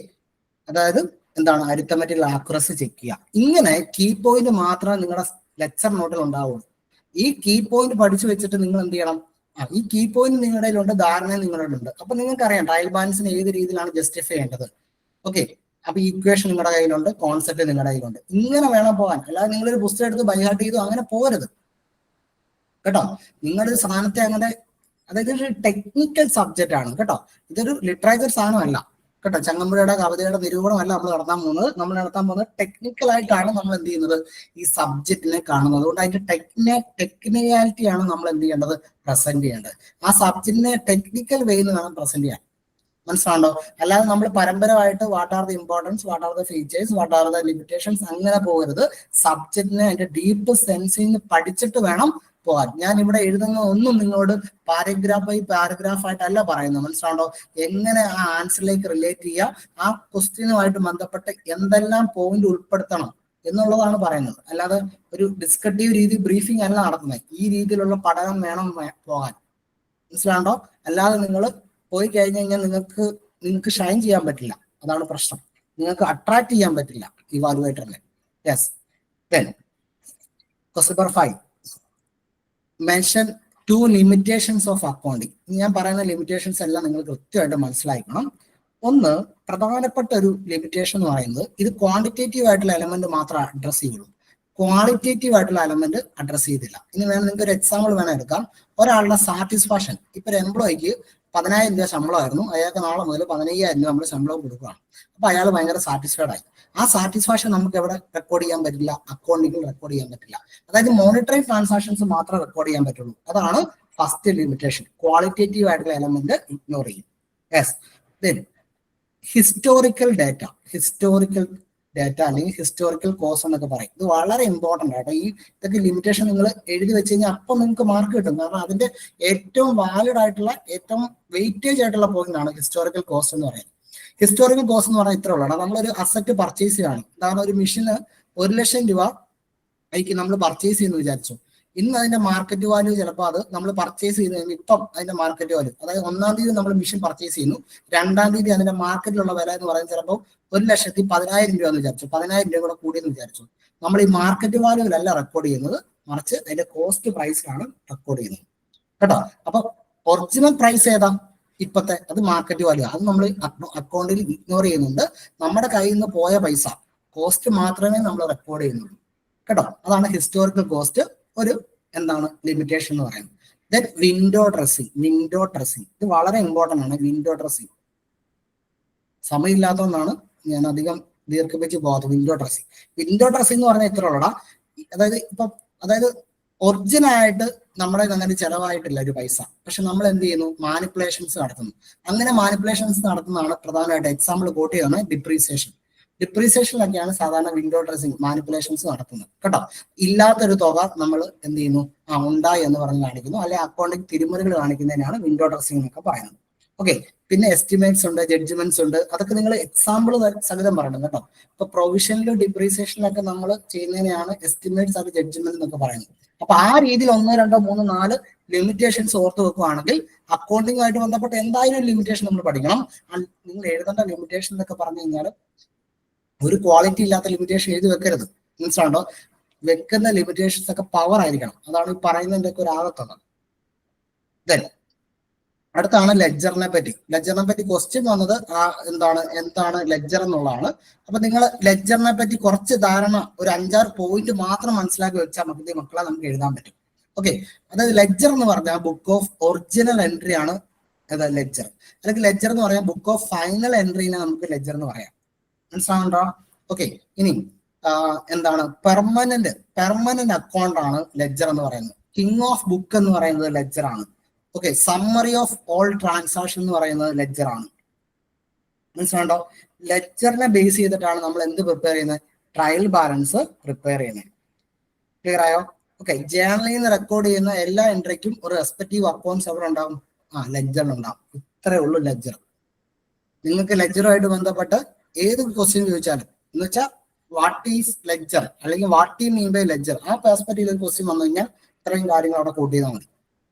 [SPEAKER 2] അതായത് എന്താണ്, അരിത്തമെറ്റിക്കൽ ആക്യുറസി ചെക്ക് ചെയ്യുക. ഇങ്ങനെ കീ പോയിന്റ് മാത്രമേ നിങ്ങളുടെ ലെക്ചർ നോട്ടിൽ ഉണ്ടാവുള്ളൂ. ഈ കീ പോയിന്റ് പഠിച്ചു വെച്ചിട്ട് നിങ്ങൾ എന്ത് ചെയ്യണം, ഈ കീ പോയിന്റ് നിങ്ങളുടെ കയ്യിലുണ്ട്, ധാരണ നിങ്ങളുടെ ഉണ്ട്. അപ്പൊ നിങ്ങൾക്ക് അറിയാം ട്രയൽ ബാലൻസിന് ഏത് രീതിയിലാണ് ജസ്റ്റിഫൈ ചെയ്യേണ്ടത്. ഓക്കെ, അപ്പൊ ഈക്വേഷൻ നിങ്ങളുടെ കയ്യിലുണ്ട്, കോൺസെപ്റ്റ് നിങ്ങളുടെ കയ്യിലുണ്ട്. ഇങ്ങനെ വേണം പോകാൻ, അല്ലാതെ നിങ്ങളൊരു പുസ്തകം എടുത്ത് ബൈഹാർട്ട് ചെയ്തു അങ്ങനെ പോകരുത് കേട്ടോ. നിങ്ങളുടെ സാധനത്തെ അങ്ങനെ, അതായത് ഒരു ടെക്നിക്കൽ സബ്ജക്റ്റ് ആണ് കേട്ടോ, ഇതൊരു ലിറ്ററേച്ചർ സാധനമല്ല കേട്ടോ. ചങ്ങമ്പുഴയുടെ കവിതയുടെ നിരൂപണമല്ല നമ്മൾ നടത്താൻ പോകുന്നത്. നമ്മൾ നടത്താൻ പോകുന്നത് ടെക്നിക്കൽ ആയിട്ടാണ് നമ്മൾ എന്ത് ചെയ്യുന്നത്, ഈ സബ്ജക്റ്റിനെ കാണുന്നത്. അതുകൊണ്ട് അതിന്റെ ടെക്നിക്കാലിറ്റിയാണ് നമ്മൾ എന്ത് ചെയ്യേണ്ടത്, പ്രസന്റ് ചെയ്യേണ്ടത്. ആ സബ്ജക്റ്റിനെ ടെക്നിക്കൽ വേയിൽ വേണം പ്രസന്റ് ചെയ്യാൻ, മനസ്സിലാണ്ടോ. അല്ലാതെ നമ്മൾ പരമ്പരമായിട്ട് what are the importance, what are the features, what are the limitations അങ്ങനെ പോകരുത്. സബ്ജക്റ്റിനെ അതിന്റെ ഡീപ്പ് സെൻസിൽ പഠിച്ചിട്ട് വേണം പോകാൻ. ഞാൻ ഇവിടെ എഴുതുന്ന ഒന്നും നിങ്ങളോട് പാരഗ്രാഫ് ബൈ പാരഗ്രാഫ് ആയിട്ടല്ല പറയുന്നത്, മനസ്സിലാണ്ടോ. എങ്ങനെ ആ ആൻസറിലേക്ക് റിലേറ്റ് ചെയ്യുക, ആ ക്വസ്റ്റ്യനുമായിട്ട് ബന്ധപ്പെട്ട് എന്തെല്ലാം പോയിന്റ് ഉൾപ്പെടുത്തണം എന്നുള്ളതാണ് പറയുന്നത്. അല്ലാതെ ഒരു ഡിസ്കട്ടീവ് രീതി ബ്രീഫിംഗ് അല്ല നടത്തുന്നത്. ഈ രീതിയിലുള്ള പഠനം വേണം പോകാൻ, മനസ്സിലാണ്ടോ. അല്ലാതെ നിങ്ങൾ പോയി കഴിഞ്ഞു കഴിഞ്ഞാൽ നിങ്ങൾക്ക് ഷൈൻ ചെയ്യാൻ പറ്റില്ല, അതാണ് പ്രശ്നം. നിങ്ങൾക്ക് അട്രാക്ട് ചെയ്യാൻ പറ്റില്ല ഇവാലുവേറ്ററിനെ. Yes, then question number 5, mention 2 limitations of accounting. ഞാൻ പറയുന്ന ലിമിറ്റേഷൻസ് എല്ലാം നിങ്ങൾ കൃത്യമായിട്ട് മനസ്സിലാക്കണം. ഒന്ന്, പ്രധാനപ്പെട്ട ഒരു ലിമിറ്റേഷൻ എന്ന് പറയുന്നത്, ഇത് ക്വാണ്ടിറ്റേറ്റീവ് ആയിട്ടുള്ള എലമെന്റ് മാത്രം അഡ്രസ് ചെയ്യുള്ളൂ, ക്വാളിറ്റേറ്റീവ് ആയിട്ടുള്ള എലമെന്റ് അഡ്രസ് ചെയ്തില്ല. ഇനി വേണം നിങ്ങൾക്ക് ഒരു എക്സാമ്പിൾ വേണം എടുക്കാം. ഒരാളുടെ സാറ്റിസ്ഫാക്ഷൻ, ഇപ്പൊ ഒരു എംപ്ലോയിക്ക് 10,000 രൂപ ശമ്പളമായിരുന്നു, അയാൾക്ക് നാളെ മുതൽ 15,000 രൂപ നമ്മൾ ശമ്പളം കൊടുക്കുകയാണ്. അപ്പൊ അയാൾ ഭയങ്കര സാറ്റിസ്ഫൈഡ് ആയി. ആ സാറ്റിസ്ഫാക്ഷൻ നമുക്ക് എവിടെ റെക്കോർഡ് ചെയ്യാൻ പറ്റില്ല, അക്കൗണ്ടിങ്ങിൽ റെക്കോർഡ് ചെയ്യാൻ പറ്റില്ല. അതായത് മോണിറ്ററി ട്രാൻസാക്ഷൻസ് മാത്രമേ റെക്കോർഡ് ചെയ്യാൻ പറ്റുള്ളൂ. അതാണ് ഫസ്റ്റ് ലിമിറ്റേഷൻ. ക്വാളിറ്റേറ്റീവ് ആയിട്ടുള്ള എലമെന്റ് ഇഗ്നോർ ചെയ്യും. യെസ്, ദെൻ ഹിസ്റ്റോറിക്കൽ ഡാറ്റ അല്ലെങ്കിൽ ഹിസ്റ്റോറിക്കൽ കോസ് എന്നൊക്കെ പറയും. ഇത് വളരെ ഇമ്പോർട്ടന്റ് ആട്ടോ. ഇതൊക്കെ ലിമിറ്റേഷൻ നിങ്ങൾ എഴുതി വെച്ച് കഴിഞ്ഞാൽ അപ്പം നിങ്ങൾക്ക് മാർക്ക് കിട്ടും. കാരണം അതിന്റെ ഏറ്റവും വാലിഡ് ആയിട്ടുള്ള, ഏറ്റവും വെയിറ്റേജ് ആയിട്ടുള്ള പോയിന്റ് ആണ് ഹിസ്റ്റോറിക്കൽ കോസ്റ്റ് എന്ന് പറയുന്നത്. ഹിസ്റ്റോറിക്കൽ കോസ്റ്റ് എന്ന് പറഞ്ഞാൽ ഇത്ര ഉള്ളതാണ്. നമ്മളൊരു അസറ്റ് പർച്ചേസ് ചെയ്യുകയാണ്. അതാണ് ഒരു മെഷീന് 1,00,000 രൂപ അതിക്ക് നമ്മൾ പർച്ചേസ് ചെയ്യുന്നു വിചാരിച്ചു. ഇന്ന് അതിന്റെ മാർക്കറ്റ് വാല്യൂ ചിലപ്പോൾ അത് നമ്മൾ പർച്ചേസ് ചെയ്ത് കഴിഞ്ഞാൽ ഇപ്പം അതിന്റെ മാർക്കറ്റ് വാല്യൂ, അതായത് 1-ാം തീയതി നമ്മൾ മെഷീൻ പർച്ചേസ് ചെയ്യുന്നു, 2-ാം തീയതി അതിന്റെ മാർക്കറ്റിലുള്ള വില എന്ന് പറയുന്നത് ചിലപ്പോൾ 1,10,000 രൂപ എന്ന് വിചാരിച്ചു, 10,000 രൂപ കൂടെ കൂടിയെന്ന് വിചാരിച്ചു. നമ്മൾ ഈ മാർക്കറ്റ് വാല്യൂവിലല്ല റെക്കോർഡ് ചെയ്യുന്നത്, മറിച്ച് അതിന്റെ കോസ്റ്റ് പ്രൈസിലാണ് റെക്കോർഡ് ചെയ്യുന്നത് കേട്ടോ. അപ്പൊ ഒറിജിനൽ പ്രൈസ് ഏതാ ഇപ്പത്തെ, അത് മാർക്കറ്റ് വാല്യൂ. അത് നമ്മൾ അക്കൗണ്ടിൽ ഇഗ്നോർ ചെയ്യുന്നുണ്ട്. നമ്മുടെ കയ്യിൽ നിന്ന് പോയ പൈസ, കോസ്റ്റ് മാത്രമേ നമ്മൾ റെക്കോർഡ് ചെയ്യുന്നുള്ളൂ കേട്ടോ. അതാണ് ഹിസ്റ്റോറിക്കൽ കോസ്റ്റ് ഒരു എന്താണ് ലിമിറ്റേഷൻ എന്ന് പറയുന്നത്. Then window dressing. ഇത് വളരെ ഇമ്പോർട്ടന്റ് ആണ്. വിൻഡോ ഡ്രസ്സിംഗ് സമയമില്ലാത്തതുകൊണ്ടാണ് ഞാൻ അധികം ദീർഘിപ്പിച്ച് പോകാത്തത്. വിൻഡോ ഡ്രസ്സിംഗ് എന്ന് പറഞ്ഞാൽ ഇത്ര ഉള്ളടാ. അതായത് ഒറിജിനൽ ആയിട്ട് നമ്മുടെ അങ്ങനെ ചെലവായിട്ടില്ല ഒരു പൈസ, പക്ഷെ നമ്മൾ എന്ത് ചെയ്യുന്നു, മാനിപ്പുലേഷൻസ് നടത്തുന്നു. അങ്ങനെ മാനിപ്പുലേഷൻസ് നടത്തുന്നതാണ് പ്രധാനമായിട്ട് എക്സാമ്പിൾ കോട്ട് ചെയ്താണ് ഡിപ്രീസിയേഷനിലൊക്കെയാണ് സാധാരണ വിൻഡോ ഡ്രസ്സിംഗ് മാനിപ്പുലേഷൻസ് നടത്തുന്നത് കേട്ടോ. ഇല്ലാത്തൊരു തുക നമ്മൾ എന്ത് ചെയ്യുന്നു, ഉണ്ടായി എന്ന് പറഞ്ഞ് കാണിക്കുന്നു, അല്ലെങ്കിൽ അക്കൗണ്ടിങ് തിരിമറികൾ കാണിക്കുന്നതിനാണ് വിൻഡോ ഡ്രസ്സിംഗ് എന്നൊക്കെ പറയുന്നത്. ഓക്കെ, പിന്നെ എസ്റ്റിമേറ്റ്സ് ഉണ്ട്, ജഡ്ജ്മെന്റ്സ് ഉണ്ട്. അതൊക്കെ നിങ്ങൾ എക്സാമ്പിൾ സഹിതം പറയണം കേട്ടോ. ഇപ്പൊ പ്രൊവിഷനിലും ഡിപ്രീസിയേഷനിലൊക്കെ നമ്മൾ ചെയ്യുന്നതിനെയാണ് എസ്റ്റിമേറ്റ്സ് അത് ജഡ്ജ്മെന്റ് എന്നൊക്കെ പറയുന്നത്. അപ്പൊ ആ രീതിയിൽ 1, 2, 3, 4 ലിമിറ്റേഷൻസ് ഓർത്ത് വെക്കുകയാണെങ്കിൽ അക്കൗണ്ടിങ്ങുമായിട്ട് ബന്ധപ്പെട്ട എന്തായാലും ലിമിറ്റേഷൻ നമ്മൾ പഠിക്കണം. നിങ്ങൾ എഴുതേണ്ട ലിമിറ്റേഷൻ എന്നൊക്കെ പറഞ്ഞു കഴിഞ്ഞാൽ ഒരു ക്വാളിറ്റി ഇല്ലാത്ത ലിമിറ്റേഷൻ എഴുതി വെക്കരുത്, മനസ്സിലാണ്ടോ. വെക്കുന്ന ലിമിറ്റേഷൻസ് ഒക്കെ പവർ ആയിരിക്കണം. അതാണ് ഈ പറയുന്നതിന്റെ ഒക്കെ ഒരു ആകത്തുക. ദെൻ അടുത്താണ് ലെഡ്ജറിനെ പറ്റി ക്വസ്റ്റ്യൻ വന്നത്. എന്താണ് ലെഡ്ജർ എന്നുള്ളതാണ്. അപ്പൊ നിങ്ങൾ ലെഡ്ജറിനെ പറ്റി കുറച്ച് ധാരണ, ഒരു 5-6 പോയിന്റ് മാത്രം മനസ്സിലാക്കി വെച്ചാൽ മക്കളെ നമുക്ക് എഴുതാൻ പറ്റും. ഓക്കെ, അതായത് ലെഡ്ജർ എന്ന് പറഞ്ഞാൽ ബുക്ക് ഓഫ് ഒറിജിനൽ എൻട്രി ആണ് ലെഡ്ജർ. അല്ലെങ്കിൽ ലെഡ്ജർ എന്ന് പറയാം ബുക്ക് ഓഫ് ഫൈനൽ എൻട്രീനെ നമുക്ക് ലെഡ്ജർ എന്ന് പറയാം, മനസ്സിലാവുന്നുണ്ടോ. ഓക്കെ, ഇനി എന്താണ് പെർമനന്റ് അക്കൗണ്ട് ആണ് ലെഡ്ജർ എന്ന് പറയുന്നത്. കിങ് ഓഫ് ബുക്ക് എന്ന് പറയുന്നത് ലെഡ്ജർ ആണ്. Okay, summary of all transaction എന്ന് പറയുന്നത് ലെഡ്ജർ ആണ്. മനസ്സിലാണ്ടോ? ലെഡ്ജറിനെ ബേസ് ചെയ്തിട്ടാണ് നമ്മൾ എന്ത് പ്രിപ്പയർ ചെയ്യുന്നത്? ട്രയൽ ബാലൻസ് പ്രിപ്പയർ ചെയ്യുന്നത്. ക്ലിയർ ആയോ? ഓക്കെ, ജേണലിൽ നിന്ന് റെക്കോർഡ് ചെയ്യുന്ന എല്ലാ എൻട്രിക്കും ഒരു റെസ്പെക്റ്റീവ് അക്കൗണ്ട്സ് എവിടെ ഉണ്ടാവും? ലെഡ്ജറിലുണ്ടാവും. ഇത്രേ ഉള്ളൂ ലെഡ്ജർ. നിങ്ങൾക്ക് ലെഡ്ജറുമായിട്ട് ബന്ധപ്പെട്ട് ഏത് ക്വസ്റ്റ്യൻ ചോദിച്ചാലും, എന്ന് വെച്ചാൽ വാട്ട് ഈസ് ലെഡ്ജർ അല്ലെങ്കിൽ വാട്ട് ഈ മീൻ ബൈ ലെഡ്ജർ, ആ പെർസ്പെക്റ്റീവ് ഒരു ക്വസ്റ്റ്യൻ വന്നു കഴിഞ്ഞാൽ ഇത്രയും കാര്യങ്ങൾ അവിടെ കൂട്ടി ചെയ്താൽ മതി,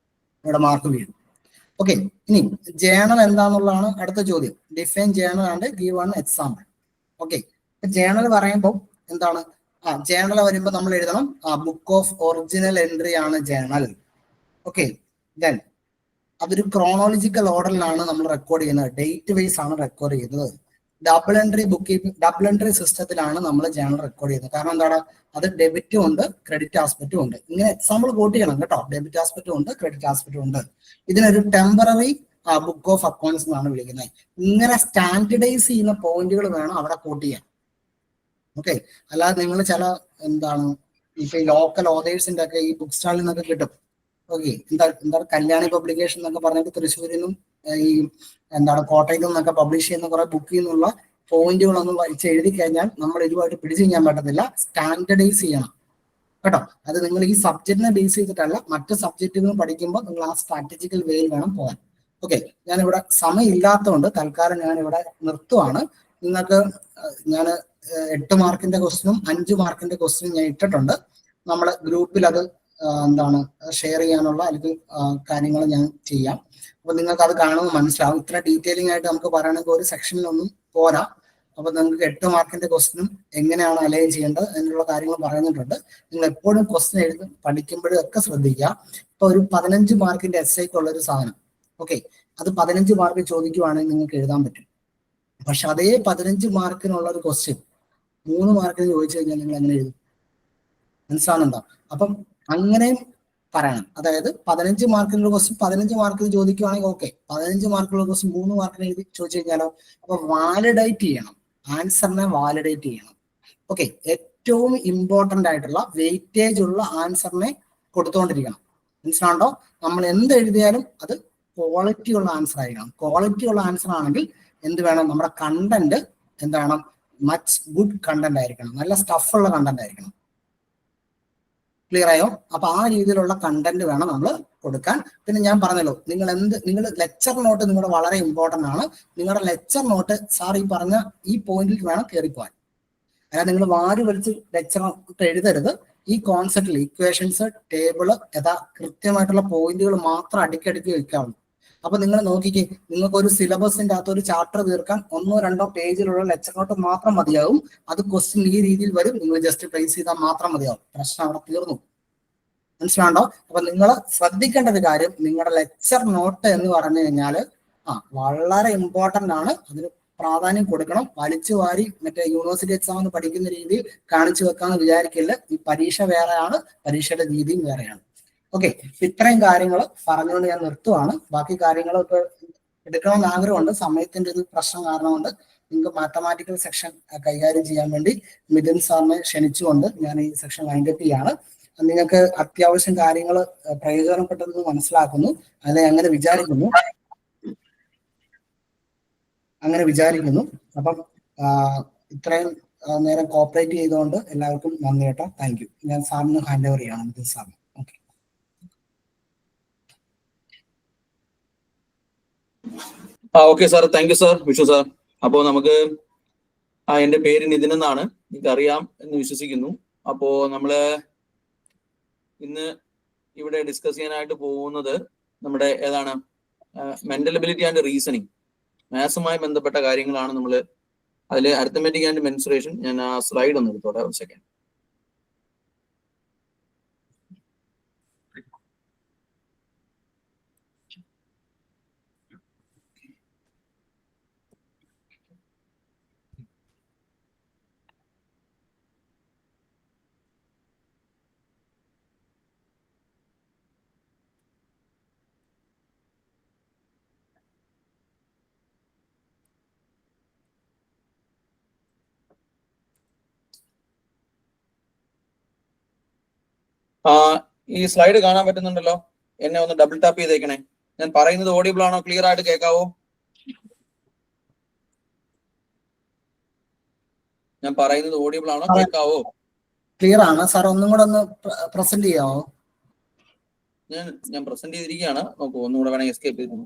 [SPEAKER 2] ഇവിടെ മാർക്ക് വീഴും. ഓക്കെ, ഇനി ജേണൽ എന്താന്നുള്ളതാണ് അടുത്ത ചോദ്യം. Define journal and give one example. Okay, journal പറയുമ്പോൾ എന്താണ്? ജേണൽ വരുമ്പോൾ നമ്മൾ എഴുതണം ബുക്ക് ഓഫ് ഒറിജിനൽ എൻട്രി ആണ് ജേണൽ. ഓക്കെ, ദെൻ അതൊരു ക്രോണോളജിക്കൽ ഓർഡറിലാണ് നമ്മൾ റെക്കോർഡ് ചെയ്യുന്നത്, ഡേറ്റ് വൈസ് ആണ് റെക്കോർഡ് ചെയ്യുന്നത്. ഡബിൾ എൻട്രി സിസ്റ്റത്തിലാണ് നമ്മൾ ജേണൽ റെക്കോർഡ് ചെയ്യുന്നത്. കാരണം എന്താണ്? അത് ഡെബിറ്റും ഉണ്ട് ക്രെഡിറ്റ് ആസ്പെക്റ്റും ഉണ്ട്. ഇങ്ങനെ എക്സാമ്പിൾ കൂട്ടി ചെയ്യണം കേട്ടോ. ഡെബിറ്റ് ആസ്പെക്റ്റും ഉണ്ട് ക്രെഡിറ്റ് ആസ്പെക്റ്റും ഉണ്ട്. ഇതിനൊരു ടെമ്പററി ബുക്ക് ഓഫ് അക്കൗണ്ട്സ് എന്നാണ് വിളിക്കുന്നത്. ഇങ്ങനെ സ്റ്റാൻഡർഡൈസ് ചെയ്യുന്ന പോയിന്റുകൾ വേണം അവിടെ കൂട്ടി ചെയ്യാൻ. ഓക്കെ, അല്ലാതെ നിങ്ങൾ ചില എന്താണ് ഇപ്പൊ ഈ ലോക്കൽ ഓതേഴ്സിന്റെ ഒക്കെ ഈ ബുക്ക് സ്റ്റാളിൽ നിന്നൊക്കെ കിട്ടും. ഓക്കെ, എന്താണ് കല്യാണി പബ്ലിക്കേഷൻ എന്നൊക്കെ പറഞ്ഞിട്ട് തൃശ്ശൂരിൽ നിന്നും ഈ എന്താണ് കോട്ടയത്തു നിന്നൊക്കെ പബ്ലിഷ് ചെയ്യുന്ന കുറെ ബുക്കിൽ നിന്നുള്ള പോയിന്റുകളൊന്നും വായിച്ച് എഴുതി കഴിഞ്ഞാൽ നമ്മൾ ഇതുമായിട്ട് പിടിച്ചു ചെയ്യാൻ പറ്റത്തില്ല. സ്റ്റാൻഡർഡൈസ് ചെയ്യണം കേട്ടോ. അത് നിങ്ങൾ ഈ സബ്ജക്റ്റിനെ ബേസ് ചെയ്തിട്ടല്ല, മറ്റ് സബ്ജക്റ്റുകൾ പഠിക്കുമ്പോൾ നിങ്ങൾ ആ സ്ട്രാറ്റജിക്കൽ വേയിൽ വേണം പോകാൻ. ഓക്കെ, ഞാനിവിടെ സമയം ഇല്ലാത്തതുകൊണ്ട് തൽക്കാലം ഞാനിവിടെ നിർത്തുവാണ്. നിങ്ങൾക്ക് ഞാൻ 8 മാർക്കിന്റെ ക്വസ്റ്റിനും 5 മാർക്കിന്റെ ക്വസ്റ്റിനും ഞാൻ ഇട്ടിട്ടുണ്ട്. നമ്മുടെ ഗ്രൂപ്പിൽ അത് എന്താണ് ഷെയർ ചെയ്യാനുള്ള അല്ലെങ്കിൽ കാര്യങ്ങൾ ഞാൻ ചെയ്യാം. അപ്പൊ നിങ്ങൾക്ക് അത് കാണുമ്പോൾ മനസ്സിലാവും. ഇത്ര ഡീറ്റെയിലിംഗ് ആയിട്ട് നമുക്ക് പറയണമെങ്കിൽ ഒരു സെക്ഷനിലൊന്നും പോരാ. അപ്പൊ നിങ്ങൾക്ക് 8 മാർക്കിന്റെ ക്വസ്റ്റിനും എങ്ങനെയാണ് അലൈൻ ചെയ്യേണ്ടത് എന്നുള്ള കാര്യങ്ങൾ പറയുന്നിട്ടുണ്ട്. നിങ്ങൾ എപ്പോഴും ക്വസ്റ്റ്യൻ എഴുതും പഠിക്കുമ്പോഴും ഒക്കെ ശ്രദ്ധിക്കുക. ഇപ്പൊ ഒരു 15 മാർക്കിന്റെ എസ്ഐക്കുള്ള ഒരു സാധനം, ഓക്കെ, അത് 15 മാർക്ക് ചോദിക്കുവാണെങ്കിൽ നിങ്ങൾക്ക് എഴുതാൻ പറ്റും. പക്ഷെ അതേ 15 മാർക്കിനുള്ള ഒരു ക്വസ്റ്റ്യൻ 3 മാർക്കിന് ചോദിച്ചു കഴിഞ്ഞാൽ നിങ്ങൾ എങ്ങനെ എഴുതും? മനസ്സിലാവുന്നുണ്ടോ? അപ്പം അങ്ങനെയും പറയണം. അതായത് 15 മാർക്കിനുള്ള ക്വസ്റ്റ്യൻ 15 മാർക്കിന് ചോദിക്കുവാണെങ്കിൽ ഓക്കെ, 15 മാർക്കുള്ള ക്വസ്റ്റ്യൻ 3 മാർക്കിന് എഴുതി ചോദിച്ചു കഴിഞ്ഞാലോ? അപ്പൊ വാലിഡേറ്റ് ചെയ്യണം, ആൻസറിനെ വാലിഡേറ്റ് ചെയ്യണം. ഓക്കെ, ഏറ്റവും ഇമ്പോർട്ടന്റ് ആയിട്ടുള്ള വെയിറ്റേജ് ഉള്ള ആൻസറിനെ കൊടുത്തുകൊണ്ടിരിക്കണം. മനസ്സിലാണ്ടോ? നമ്മൾ എന്ത് എഴുതിയാലും അത് ക്വാളിറ്റി ഉള്ള ആൻസർ ആയിരിക്കണം. ക്വാളിറ്റി ഉള്ള ആൻസർ ആണെങ്കിൽ എന്ത് വേണം? നമ്മുടെ കണ്ടന്റ് എന്ത് വേണം? മച്ച് ഗുഡ് കണ്ടന്റ് ആയിരിക്കണം, നല്ല സ്റ്റഫുള്ള കണ്ടന്റ് ആയിരിക്കണം. ക്ലിയർ ആയോ? അപ്പൊ ആ രീതിയിലുള്ള കണ്ടന്റ് വേണം നമ്മൾ കൊടുക്കാൻ. പിന്നെ ഞാൻ പറഞ്ഞല്ലോ, നിങ്ങൾ ലെക്ചർ നോട്ട് നിങ്ങളുടെ വളരെ ഇമ്പോർട്ടന്റ് ആണ്. നിങ്ങളുടെ ലെക്ചർ നോട്ട് സാർ ഈ പറഞ്ഞ ഈ പോയിന്റിൽ വേണം കയറിപ്പോവാൻ. അതായത് നിങ്ങൾ വാരി വലിച്ച് ലെക്ചർ നോട്ട് എഴുതരുത്. ഈ കോൺസെപ്റ്റിൽ ഇക്വേഷൻസ് ടേബിള് കൃത്യമായിട്ടുള്ള പോയിന്റുകൾ മാത്രം അടുക്കി വെക്കാവുള്ളൂ. അപ്പൊ നിങ്ങൾ നോക്കിക്കേ, നിങ്ങൾക്ക് ഒരു സിലബസിന്റെ അകത്ത് ഒരു ചാപ്റ്റർ തീർക്കാൻ 1-2 പേജിലുള്ള ലെക്ചർ നോട്ട് മാത്രം മതിയാവും. അത് ക്വസ്റ്റ്യൻ ഈ രീതിയിൽ വരും, നിങ്ങൾ ജസ്റ്റ് പ്ലേസ് ചെയ്താൽ മാത്രം മതിയാവും. പ്രശ്നം അവിടെ തീർന്നു. മനസ്സിലാണ്ടോ? അപ്പൊ നിങ്ങൾ ശ്രദ്ധിക്കേണ്ട ഒരു കാര്യം, നിങ്ങളുടെ ലെക്ചർ നോട്ട് എന്ന് പറഞ്ഞു കഴിഞ്ഞാൽ വളരെ ഇമ്പോർട്ടന്റ് ആണ്. അതിന് പ്രാധാന്യം കൊടുക്കണം. വലിച്ചു വാരി മറ്റേ യൂണിവേഴ്സിറ്റി എക്സാമിന് പഠിക്കുന്ന രീതിയിൽ കാണിച്ചു വെക്കാന്ന് വിചാരിക്കില്ല. ഈ പരീക്ഷ വേറെയാണ്, പരീക്ഷയുടെ രീതിയും വേറെയാണ്. ഓക്കെ, ഇത്രയും കാര്യങ്ങൾ പറഞ്ഞുകൊണ്ട് ഞാൻ നിർത്തുവാണ്. ബാക്കി കാര്യങ്ങളൊക്കെ എടുക്കണമെന്ന് ആഗ്രഹമുണ്ട്. സമയത്തിന്റെ ഒരു പ്രശ്നം കാരണം കൊണ്ട് നിങ്ങൾക്ക് മാത്തമാറ്റിക്കൽ സെക്ഷൻ കൈകാര്യം ചെയ്യാൻ വേണ്ടി മിഥുൻ സാറിനെ ക്ഷണിച്ചുകൊണ്ട് ഞാൻ ഈ സെക്ഷൻ വൈൻഡപ്പ് ചെയ്യാണ്. നിങ്ങൾക്ക് അത്യാവശ്യം കാര്യങ്ങൾ പ്രയോജനപ്പെട്ടതെന്ന് മനസ്സിലാക്കുന്നു, അല്ലെ അങ്ങനെ വിചാരിക്കുന്നു. അപ്പം ഇത്രയും നേരം കോപ്പറേറ്റ് ചെയ്തുകൊണ്ട് എല്ലാവർക്കും നന്ദി കേട്ടോ. Thank you. ഞാൻ സാറിന് ഹാൻഡ് ഓവർ ചെയ്യണം, മിഥുൻ സാറിന്. Okay.
[SPEAKER 3] Okay sir, thank you sir, Vishu sir. അപ്പോ നമുക്ക് എന്റെ പേര് നിതിൻ എന്നാണ്, നിങ്ങൾക്ക് അറിയാം എന്ന് വിശ്വസിക്കുന്നു. അപ്പോ നമ്മള് ഇന്ന് ഇവിടെ ഡിസ്കസ് ചെയ്യാനായിട്ട് പോകുന്നത് നമ്മുടെ ഏതാണ് മെന്റൽ എബിലിറ്റി ആൻഡ് റീസണിങ്, മാത്സുമായി ബന്ധപ്പെട്ട കാര്യങ്ങളാണ്. നമ്മൾ അതിൽ അരിത്തമെറ്റിക് ആൻഡ് മെൻസുറേഷൻ, ഞാൻ ആ സ്ലൈഡ് ഒന്ന് എടുത്തോട്ടെ ഒരു സെക്കൻഡ്. ഈ സ്ലൈഡ് കാണാൻ പറ്റുന്നുണ്ടല്ലോ? എന്നെ ഒന്ന് ഡബിൾ ടാപ്പ് ചെയ്തേക്കണേ. ഞാൻ പറയുന്നത് ഓഡിയബിൾ ആണോ? ക്ലിയർ ആയിട്ട് കേൾക്കാവോ? ഞാൻ പറയുന്നത് ഓഡിയബിൾ ആണോ? കേൾക്കാവോ?
[SPEAKER 2] ക്ലിയർ ആണ് സാർ. ഒന്നും കൂടെ ഒന്ന് പ്രസന്റ് ചെയ്യാവോ?
[SPEAKER 3] ഞാൻ പ്രസന്റ് ചെയ്തിരിക്കുകയാണ്. നോക്കൂ, ഒന്നുകൂടെ വേണമെങ്കിൽ എസ്കേപ്പ് ചെയ്തു.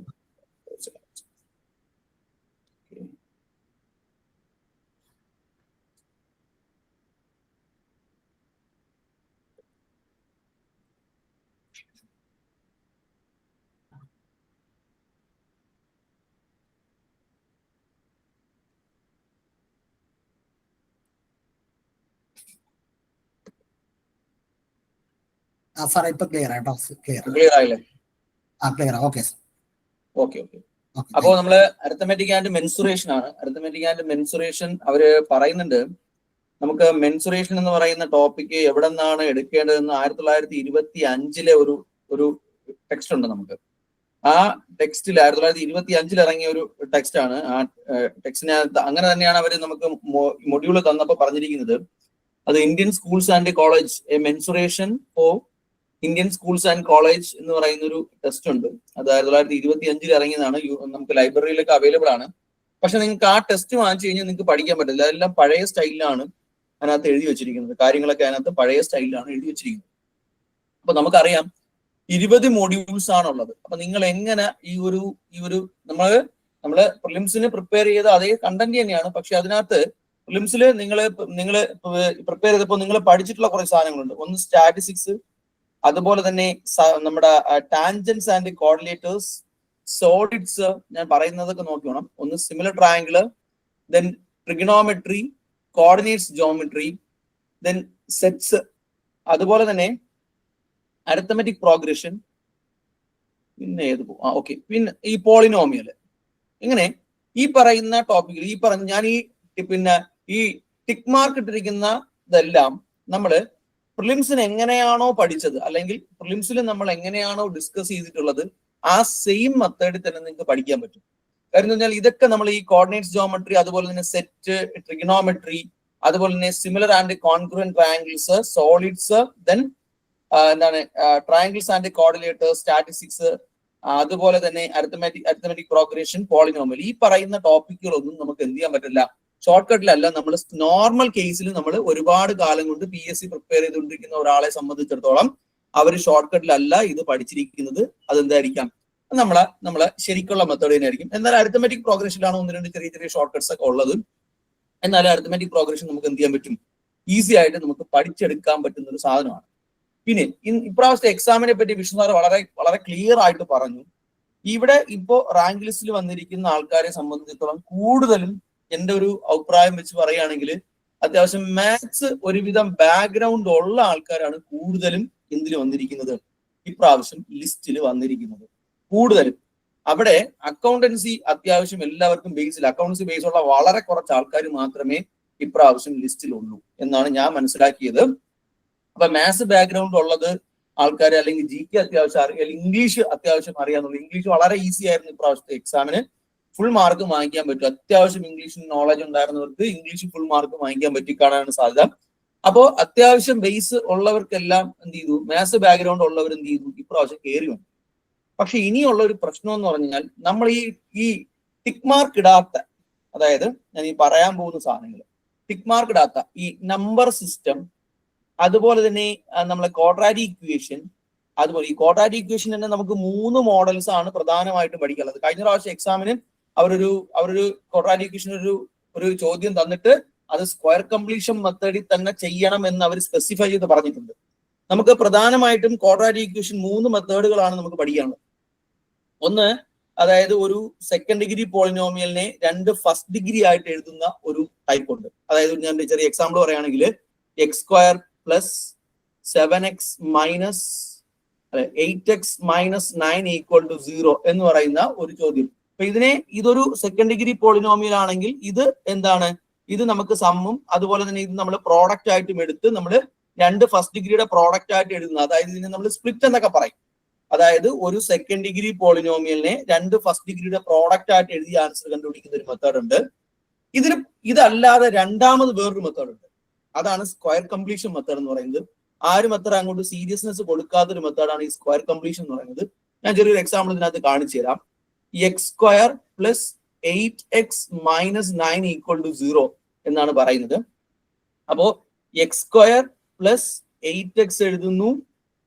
[SPEAKER 2] സാർ ഇപ്പൊ ക്ലിയർ ആട്ടോ.
[SPEAKER 3] ക്ലിയർ ആയില്ലേ?
[SPEAKER 2] ക്ലിയർ. Okay sir.
[SPEAKER 3] ഓക്കെ. അപ്പോ നമ്മള് അരിത്തമെറ്റിക് ആൻഡ് മെൻസുറേഷൻ ആണ്. അരിത്തമെറ്റിക് ആൻഡ് മെൻസുറേഷൻ അവര് പറയുന്നുണ്ട്. നമുക്ക് മെൻസുറേഷൻ എന്ന് പറയുന്ന ടോപ്പിക്ക് എവിടെ നിന്നാണ് എടുക്കേണ്ടതെന്ന് 1925 ഒരു ടെക്സ്റ്റ് ഉണ്ട് നമുക്ക്. ആ ടെക്സ്റ്റിൽ 1925 ഇറങ്ങിയ ഒരു ടെക്സ്റ്റ് ആണ്. ആ ടെക്സ്റ്റിനകത്ത് അങ്ങനെ തന്നെയാണ് അവർ നമുക്ക് മൊഡ്യൂള് തന്നപ്പോൾ പറഞ്ഞിരിക്കുന്നത്. അത് Indian schools and college A mensuration for Indian schools and college എന്ന് പറയുന്ന ഒരു ടെസ്റ്റ് ഉണ്ട്. അത് 1925 ഇറങ്ങിയതാണ്. നമുക്ക് ലൈബ്രറിയിലൊക്കെ അവൈലബിൾ ആണ്. പക്ഷെ നിങ്ങൾക്ക് ആ ടെസ്റ്റ് വാങ്ങിച്ചു കഴിഞ്ഞാൽ നിങ്ങൾക്ക് പഠിക്കാൻ പറ്റില്ല. അതെല്ലാം പഴയ സ്റ്റൈലിലാണ് അതിനകത്ത് എഴുതി വെച്ചിരിക്കുന്നത്. കാര്യങ്ങളൊക്കെ അതിനകത്ത് പഴയ സ്റ്റൈലിലാണ് എഴുതി വെച്ചിരിക്കുന്നത്. അപ്പൊ നമുക്കറിയാം 20 മോഡ്യൂൾസ് ആണുള്ളത്. അപ്പൊ നിങ്ങൾ എങ്ങനെ ഈ ഒരു നമ്മള് പ്രിലിംസിന് പ്രിപ്പയർ ചെയ്ത അതേ കണ്ടന്റ് തന്നെയാണ്. പക്ഷെ അതിനകത്ത് പ്രിലിംസിൽ നിങ്ങൾ പ്രിപ്പയർ ചെയ്തപ്പോൾ നിങ്ങൾ പഠിച്ചിട്ടുള്ള കുറെ സാധനങ്ങളുണ്ട്. ഒന്ന് സ്റ്റാറ്റിസ്റ്റിക്സ്, അതുപോലെ തന്നെ നമ്മുടെ ടാൻജൻസ് ആൻഡ് കോർഡിനേറ്റേഴ്സ്, സോളിഡ്സ്, ഞാൻ പറയുന്നതൊക്കെ നോക്കണം. ഒന്ന് similar triangle, then trigonometry, coordinates geometry, then sets, അതുപോലെ തന്നെ അരിത്തമെറ്റിക് പ്രോഗ്രഷൻ, പിന്നെ പിന്നെ ഈ പോളിനോമിയൽ. ഇങ്ങനെ ഈ പറയുന്ന ടോപ്പിക്കിൽ ഞാൻ ഈ ടിക്ക് മാർക്ക് ഇട്ടിരിക്കുന്ന ഇതെല്ലാം നമ്മള് പ്രിലിംസിന് എങ്ങനെയാണോ പഠിച്ചത്, അല്ലെങ്കിൽ പ്രിലിംസിൽ നമ്മൾ എങ്ങനെയാണോ ഡിസ്കസ് ചെയ്തിട്ടുള്ളത്, ആ സെയിം മെത്തേഡിൽ തന്നെ നിങ്ങൾക്ക് പഠിക്കാൻ പറ്റും. കാര്യം എന്ന് പറഞ്ഞാൽ ഇതൊക്കെ നമ്മൾ ഈ കോർഡിനേറ്റ്സ് ജോമെട്രി, അതുപോലെ തന്നെ സെറ്റ്, ട്രിഗണോമെട്രി, അതുപോലെ തന്നെ similar and congruent triangles, solids, then triangles and coordinators, statistics, അതുപോലെ തന്നെ അരിത്തമെറ്റിക് പ്രോഗ്രഷൻ, പോളിനോമിയൽ, ഈ പറയുന്ന ടോപ്പിക്കുകളൊന്നും നമുക്ക് എന്ത് ചെയ്യാൻ പറ്റില്ല, ഷോർട്ട് കട്ടിലല്ല. നമ്മൾ നോർമൽ കേസിൽ നമ്മൾ ഒരുപാട് കാലം കൊണ്ട് PSC പ്രിപ്പയർ ചെയ്തുകൊണ്ടിരിക്കുന്ന ഒരാളെ സംബന്ധിച്ചിടത്തോളം അവർ ഷോർട്ട് കട്ടിലല്ല ഇത് പഠിച്ചിരിക്കുന്നത്. അതെന്തായിരിക്കാം, നമ്മളെ ശരിക്കുള്ള മെത്തേഡ് തന്നെയായിരിക്കും. എന്നാൽ അരിത്തമെറ്റിക് പ്രോഗ്രഷനിലാണ് ഒന്ന് രണ്ട് ചെറിയ ഷോർട്ട് കട്ട്സ് ഒക്കെ ഉള്ളത്. എന്നാൽ അരിത്തമെറ്റിക് പ്രോഗ്രഷൻ നമുക്ക് എന്ത് ചെയ്യാൻ പറ്റും, ഈസി ആയിട്ട് നമുക്ക് പഠിച്ചെടുക്കാൻ പറ്റുന്ന ഒരു സാധനമാണ്. പിന്നെ ഇപ്രാവശ്യത്തെ എക്സാമിനെ പറ്റി വിഷ്ണു സാർ വളരെ ക്ലിയർ ആയിട്ട് പറഞ്ഞു. ഇവിടെ ഇപ്പോ റാങ്ക് ലിസ്റ്റിൽ വന്നിരിക്കുന്ന ആൾക്കാരെ സംബന്ധിച്ചിടത്തോളം കൂടുതലും എന്റെ ഒരു അഭിപ്രായം വെച്ച് പറയുകയാണെങ്കിൽ അത്യാവശ്യം മാത്സ് ഒരുവിധം ബാക്ക്ഗ്രൗണ്ട് ഉള്ള ആൾക്കാരാണ് കൂടുതലും എന്തിൽ വന്നിരിക്കുന്നത്, ഇപ്രാവശ്യം ലിസ്റ്റിൽ വന്നിരിക്കുന്നത് കൂടുതലും. അവിടെ അക്കൗണ്ടൻസി അത്യാവശ്യം എല്ലാവർക്കും അക്കൗണ്ടൻസി ബേസ് ഉള്ള വളരെ കുറച്ച് ആൾക്കാർ മാത്രമേ ഇപ്രാവശ്യം ലിസ്റ്റിലുള്ളൂ എന്നാണ് ഞാൻ മനസ്സിലാക്കിയത്. അപ്പൊ മാത്സ് ബാക്ക്ഗ്രൗണ്ട് ഉള്ളത് ആൾക്കാർ, അല്ലെങ്കിൽ GK അത്യാവശ്യം അല്ലെങ്കിൽ ഇംഗ്ലീഷ് അത്യാവശ്യം അറിയാന്നുള്ളൂ. ഇംഗ്ലീഷ് വളരെ ഈസി ആയിരുന്നു ഇപ്രാവശ്യത്തെ എക്സാമിന്. ഫുൾ മാർക്ക് വാങ്ങിക്കാൻ പറ്റും. അത്യാവശ്യം ഇംഗ്ലീഷിന് നോളജ് ഉണ്ടായിരുന്നവർക്ക് ഇംഗ്ലീഷ് ഫുൾ മാർക്ക് വാങ്ങിക്കാൻ പറ്റിക്കാണാനാണ് സാധ്യത. അപ്പോൾ അത്യാവശ്യം ബേസ് ഉള്ളവർക്കെല്ലാം എന്ത് ചെയ്തു, മാത്സ് ബാക്ക്ഗ്രൗണ്ട് ഉള്ളവർ എന്ത് ചെയ്തു, ഇപ്രാവശ്യം കയറി വന്നു. പക്ഷെ ഇനിയുള്ള ഒരു പ്രശ്നം എന്ന് പറഞ്ഞാൽ നമ്മൾ ഈ ടിക്ക് മാർക്ക് ഇടാത്ത, അതായത് ഞാൻ ഈ പറയാൻ പോകുന്ന സാധനങ്ങൾ ടിക്ക് മാർക്ക് ഇടാത്ത ഈ നമ്പർ സിസ്റ്റം, അതുപോലെ തന്നെ നമ്മളെ ക്വാഡ്രാറ്റിക് ഇക്വേഷൻ, അതുപോലെ ഈ ക്വാഡ്രാറ്റിക് ഇക്വേഷൻ തന്നെ നമുക്ക് 3 മോഡൽസ് ആണ് പ്രധാനമായിട്ടും പഠിക്കാനുള്ളത്. കഴിഞ്ഞ പ്രാവശ്യം എക്സാമിന് അവരൊരു ക്വാഡ്രാറ്റിക് ഇക്വേഷൻ ഒരു ചോദ്യം തന്നിട്ട് അത് സ്ക്വയർ കംപ്ലീഷൻ മെത്തേഡിൽ തന്നെ ചെയ്യണം എന്ന് അവർ സ്പെസിഫൈ ചെയ്ത് പറഞ്ഞിട്ടുണ്ട്. നമുക്ക് പ്രധാനമായിട്ടും ക്വാഡ്രാറ്റിക് ഇക്വേഷൻ 3 മെത്തേഡുകളാണ് നമുക്ക് പഠിക്കാനുള്ളത്. ഒന്ന്, അതായത് ഒരു സെക്കൻഡ് ഡിഗ്രി പോളിനോമിയലിനെ 2 ഫസ്റ്റ് ഡിഗ്രി ആയിട്ട് എഴുതുന്ന ഒരു ടൈപ്പ് ഉണ്ട്. അതായത് ഞാൻ ചെറിയ എക്സാമ്പിൾ പറയുകയാണെങ്കിൽ x² + 7x - 8x - 9 = 0 എന്ന് പറയുന്ന ഒരു ചോദ്യം. അപ്പൊ ഇതൊരു സെക്കൻഡ് ഡിഗ്രി പോളിനോമിയൽ ആണെങ്കിൽ ഇത് എന്താണ്, ഇത് നമുക്ക് സമ്മും അതുപോലെ തന്നെ ഇത് നമ്മൾ പ്രോഡക്റ്റ് ആയിട്ടും എടുത്ത് നമ്മൾ 2 ഫസ്റ്റ് ഡിഗ്രിയുടെ പ്രോഡക്റ്റ് ആയിട്ട് എഴുതുന്നത്, അതായത് ഇതിനെ നമ്മൾ സ്പ്ലിറ്റ് എന്നൊക്കെ പറയും. അതായത് ഒരു സെക്കൻഡ് ഡിഗ്രി പോളിനോമിയലിനെ 2 ഫസ്റ്റ് ഡിഗ്രിയുടെ പ്രോഡക്റ്റ് ആയിട്ട് എഴുതി ആൻസർ കണ്ടുപിടിക്കുന്ന ഒരു മെത്തേഡ് ഉണ്ട്. ഇതല്ലാതെ രണ്ടാമത് വേറൊരു മെത്തേഡ് ഉണ്ട്. അതാണ് സ്ക്വയർ കംപ്ലീഷൻ മെത്തേഡ് എന്ന് പറയുന്നത്. ആരും അത്ര അങ്ങോട്ട് സീരിയസ്നെസ് കൊടുക്കാത്തൊരു മെത്തേഡാണ് ഈ സ്ക്വയർ കംപ്ലീഷൻ എന്ന് പറയുന്നത്. ഞാൻ ചെറിയൊരു എക്സാമ്പിൾ ഇതിനകത്ത് കാണിച്ചു തരാം. X square plus 8x minus 9 equal to 0 എന്നാണ് പറയുന്നത്. അപ്പോ എക്സ് സ്ക്വയർ പ്ലസ് 8x എഴുതുന്നു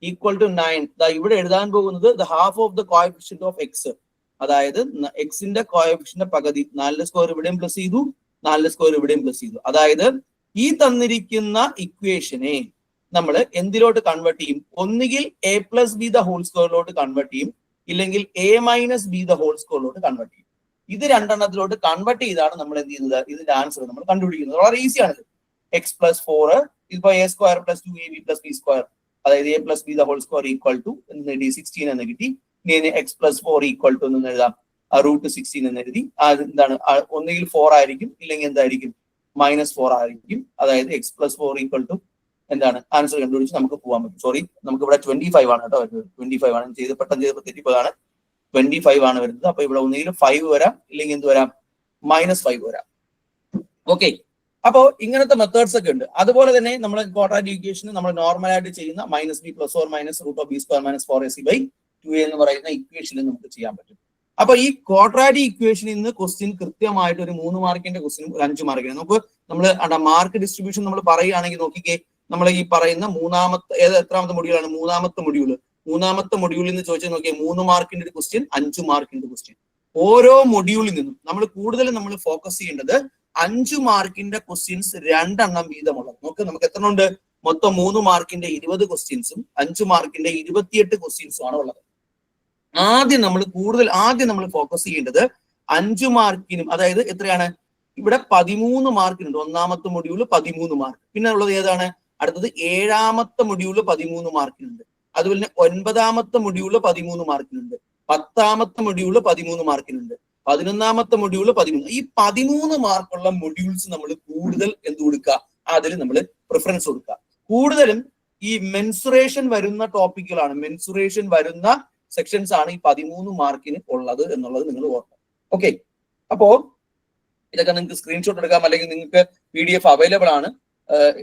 [SPEAKER 3] ഈക്വൽ ടു 9. ഇവിടെ എഴുതാൻ പോകുന്നത് the half of the coefficient of X, അതായത് എക്സിന്റെ കോഎഫിഷ്യന്റ് പകുതി. 4 സ്ക്വയർ ഇവിടെയും പ്ലസ് ചെയ്തു, 4 സ്ക്വയർ ഇവിടെയും പ്ലസ് ചെയ്തു. അതായത് ഈ തന്നിരിക്കുന്ന ഇക്വേഷനെ നമ്മൾ എന്തിലോട്ട് കൺവേർട്ട് ചെയ്യും? ഒന്നുകിൽ a plus B the whole സ്ക്വയറിലോട്ട് കൺവേർട്ട് ചെയ്യും, ഇല്ലെങ്കിൽ a minus B the whole സ്ക്വയറിലോട്ട് കൺവേർട്ട് ചെയ്യും. ഇത് രണ്ടെണ്ണത്തിലോട്ട് കൺവേർട്ട് ചെയ്താണ് നമ്മൾ എന്ത് ചെയ്യുന്നത്? ഇതിന്റെ ആൻസർ നമ്മൾ കണ്ടുപിടിക്കുന്നത്. വളരെ ഈസിയാണ്. എക്സ് പ്ലസ് 4 ഇപ്പൊ a square plus 2ab plus b square, അതായത് a plus B the whole square equal to എന്ന് എഴുതി 16 എന്ന് കിട്ടി. ഇനി എക്സ് പ്ലസ് 4 ഈക്വൽ ടു എന്ന് എഴുതാം റൂട്ട് 16 എന്ന് എഴുതി. എന്താണ്? ഒന്നുകിൽ 4 ആയിരിക്കും, ഇല്ലെങ്കിൽ എന്തായിരിക്കും? -4 ആയിരിക്കും. അതായത് എക്സ് പ്ലസ് 4 ഈക്വൽ ടു എന്താണ്? ആൻസർ കണ്ടുപിടിച്ച് നമുക്ക് പോകാൻ പറ്റും. സോറി, നമുക്ക് ഇവിടെ 25 ആണ് കേട്ടോ വരുന്നത്. 25 ആണ് പെട്ടെന്ന് ചെയ്തപ്പോൾ തെറ്റിപ്പോയതാണ്. 25 ആണ് വരുന്നത്. അപ്പൊ ഇവിടെ ഒന്നുകിൽ 5 വരാം, ഇല്ലെങ്കിൽ എന്ത് വരാം? -5 വരാം. ഓക്കെ, അപ്പോ ഇങ്ങനത്തെ മെത്തേഡ്സ് ഒക്കെ ഉണ്ട്. അതുപോലെ തന്നെ നമ്മൾ ക്വാഡ്രാറ്റിക് ഇക്വേഷൻ നമ്മൾ നോർമൽ ആയിട്ട് ചെയ്യുന്ന -b plus or minus root of b square minus 4ac/2a എന്ന് പറയുന്ന ഇക്വേഷനിൽ നമുക്ക് ചെയ്യാൻ പറ്റും. അപ്പൊ ഈ ക്വാഡ്രാറ്റിക് ഇക്വേഷനിൽ നിന്ന് ക്വസ്റ്റ്യൻ കൃത്യമായിട്ട് ഒരു 3 മാർക്കിന്റെ ക്വസ്റ്റ്യൻ, ഒരു 5 മാർക്കിന് നമ്മൾ മാർക്ക് ഡിസ്ട്രിബ്യൂഷൻ നമ്മൾ പറയുകയാണെങ്കിൽ നോക്കിക്കേ, നമ്മൾ ഈ പറയുന്ന എത്രാമത്തെ മൊഡ്യൂളാണ്? മൂന്നാമത്തെ മൊഡ്യൂളിൽ നിന്ന് ചോദിച്ചാൽ നോക്കിയാൽ 3 മാർക്കിന്റെ ഒരു ക്വസ്റ്റ്യൻ, 5 മാർക്കിന്റെ ക്വസ്റ്റ്യൻ. ഓരോ മൊഡ്യൂളിൽ നിന്നും നമ്മൾ കൂടുതലും നമ്മൾ ഫോക്കസ് ചെയ്യേണ്ടത് 5 മാർക്കിന്റെ ക്വസ്റ്റ്യൻസ് 2 എണ്ണം വീതമുള്ളത്. നമുക്ക് എത്ര ഉണ്ട്? മൊത്തം 3 മാർക്കിന്റെ 20 ക്വസ്റ്റ്യൻസും 5 മാർക്കിന്റെ 28 ക്വസ്റ്റ്യൻസും ആണ് ഉള്ളത്. ആദ്യം നമ്മൾ ഫോക്കസ് ചെയ്യേണ്ടത് 5 മാർക്കിനും, അതായത് എത്രയാണ്? ഇവിടെ 13 മാർക്കിനുണ്ട്. ഒന്നാമത്തെ മൊഡ്യൂള് 13 മാർക്ക്. പിന്നെ ഉള്ളത് ഏതാണ്? അടുത്തത് 7ാമത്തെ മൊഡ്യൂള് 13 മാർക്കിനുണ്ട്. അതുപോലെ തന്നെ 9ാമത്തെ മൊഡ്യൂള് 13 മാർക്കിനുണ്ട്. 10ാമത്തെ മൊഡ്യൂള് 13 മാർക്കിനുണ്ട്. 11ാമത്തെ മൊഡ്യൂള് 13. ഈ 13 മാർക്കുള്ള മൊഡ്യൂൾസ് നമ്മൾ കൂടുതൽ എന്ത് കൊടുക്കുക? അതിൽ നമ്മൾ പ്രിഫറൻസ് കൊടുക്കുക. കൂടുതലും ഈ മെൻസുറേഷൻ വരുന്ന ടോപ്പിക്കുകളാണ്, മെൻസുറേഷൻ വരുന്ന സെക്ഷൻസ് ആണ് ഈ 13 മാർക്കിന് ഉള്ളത് എന്നുള്ളത് നിങ്ങൾ ഓർക്കണം. ഓക്കെ, അപ്പോ ഇതൊക്കെ നിങ്ങൾക്ക് സ്ക്രീൻഷോട്ട് എടുക്കാം, അല്ലെങ്കിൽ നിങ്ങൾക്ക് PDF അവൈലബിൾ ആണ്,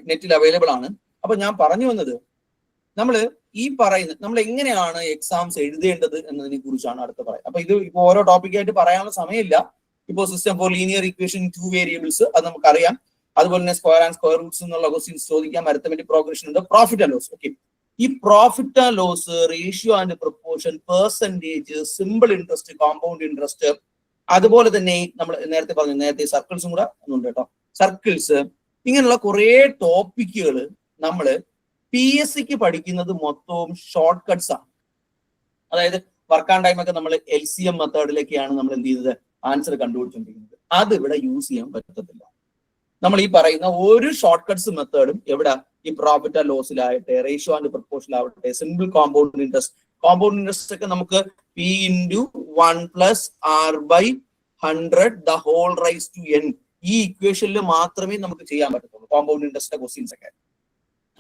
[SPEAKER 3] നെറ്റിൽ അവൈലബിൾ ആണ്. അപ്പൊ ഞാൻ പറഞ്ഞു വന്നത്, നമ്മൾ എങ്ങനെയാണ് എക്സാംസ് എഴുതേണ്ടത് എന്നതിനെ കുറിച്ചാണ് അടുത്ത പറയുന്നത്. അപ്പൊ ഇത് ഇപ്പൊ ഓരോ ടോപ്പിക്കായിട്ട് പറയാനുള്ള സമയമില്ല. ഇപ്പോൾ system for linear equation 2 variables അത് നമുക്കറിയാം. അതുപോലെ തന്നെ സ്ക്വയർ ആൻഡ് സ്ക്വയർ റൂട്ട്സ് എന്നുള്ള ക്വസ്റ്റ്യൻസ് ചോദിക്കാം. അരിത്തമെറ്റിക് പ്രോഗ്രഷൻ ഉണ്ട്, പ്രോഫിറ്റ് ആൻഡ് ലോസ്. ഓക്കെ, ഈ profit and loss, ratio and proportion, percentage, simple interest, compound interest, അതുപോലെ തന്നെ നമ്മൾ നേരത്തെ സർക്കിൾസും കൂടെ ഒന്നുണ്ട് കേട്ടോ. സർക്കിൾസ്, ഇങ്ങനെയുള്ള കുറെ ടോപ്പിക്കുകൾ നമ്മൾ PSCക്ക് പഠിക്കുന്നത് മൊത്തവും ഷോർട്ട് കട്ട്സ് ആണ്. അതായത് വർക്ക് ആൻഡ് ടൈം ഒക്കെ നമ്മൾ LCM മെത്തേഡിലേക്കാണ് നമ്മൾ എന്ത് ചെയ്തത്? ആൻസർ കണ്ടുപിടിച്ചുകൊണ്ടിരിക്കുന്നത്. അത് ഇവിടെ യൂസ് ചെയ്യാൻ പറ്റത്തില്ല. നമ്മൾ ഈ പറയുന്ന ഒരു ഷോർട്ട് കട്ട്സ് മെത്തേഡും എവിടെ? ഈ പ്രോഫിറ്റ് ആൻഡ് ലോസിലാവട്ടെ, റേഷ്യോ ആൻഡ് പ്രൊപ്പോർഷൻ ആവട്ടെ, സിമ്പിൾ കോമ്പൗണ്ട് ഇൻട്രസ്റ്റ് ഒക്കെ നമുക്ക് P × 1 + R/100 the whole raise to n ഈ ഇക്വേഷനിൽ മാത്രമേ നമുക്ക് ചെയ്യാൻ പറ്റത്തുള്ളൂ. കോമ്പൗണ്ട് ഇൻട്രസ്റ്റ് ക്വസ്റ്റ്യൻസ് ഒക്കെ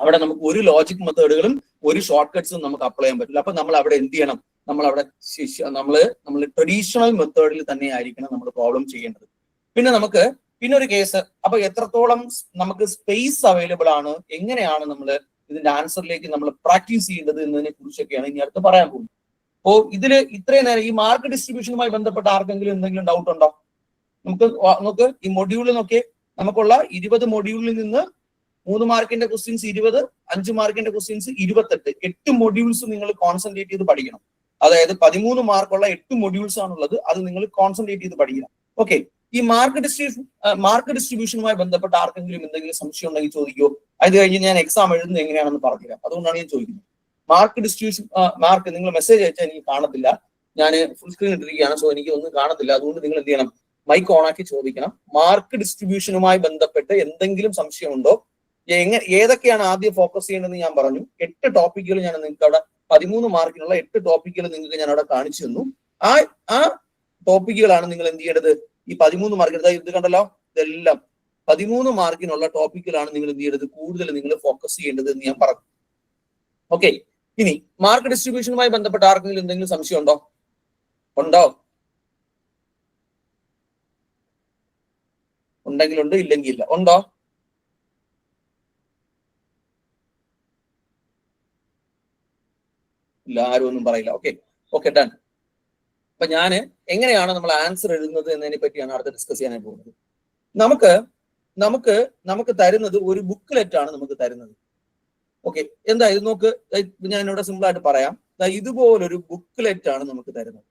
[SPEAKER 3] അവിടെ നമുക്ക് ഒരു ലോജിക് മെത്തേഡുകളും ഒരു ഷോർട്ട് കട്ട്സും നമുക്ക് അപ്ലൈ ചെയ്യാൻ പറ്റില്ല. അപ്പൊ നമ്മൾ അവിടെ എന്ത് ചെയ്യണം? നമ്മൾ ട്രഡീഷണൽ മെത്തേഡിൽ തന്നെ ആയിരിക്കണം നമ്മൾ പ്രോബ്ലം ചെയ്യേണ്ടത്. പിന്നെ ഒരു കേസ്, അപ്പൊ എത്രത്തോളം നമുക്ക് സ്പേസ് അവൈലബിൾ ആണ്, എങ്ങനെയാണ് നമ്മൾ ഇതിന്റെ ആൻസറിലേക്ക് നമ്മൾ പ്രാക്ടീസ് ചെയ്യേണ്ടത് എന്നതിനെ കുറിച്ചൊക്കെയാണ് ഇനി അടുത്ത് പറയാൻ പോകുന്നത്. അപ്പോ ഇതിൽ ഇത്രയും നേരം ഈ മാർക്ക് ഡിസ്ട്രിബ്യൂഷനുമായി ബന്ധപ്പെട്ട ആർക്കെങ്കിലും എന്തെങ്കിലും ഡൗട്ട് ഉണ്ടോ? നമുക്ക് ഈ മൊഡ്യൂളിൽ നോക്കിയേ, നമുക്കുള്ള 20 മൊഡ്യൂളിൽ നിന്ന് 3 മാർക്കിന്റെ ക്വസ്റ്റ്യൻസ് 20, 5 മാർക്കിന്റെ ക്വസ്റ്റ്യൻസ് 28. 8 മൊഡ്യൂൾസ് നിങ്ങൾ കോൺസെൻട്രേറ്റ് ചെയ്ത് പഠിക്കണം. അതായത് 13 മാർക്കുള്ള 8 മൊഡ്യൂൾസ് ആണുള്ളത്. അത് നിങ്ങൾ കോൺസെൻട്രേറ്റ് ചെയ്ത് പഠിക്കണം. ഓക്കെ, ഈ മാർക്ക് ഡിസ്ട്രിബ്യൂഷനുമായി ബന്ധപ്പെട്ട ആർക്കെങ്കിലും എന്തെങ്കിലും സംശയം ഉണ്ടെങ്കിൽ ചോദിക്കോ. അത് കഴിഞ്ഞ് ഞാൻ എക്സാം എഴുതുന്നത് എങ്ങനെയാണെന്ന് പറഞ്ഞുതരാം. അതുകൊണ്ടാണ് ഞാൻ ചോദിക്കുന്നത്. മാർക്ക് ഡിസ്ട്രിബ്യൂഷൻ നിങ്ങൾ മെസ്സേജ് അയച്ചാൽ എനിക്ക് കാണത്തില്ല. ഞാൻ ഫുൾ സ്ക്രീൻ ഇട്ടിരിക്കുകയാണ്, സോ എനിക്ക് ഒന്നും കാണത്തില്ല. അതുകൊണ്ട് നിങ്ങൾ എന്ത് ചെയ്യണം? മൈക്ക് ഓണാക്കി ചോദിക്കണം. മാർക്ക് ഡിസ്ട്രിബ്യൂഷനുമായി ബന്ധപ്പെട്ട് എന്തെങ്കിലും സംശയമുണ്ടോ? ഏതൊക്കെയാണ് ആദ്യം ഫോക്കസ് ചെയ്യേണ്ടതെന്ന് ഞാൻ പറഞ്ഞു. 8 ടോപ്പിക്കുകൾ ഞാൻ നിങ്ങൾക്ക് അവിടെ 13 മാർക്കിനുള്ള 8 ടോപ്പിക്കുകൾ നിങ്ങൾക്ക് ഞാൻ അവിടെ കാണിച്ചു തന്നു. ആ ടോപ്പിക്കുകളാണ് നിങ്ങൾ എന്ത് ചെയ്യേണ്ടത്? ഈ 13 മാർക്കിന് ഇത് കണ്ടല്ലോ, ഇതെല്ലാം 13 മാർക്കിനുള്ള ടോപ്പിക്കുകളാണ് നിങ്ങൾ എന്ത് ചെയ്യേണ്ടത്? കൂടുതൽ നിങ്ങൾ ഫോക്കസ് ചെയ്യേണ്ടത് എന്ന് ഞാൻ പറഞ്ഞു. ഓക്കെ, ഇനി മാർക്ക് ഡിസ്ട്രിബ്യൂഷനുമായി ബന്ധപ്പെട്ട ആർക്കെങ്കിലും എന്തെങ്കിലും സംശയം ഉണ്ടോ? ഉണ്ടെങ്കിലുണ്ട്, ഇല്ലെങ്കിൽ ഇല്ല. ഉണ്ടോ? ഇല്ല, ആരും ഒന്നും പറയില്ല. Okay done. അപ്പൊ ഞാൻ എങ്ങനെയാണ് നമ്മൾ ആൻസർ എഴുതുന്നത് എന്നതിനെ പറ്റിയാണ് അടുത്ത് ഡിസ്കസ് ചെയ്യാനായി പോകുന്നത്. നമുക്ക് തരുന്നത് ഒരു ബുക്ക്ലെറ്റ് ആണ് നമുക്ക് തരുന്നത്. ഓക്കെ, എന്താ ഇത് നോക്ക്, ഞാൻ ഇവിടെ സിമ്പിൾ ആയിട്ട് പറയാം. ഇതുപോലൊരു ബുക്ക്ലെറ്റ് ആണ് നമുക്ക് തരുന്നത്.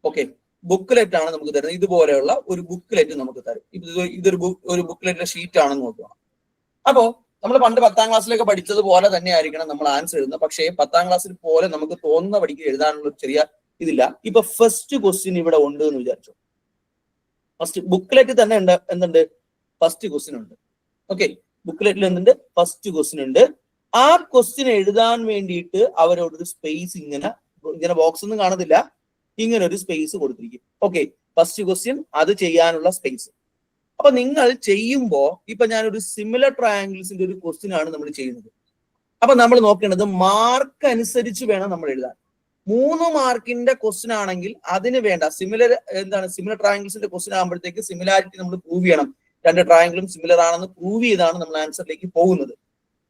[SPEAKER 3] ഓക്കെ, ബുക്ക്ലെറ്റ് ആണ് നമുക്ക് തരുന്നത്. ഇതുപോലെയുള്ള ഒരു ബുക്ക്ലെറ്റ് നമുക്ക് തരും. ഇതൊരു ബുക്ക്ലെറ്റിന്റെ ഷീറ്റ് ആണെന്ന് നോക്കുക. അപ്പോ നമ്മൾ പണ്ട് 10ാം ക്ലാസ്സിലൊക്കെ പഠിച്ചതുപോലെ തന്നെ ആയിരിക്കണം നമ്മൾ ആൻസർ എഴുതുന്നത്. പക്ഷേ 10ാം ക്ലാസ്സിൽ പോലെ നമുക്ക് തോന്നുന്ന പഠിക്കുക എഴുതാനുള്ള ചെറിയ ഇതില്ല. ഇപ്പൊ ഫസ്റ്റ് ക്വസ്റ്റ്യൻ ഇവിടെ ഉണ്ട് എന്ന് വിചാരിച്ചു. ഫസ്റ്റ് ബുക്ക്ലെറ്റ് തന്നെ ഉണ്ട്, എന്തുണ്ട്, ഫസ്റ്റ് ക്വസ്റ്റ്യൻ ഉണ്ട്. ഓക്കെ, ബുക്ക്ലെറ്റിൽ എന്തുണ്ട്, ഫസ്റ്റ് ക്വസ്റ്റ്യൻ ഉണ്ട്. ആ ക്വസ്റ്റ്യൻ എഴുതാൻ വേണ്ടിയിട്ട് അവരോടൊരു സ്പേസ് ഇങ്ങനെ ബോക്സ് ഒന്നും കാണുന്നില്ല, ഇങ്ങനെ ഒരു സ്പേസ് കൊടുത്തിരിക്കും. ഓക്കെ, ഫസ്റ്റ് ക്വസ്റ്റ്യൻ അത് ചെയ്യാനുള്ള സ്പേസ്. അപ്പൊ നിങ്ങൾ ചെയ്യുമ്പോ ഇപ്പൊ ഞാനൊരു സിമിലർ ട്രയാംഗിൾസിന്റെ ഒരു ക്വസ്റ്റ്യൻ ആണ് നമ്മൾ ചെയ്യുന്നത്. അപ്പൊ നമ്മൾ നോക്കേണ്ടത് മാർക്ക് അനുസരിച്ച് വേണം നമ്മൾ എഴുതാൻ. 3 മാർക്കിന്റെ ക്വസ്റ്റ്യൻ ആണെങ്കിൽ അതിന് വേണ്ട സിമിലർ ട്രയാംഗിൾസിന്റെ ക്വസ്റ്റ്യൻ ആകുമ്പോഴത്തേക്ക് സിമിലാരിറ്റി നമ്മൾ പ്രൂവ് ചെയ്യണം. 2 ട്രയാംഗിളും സിമിലർ ആണെന്ന് പ്രൂവ് ചെയ്താണ് നമ്മൾ ആൻസറിലേക്ക് പോകുന്നത്.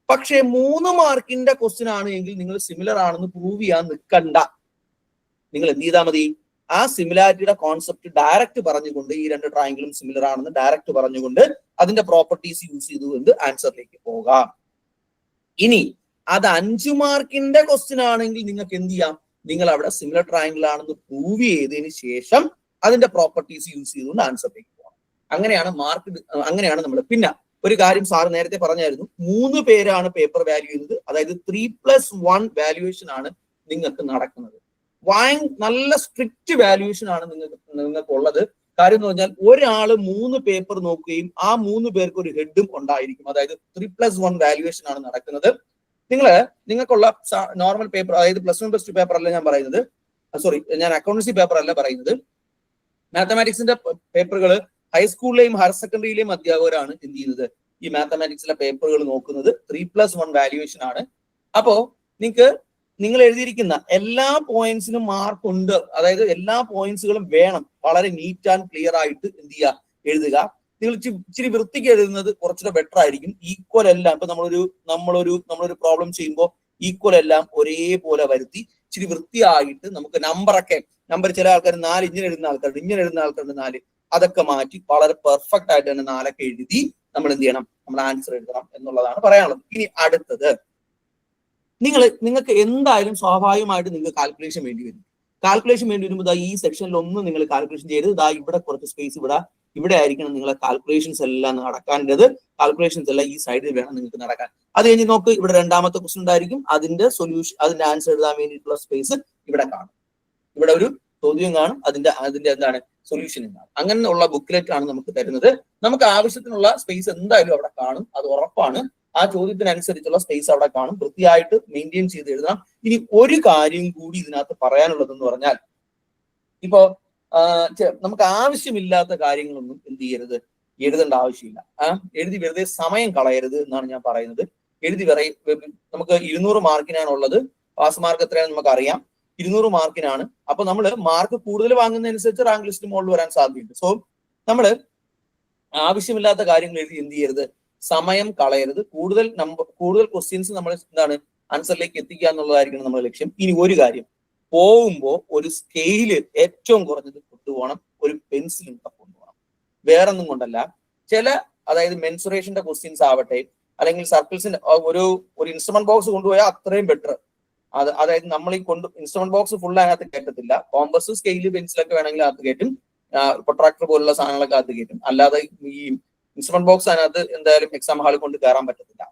[SPEAKER 3] പക്ഷേ 3 മാർക്കിന്റെ ക്വസ്റ്റ്യൻ ആണ് എങ്കിൽ നിങ്ങൾ സിമിലർ ആണെന്ന് പ്രൂവ് ചെയ്യാൻ നിൽക്കണ്ട. നിങ്ങൾ എന്ത് ചെയ്താൽ മതി, ആ സിമിലാരിറ്റിയുടെ കോൺസെപ്റ്റ് ഡയറക്റ്റ് പറഞ്ഞുകൊണ്ട് ഈ 2 ട്രയാംഗിളും സിമിലർ ആണെന്ന് ഡയറക്റ്റ് പറഞ്ഞുകൊണ്ട് അതിന്റെ പ്രോപ്പർട്ടീസ് യൂസ് ചെയ്തുകൊണ്ട് ആൻസറിലേക്ക് പോകാം. ഇനി അത് 5 മാർക്കിന്റെ ക്വസ്റ്റ്യൻ ആണെങ്കിൽ നിങ്ങൾക്ക് എന്ത് ചെയ്യാം, നിങ്ങൾ അവിടെ സിമിലർ ട്രയാംഗിൾ ആണെന്ന് പ്രൂവ് ചെയ്തതിന് ശേഷം അതിന്റെ പ്രോപ്പർട്ടീസ് യൂസ് ചെയ്തുകൊണ്ട് ആൻസറിലേക്ക് പോകാം. അങ്ങനെയാണ് നമ്മൾ. പിന്നെ ഒരു കാര്യം സാർ നേരത്തെ പറഞ്ഞായിരുന്നു, 3 പേരാണ് പേപ്പർ വാല്യൂ ചെയ്യുന്നത്. അതായത് 3+1 വാല്യുവേഷൻ ആണ് നിങ്ങൾക്ക് നടക്കുന്നത്. നല്ല സ്ട്രിക്റ്റ് വാല്യുവേഷൻ ആണ് നിങ്ങൾക്ക് ഉള്ളത്. കാര്യം എന്ന് പറഞ്ഞാൽ ഒരാള് 3 പേപ്പർ നോക്കുകയും ആ 3 പേർക്ക് ഒരു ഹെഡും ഉണ്ടായിരിക്കും. അതായത് 3+1 വാല്യുവേഷൻ ആണ് നടക്കുന്നത്. നിങ്ങൾക്കുള്ള നോർമൽ പേപ്പർ, അതായത് +1 +2 പേപ്പർ അല്ല ഞാൻ പറയുന്നത്, ഞാൻ അക്കൗണ്ടൻസി പേപ്പർ അല്ല പറയുന്നത്. മാത്തമാറ്റിക്സിന്റെ പേപ്പറുകൾ ഹൈസ്കൂളിലെയും ഹയർ സെക്കൻഡറിയിലെയും അധ്യാപകരാണ് എന്ത് ചെയ്യുന്നത്, ഈ മാത്തമാറ്റിക്സിലെ പേപ്പറുകൾ നോക്കുന്നത്. 3+1 വാല്യുവേഷൻ ആണ്. അപ്പോ നിങ്ങൾ എഴുതിയിരിക്കുന്ന എല്ലാ പോയിന്റ്സിനും മാർക്ക് ഉണ്ട്. അതായത് എല്ലാ പോയിന്റ്സുകളും വേണം. വളരെ നീറ്റ് ആൻഡ് ക്ലിയർ ആയിട്ട് എന്ത് ചെയ്യുക, എഴുതുക. നിങ്ങൾ ഇച്ചിരി വൃത്തിക്ക് എഴുതുന്നത് കുറച്ചുകൂടെ ബെറ്റർ ആയിരിക്കും. ഈക്വൽ എല്ലാം ഇപ്പൊ നമ്മളൊരു പ്രോബ്ലം ചെയ്യുമ്പോൾ ഈക്വൽ എല്ലാം ഒരേപോലെ വരുത്തി ഇച്ചിരി വൃത്തിയായിട്ട് നമുക്ക് നമ്പർ ചില ആൾക്കാർ 4 ഇങ്ങനെ എഴുതുന്ന ആൾക്കാരുണ്ട് 4, അതൊക്കെ മാറ്റി വളരെ പെർഫെക്റ്റ് ആയിട്ട് തന്നെ 4 എഴുതി നമ്മൾ എന്ത് ചെയ്യണം, നമ്മൾ ആൻസർ എഴുതണം എന്നുള്ളതാണ് പറയാനുള്ളത്. ഇനി അടുത്തത്, നിങ്ങൾക്ക് എന്തായാലും സ്വാഭാവികമായിട്ട് നിങ്ങൾക്ക് കാൽക്കുലേഷൻ വേണ്ടി വരും. കാൽക്കുലേഷൻ വേണ്ടി വരുമ്പോൾ ഈ സെക്ഷനിൽ ഒന്നും നിങ്ങൾ കാൽക്കുലേഷൻ ചെയ്യരുത്. ഇവിടെ കുറച്ച് സ്പേസ് ഇവിടെ ആയിരിക്കണം നിങ്ങളെ കാൽക്കുലേഷൻസ് എല്ലാം നടക്കാണ്ടത്. കാൽക്കുലേഷൻസ് എല്ലാം ഈ സൈഡിൽ വേണം നിങ്ങൾക്ക് നടക്കാൻ. അത് കഴിഞ്ഞ് നോക്ക്, ഇവിടെ 2ാമത്തെ ക്വസ്റ്റ്യൻ ഉണ്ടായിരിക്കും. അതിന്റെ ആൻസർ എഴുതാൻ വേണ്ടിയിട്ടുള്ള സ്പേസ് ഇവിടെ കാണും. ഇവിടെ ഒരു ചോദ്യം കാണും, അതിന്റെ എന്താണ് സൊല്യൂഷൻ എന്താണ്. അങ്ങനെയുള്ള ബുക്ക്ലെറ്റ് ആണ് നമുക്ക് തരുന്നത്. നമുക്ക് ആവശ്യത്തിനുള്ള സ്പേസ് എന്തായാലും അവിടെ കാണും, അത് ഉറപ്പാണ്. ആ ചോദ്യത്തിനനുസരിച്ചുള്ള സ്പേസ് അവിടെ കാണും. വൃത്തിയായിട്ട് മെയിൻറ്റെയിൻ ചെയ്ത് എഴുതണം. ഇനി ഒരു കാര്യം കൂടി ഇതിനകത്ത് പറയാനുള്ളതെന്ന് പറഞ്ഞാൽ, ഇപ്പോ നമുക്ക് ആവശ്യമില്ലാത്ത കാര്യങ്ങളൊന്നും എന്ത് ചെയ്യരുത്, എഴുതേണ്ട ആവശ്യമില്ല. എഴുതി വെറുതെ സമയം കളയരുത് എന്നാണ് ഞാൻ പറയുന്നത്. നമുക്ക് 200 മാർക്കിനാണുള്ളത്. പാസ് മാർക്ക് എത്രയാണെന്ന് നമുക്ക് അറിയാം, 200 മാർക്കിനാണ്. അപ്പൊ നമ്മൾ മാർക്ക് കൂടുതൽ വാങ്ങുന്നതനുസരിച്ച് റാങ്ക് ലിസ്റ്റ് മുകളിൽ വരാൻ സാധ്യതയുണ്ട്. സോ നമ്മൾ ആവശ്യമില്ലാത്ത കാര്യങ്ങൾ എഴുതി എന്ത് ചെയ്യരുത്, സമയം കളയരുത്. കൂടുതൽ ക്വസ്റ്റ്യൻസ് നമ്മൾ ആൻസറിലേക്ക് എത്തിക്കുക എന്നുള്ളതായിരിക്കണം നമ്മുടെ ലക്ഷ്യം. ഇനി ഒരു കാര്യം, പോകുമ്പോൾ ഒരു സ്കെയില് ഏറ്റവും കുറഞ്ഞത് കൊണ്ടുപോകണം, ഒരു പെൻസിലും കൊണ്ടുപോകണം. വേറൊന്നും കൊണ്ടല്ല, അതായത് മെൻസുറേഷന്റെ ക്വസ്റ്റ്യൻസ് ആവട്ടെ, അല്ലെങ്കിൽ സർക്കിൾസിന്റെ ഒരു ഇൻസ്ട്രുമെന്റ് ബോക്സ് കൊണ്ടുപോയാൽ അത്രയും ബെറ്റർ. അതായത് നമ്മൾ ഇൻസ്ട്രുമെന്റ് ബോക്സ് ഫുൾ അതിനകത്ത് കയറ്റത്തില്ല. കോമ്പസ്, സ്കെയില്, പെൻസിലൊക്കെ വേണമെങ്കിൽ അകത്ത് കയറ്റും. പ്രൊട്രാക്ടർ പോലുള്ള സാധനങ്ങളൊക്കെ അകത്ത് കയറ്റും. അല്ലാതെ ഈ ഇൻസ്ട്രുമെന്റ് ബോക്സ് അതിനകത്ത് എന്തായാലും എക്സാം ഹാളിൽ കൊണ്ട് കയറാൻ പറ്റത്തില്ല.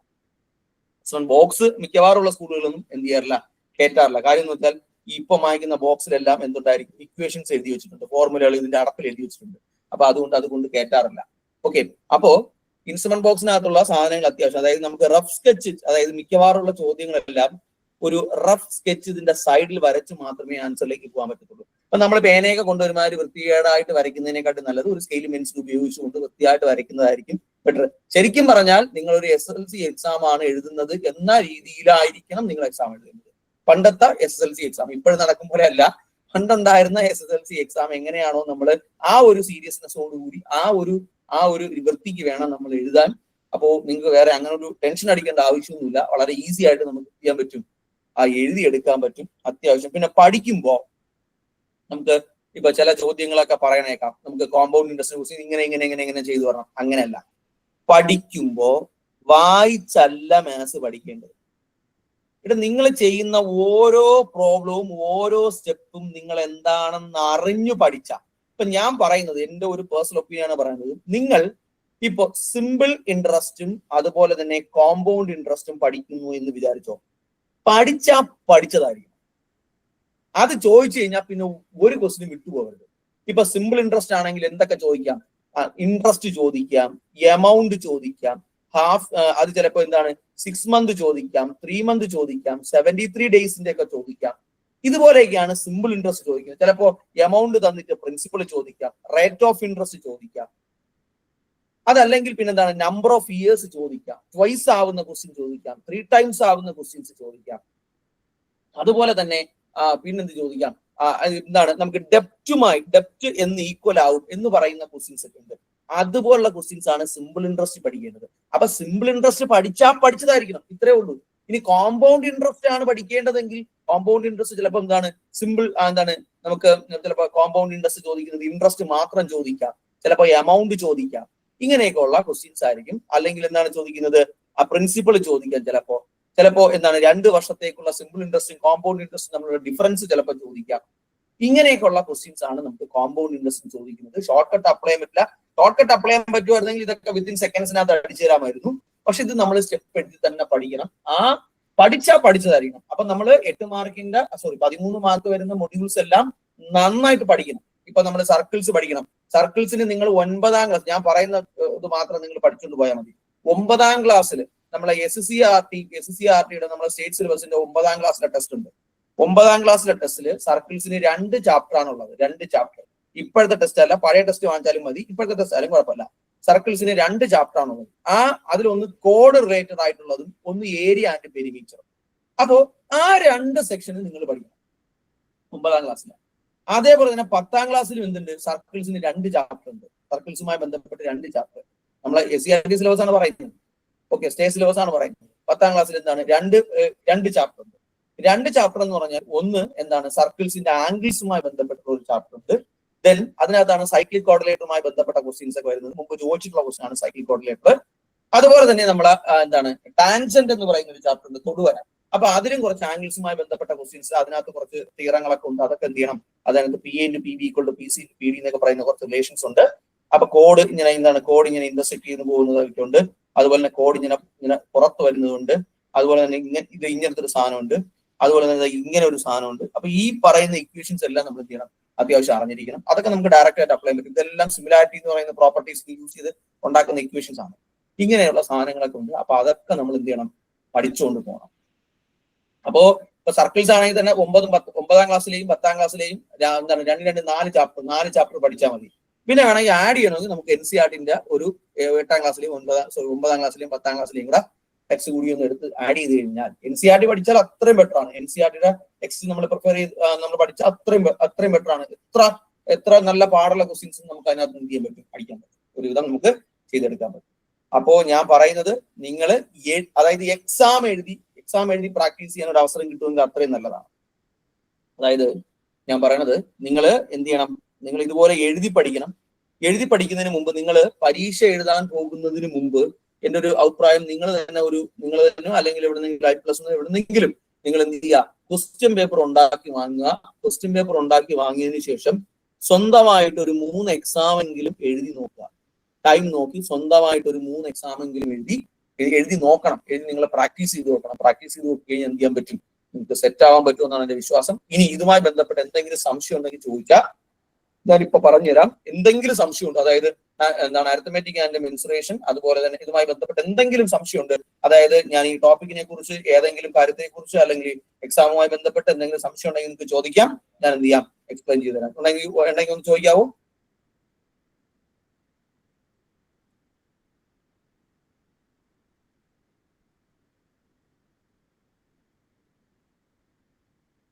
[SPEAKER 3] ഇൻസ്ട്രുമെന്റ് ബോക്സ് മിക്കവാറുള്ള സ്കൂളുകളൊന്നും എന്ത് ചെയ്യാറില്ല, കയറ്റാറില്ല. കാര്യം എന്ന് വെച്ചാൽ ഇപ്പൊ വാങ്ങിക്കുന്ന ബോക്സിലെല്ലാം എന്തുണ്ടായിരിക്കും, ഇക്വേഷൻസ് എഴുതി വെച്ചിട്ടുണ്ട്, ഫോർമുലകൾ ഇതിന്റെ അടപ്പിൽ എഴുതി വെച്ചിട്ടുണ്ട്. അപ്പൊ അതുകൊണ്ട് കയറ്റാറില്ല. ഓക്കെ, അപ്പോ ഇൻസ്ട്രുമെന്റ് ബോക്സിനകത്തുള്ള സാധനങ്ങൾ അത്യാവശ്യം, അതായത് നമുക്ക് റഫ് സ്കെച്ച്, അതായത് മിക്കവാറുള്ള ചോദ്യങ്ങളെല്ലാം ഒരു റഫ് സ്കെച്ച് ഇതിന്റെ സൈഡിൽ വരച്ച് മാത്രമേ ആൻസറിലേക്ക് പോകാൻ പറ്റത്തുള്ളൂ. അപ്പൊ നമ്മൾ പേനയൊക്കെ കൊണ്ടുവരുമാതിരി വൃത്തികേടായിട്ട് വരയ്ക്കുന്നതിനെക്കാട്ടും നല്ലത് ഒരു സ്കെയിൽ പെൻസിൽ ഉപയോഗിച്ചുകൊണ്ട് വൃത്തിയായിട്ട് വരയ്ക്കുന്നതായിരിക്കും ബെറ്റർ. ശരിക്കും പറഞ്ഞാൽ നിങ്ങൾ ഒരു SSLC എക്സാം ആണ് എഴുതുന്നത് എന്ന രീതിയിലായിരിക്കണം നിങ്ങൾ എക്സാം എഴുതുന്നത്. പണ്ടത്തെ SSLC എക്സാം ഇപ്പോഴും നടക്കും പോലെ അല്ല. പണ്ടുണ്ടായിരുന്ന SSLC എക്സാം എങ്ങനെയാണോ നമ്മൾ ആ ഒരു സീരിയസ്നെസ്സോടുകൂടി ആ ഒരു വൃത്തിക്ക് വേണം നമ്മൾ എഴുതാൻ. അപ്പോൾ നിങ്ങൾക്ക് വേറെ അങ്ങനെ ഒരു ടെൻഷൻ അടിക്കേണ്ട ആവശ്യമൊന്നുമില്ല. വളരെ ഈസി ആയിട്ട് നമുക്ക് ചെയ്യാൻ പറ്റും. എഴുതിയെടുക്കാൻ പറ്റും അത്യാവശ്യം. പിന്നെ പഠിക്കുമ്പോൾ നമുക്ക് ഇപ്പൊ ചില ചോദ്യങ്ങളൊക്കെ പറയണേക്കാം, നമുക്ക് കോമ്പൗണ്ട് ഇൻട്രസ്റ്റിനെ കുറിച്ച് ഇങ്ങനെ ചെയ്തു തരണം. അങ്ങനെയല്ല, പഠിക്കുമ്പോ വായിച്ചല്ല മാത്സ് പഠിക്കേണ്ടത്. ഇവിടെ നിങ്ങൾ ചെയ്യുന്ന ഓരോ പ്രോബ്ലവും ഓരോ സ്റ്റെപ്പും നിങ്ങൾ എന്താണെന്ന് അറിഞ്ഞു പഠിച്ച, ഇപ്പൊ ഞാൻ പറയുന്നത് എന്റെ ഒരു പേഴ്സണൽ ഒപ്പീനിയൻ ആണ് പറയുന്നത്, നിങ്ങൾ ഇപ്പൊ സിമ്പിൾ ഇൻട്രസ്റ്റും അതുപോലെ തന്നെ കോമ്പൗണ്ട് ഇൻട്രസ്റ്റും പഠിക്കുന്നു എന്ന് വിചാരിച്ചോ, പഠിച്ചതായിരിക്കും. അത് ചോദിച്ചു കഴിഞ്ഞാൽ പിന്നെ ഒരു ക്വസ്റ്റിനും വിട്ടുപോകരുത്. ഇപ്പൊ സിമ്പിൾ ഇൻട്രസ്റ്റ് ആണെങ്കിൽ എന്തൊക്കെ ചോദിക്കാം? ഇൻട്രസ്റ്റ് ചോദിക്കാം, എമൗണ്ട് ചോദിക്കാം, അത് ചിലപ്പോൾ എന്താണ് 6 month ചോദിക്കാം, 3 month ചോദിക്കാം, 73 daysന്റെ ഒക്കെ ചോദിക്കാം. ഇതുപോലെയൊക്കെയാണ് സിമ്പിൾ ഇൻട്രസ്റ്റ് ചോദിക്കുന്നത്. ചിലപ്പോൾ എമൗണ്ട് തന്നിട്ട് പ്രിൻസിപ്പൾ ചോദിക്കാം, റേറ്റ് ഓഫ് ഇൻട്രസ്റ്റ് ചോദിക്കാം. അതല്ലെങ്കിൽ പിന്നെ എന്താണ് നമ്പർ ഓഫ് ഇയേഴ്സ് ചോദിക്കാം, ട്വൈസ് ആവുന്ന ക്വസ്റ്റ്യൻ ചോദിക്കാം, 3 times ആവുന്ന ക്വസ്റ്റ്യൻസ് ചോദിക്കാം. അതുപോലെ തന്നെ പിന്നെന്ത് ചോദിക്കാം, എന്താണ് നമുക്ക് ഡെപ്റ്റ് എന്ന് ഈക്വൽ ആവും എന്ന് പറയുന്ന ക്വസ്റ്റ്യൻസ് ഒക്കെ ഉണ്ട്. അതുപോലുള്ള ക്വസ്റ്റ്യൻസ് ആണ് സിമ്പിൾ ഇൻട്രസ്റ്റ് പഠിക്കേണ്ടത്. അപ്പൊ സിമ്പിൾ ഇൻട്രസ്റ്റ് പഠിച്ചതായിരിക്കണം, ഇത്രേ ഉള്ളൂ. ഇനി കോമ്പൗണ്ട് ഇൻട്രസ്റ്റ് ആണ് പഠിക്കേണ്ടതെങ്കിൽ കോമ്പൗണ്ട് ഇൻട്രസ്റ്റ് ചിലപ്പോൾ എന്താണ് നമുക്ക് ചിലപ്പോൾ കോമ്പൗണ്ട് ഇൻട്രസ്റ്റ് ചോദിക്കുന്നത് ഇൻട്രസ്റ്റ് മാത്രം ചോദിക്കാം, ചിലപ്പോൾ എമൗണ്ട് ചോദിക്കാം. ഇങ്ങനെയൊക്കെ ഉള്ള ക്വസ്റ്റ്യൻസ് ആയിരിക്കും. അല്ലെങ്കിൽ എന്താണ് ചോദിക്കുന്നത്, പ്രിൻസിപ്പൾ ചോദിക്കാം. ചിലപ്പോ എന്താണ് 2 വർഷത്തേക്കുള്ള സിമ്പിൾ ഇൻട്രസ്റ്റും കോമ്പൗണ്ട് ഇൻട്രസ്റ്റും തമ്മിലുള്ള ഡിഫറൻസ് ചിലപ്പോൾ ചോദിക്കാം. ഇങ്ങനെയൊക്കെയുള്ള ക്വസ്റ്റ്യൻസ് ആണ് നമുക്ക് കോമ്പൗണ്ട് ഇൻട്രസ്റ്റ് ചോദിക്കുന്നത്. ഷോർട്ട് കട്ട് അപ്ലൈ ചെയ്യാൻ പറ്റില്ല. ഷോർട്ട് കട്ട് അപ്ലൈ ചെയ്യാൻ പറ്റുമായിരുന്നെങ്കിൽ ഇതൊക്കെ വിത്തിൻ സെക്കൻഡ്സിനകത്ത് അടിച്ചു തരാമായിരുന്നു. പക്ഷെ ഇത് നമ്മൾ സ്റ്റെപ്പ് എടുത്ത് തന്നെ പഠിക്കണം. പഠിച്ചതായിരിക്കണം. അപ്പൊ നമ്മൾ 13 മാർക്ക് വരുന്ന മൊഡ്യൂൾസ് എല്ലാം നന്നായിട്ട് പഠിക്കണം. ഇപ്പൊ നമ്മൾ സർക്കിൾസ് പഠിക്കണം. സർക്കിൾസിന് നിങ്ങൾ 9ാം ക്ലാസ്, ഞാൻ പറയുന്ന ഇത് മാത്രം നിങ്ങൾ പഠിച്ചുകൊണ്ട് പോയാൽ മതി. 9ാം ക്ലാസ്സിൽ നമ്മളെ SCRT നമ്മളെ സ്റ്റേറ്റ് സിലബസിന്റെ 9ാം ക്ലാസ്സിലെ ടെസ്റ്റ് ഉണ്ട്. 9ാം ക്ലാസ്സിലെ ടെസ്റ്റിൽ സർക്കിൾസിന് 2 ചാപ്റ്റർ ആണുള്ളത്. 2 ചാപ്റ്റർ. ഇപ്പോഴത്തെ ടെസ്റ്റ് അല്ല, പഴയ ടെസ്റ്റ് വാങ്ങിച്ചാലും മതി, ഇപ്പോഴത്തെ ടെസ്റ്റ് ആയാലും കുഴപ്പമില്ല. സർക്കിൾസിന് 2 ചാപ്റ്റർ ആണുള്ളത്. അതിലൊന്ന് കോഡ് റിലേറ്റഡ് ആയിട്ടുള്ളതും ഒന്ന് ഏരിയ ആൻഡ് പെരിമീറ്റർ. അപ്പോ ആ 2 സെക്ഷന് നിങ്ങൾ പഠിക്കണം 9ാം ക്ലാസ്സിൽ. അതേപോലെ തന്നെ 10ാം ക്ലാസ്സിലും എന്തുണ്ട്, സർക്കിൾസിന് 2 ചാപ്റ്റർ ഉണ്ട്. സർക്കിൾസുമായി ബന്ധപ്പെട്ട് 2 ചാപ്റ്റർ. നമ്മളെ SCRT സിലബസ് ആണ് പറയുന്നത്. ഓക്കെ, സ്റ്റേറ്റ് സിലബസ് ആണ് പറയുന്നത്. 10ാം ക്ലാസ്സിൽ എന്താണ് 2 ചാപ്റ്റർ ഉണ്ട്. 2 ചാപ്റ്റർ എന്ന് പറഞ്ഞാൽ ഒന്ന് എന്താണ് സർക്കിൾസിന്റെ ആംഗിൾസുമായി ബന്ധപ്പെട്ടുള്ള ഒരു ചാപ്റ്റർ ഉണ്ട്. ദെൻ അതിനകത്താണ് സൈക്ലിക് കോർഡിനേറ്ററുമായി ബന്ധപ്പെട്ട ക്വസ്റ്റ്യൻസ് ഒക്കെ വരുന്നത്. മുമ്പ് ചോദിച്ചിട്ടുള്ള ക്വസ്റ്റ്യൻ ആണ് സൈക്ലിക് കോർഡിനേറ്റർ. അതുപോലെ തന്നെ നമ്മളെ ടാൻജന്റ് എന്ന് പറയുന്ന ഒരു ചാപ്റ്റർ ഉണ്ട്, തൊടുവര. അപ്പൊ അതിലും കുറച്ച് ആംഗിൾസുമായി ബന്ധപ്പെട്ട ക്വസ്റ്റ്യൻസ്, അതിനകത്ത് കുറച്ച് തീറങ്ങളൊക്കെ ഉണ്ട്. അതൊക്കെ എന്ത് ചെയ്യണം, അതിനകത്ത് PA × PB = PC × PD എന്നൊക്കെ പറയുന്ന കുറച്ച് റിലേഷൻസ് ഉണ്ട്. അപ്പൊ കോഡ് ഇങ്ങനെ ഇന്റർസെക്ട് ചെയ്ത് പോകുന്നതൊക്കെ ഉണ്ട്. അതുപോലെ തന്നെ കോഡ് ഇങ്ങനെ പുറത്ത് വരുന്നതുണ്ട്. അതുപോലെ തന്നെ ഇങ്ങനത്തെ ഒരു സാധനമുണ്ട്. അതുപോലെ തന്നെ ഇങ്ങനെ ഒരു സാധനമുണ്ട്. അപ്പൊ ഈ പറയുന്ന ഇക്വേഷൻസ് എല്ലാം നമ്മൾ എന്ത് ചെയ്യണം, അത്യാവശ്യം അറിഞ്ഞിരിക്കണം. അതൊക്കെ നമുക്ക് ഡയറക്റ്റ് ആയിട്ട് അപ്ലൈ ചെയ്യാൻ പറ്റും. ഇതെല്ലാം സിമിലാരിറ്റി എന്ന് പറയുന്ന പ്രോപ്പർട്ടീസ് യൂസ് ചെയ്ത് ഉണ്ടാക്കുന്ന ഇക്വേഷൻസ് ആണ്. ഇങ്ങനെയുള്ള സാധനങ്ങളൊക്കെ ഉണ്ട്. അപ്പൊ അതൊക്കെ നമ്മൾ എന്ത് ചെയ്യണം, പഠിച്ചുകൊണ്ട് പോകണം. അപ്പോ ഇപ്പൊ സർക്കിൾസ് ആണെങ്കിൽ തന്നെ 9ാം ക്ലാസ്സിലെയും 10ാം ക്ലാസ്സിലെയും 4 ചാപ്റ്റർ പഠിച്ചാൽ മതി. പിന്നെ വേണമെങ്കിൽ ആഡ് ചെയ്യണമെങ്കിൽ നമുക്ക് NCERT-ന്റെ ഒരു 8ാം ക്ലാസ്സിലെയും 9ാം ക്ലാസ്സിലെയും 10ാം ക്ലാസ്സിലെയും കൂടെ ടെക്സ്റ്റ് കൂടി ഒന്ന് എടുത്ത് ആഡ് ചെയ്ത് കഴിഞ്ഞാൽ NCERT പഠിച്ചാൽ അത്രയും ബെറ്റർ ആണ്. NCERT-യുടെ ടെക്സ്റ്റ് നമ്മൾ നമ്മൾ പഠിച്ചാൽ അത്രയും ബെറ്റർ ആണ്. എത്ര നല്ല പാടുള്ള ക്വസ്റ്റ്യൻസ് നമുക്ക് അതിനകത്ത് എന്ത് ചെയ്യാൻ പറ്റും, പഠിക്കാൻ പറ്റും. ഒരുവിധം നമുക്ക് ചെയ്തെടുക്കാൻ പറ്റും. അപ്പോ ഞാൻ പറയുന്നത് നിങ്ങൾ അതായത് എക്സാം എഴുതി പ്രാക്ടീസ് ചെയ്യാൻ ഒരു അവസരം കിട്ടുമെങ്കിൽ അത്രയും നല്ലതാണ്. അതായത് ഞാൻ പറയണത് നിങ്ങൾ എന്ത് ചെയ്യണം, നിങ്ങൾ ഇതുപോലെ എഴുതി പഠിക്കണം. എഴുതി പഠിക്കുന്നതിന് മുമ്പ്, നിങ്ങൾ പരീക്ഷ എഴുതാൻ പോകുന്നതിന് മുമ്പ് എന്റെ ഒരു അഭിപ്രായം, നിങ്ങൾ തന്നെ അല്ലെങ്കിൽ എവിടെന്നെങ്കിലും നിങ്ങൾ എന്ത് ചെയ്യുക, ക്വസ്റ്റ്യൻ പേപ്പർ ഉണ്ടാക്കി വാങ്ങുക. ക്വസ്റ്റ്യൻ പേപ്പർ ഉണ്ടാക്കി വാങ്ങിയതിനു ശേഷം സ്വന്തമായിട്ട് ഒരു 3 എക്സാമെങ്കിലും എഴുതി നോക്കുക. ടൈം നോക്കി സ്വന്തമായിട്ട് ഒരു 3 എക്സാമെങ്കിലും എഴുതി നോക്കണം. നിങ്ങൾ പ്രാക്ടീസ് ചെയ്ത് നോക്കണം. പ്രാക്ടീസ് ചെയ്ത് നോക്കി കഴിഞ്ഞാൽ എന്ത് ചെയ്യാൻ പറ്റും, നിങ്ങൾക്ക് സെറ്റ് ആവാൻ പറ്റുമെന്നാണ് എന്റെ വിശ്വാസം. ഇനി ഇതുമായി ബന്ധപ്പെട്ട് എന്തെങ്കിലും സംശയം ഉണ്ടെങ്കിൽ ചോദിക്കാം, ഞാനിപ്പോ പറഞ്ഞുതരാം. എന്തെങ്കിലും സംശയമുണ്ട്, അതായത് അരിത്മെറ്റിക് ആൻഡ് മെൻസുറേഷൻ, അതുപോലെ തന്നെ ഇതുമായി ബന്ധപ്പെട്ട് എന്തെങ്കിലും സംശയമുണ്ട്, അതായത് ഞാൻ ഈ ടോപ്പിക്കിനെ കുറിച്ച് ഏതെങ്കിലും കാര്യത്തെ കുറിച്ച് അല്ലെങ്കിൽ എക്സാമുമായി ബന്ധപ്പെട്ട് എന്തെങ്കിലും സംശയം ഉണ്ടെങ്കിൽ നിങ്ങൾക്ക് ചോദിക്കാം. ഞാൻ എന്ത് ചെയ്യാം, എക്സ്പ്ലെയിൻ ചെയ്ത് തരാം. ഉണ്ടെങ്കിൽ ഒന്ന് ചോദിക്കാവോ?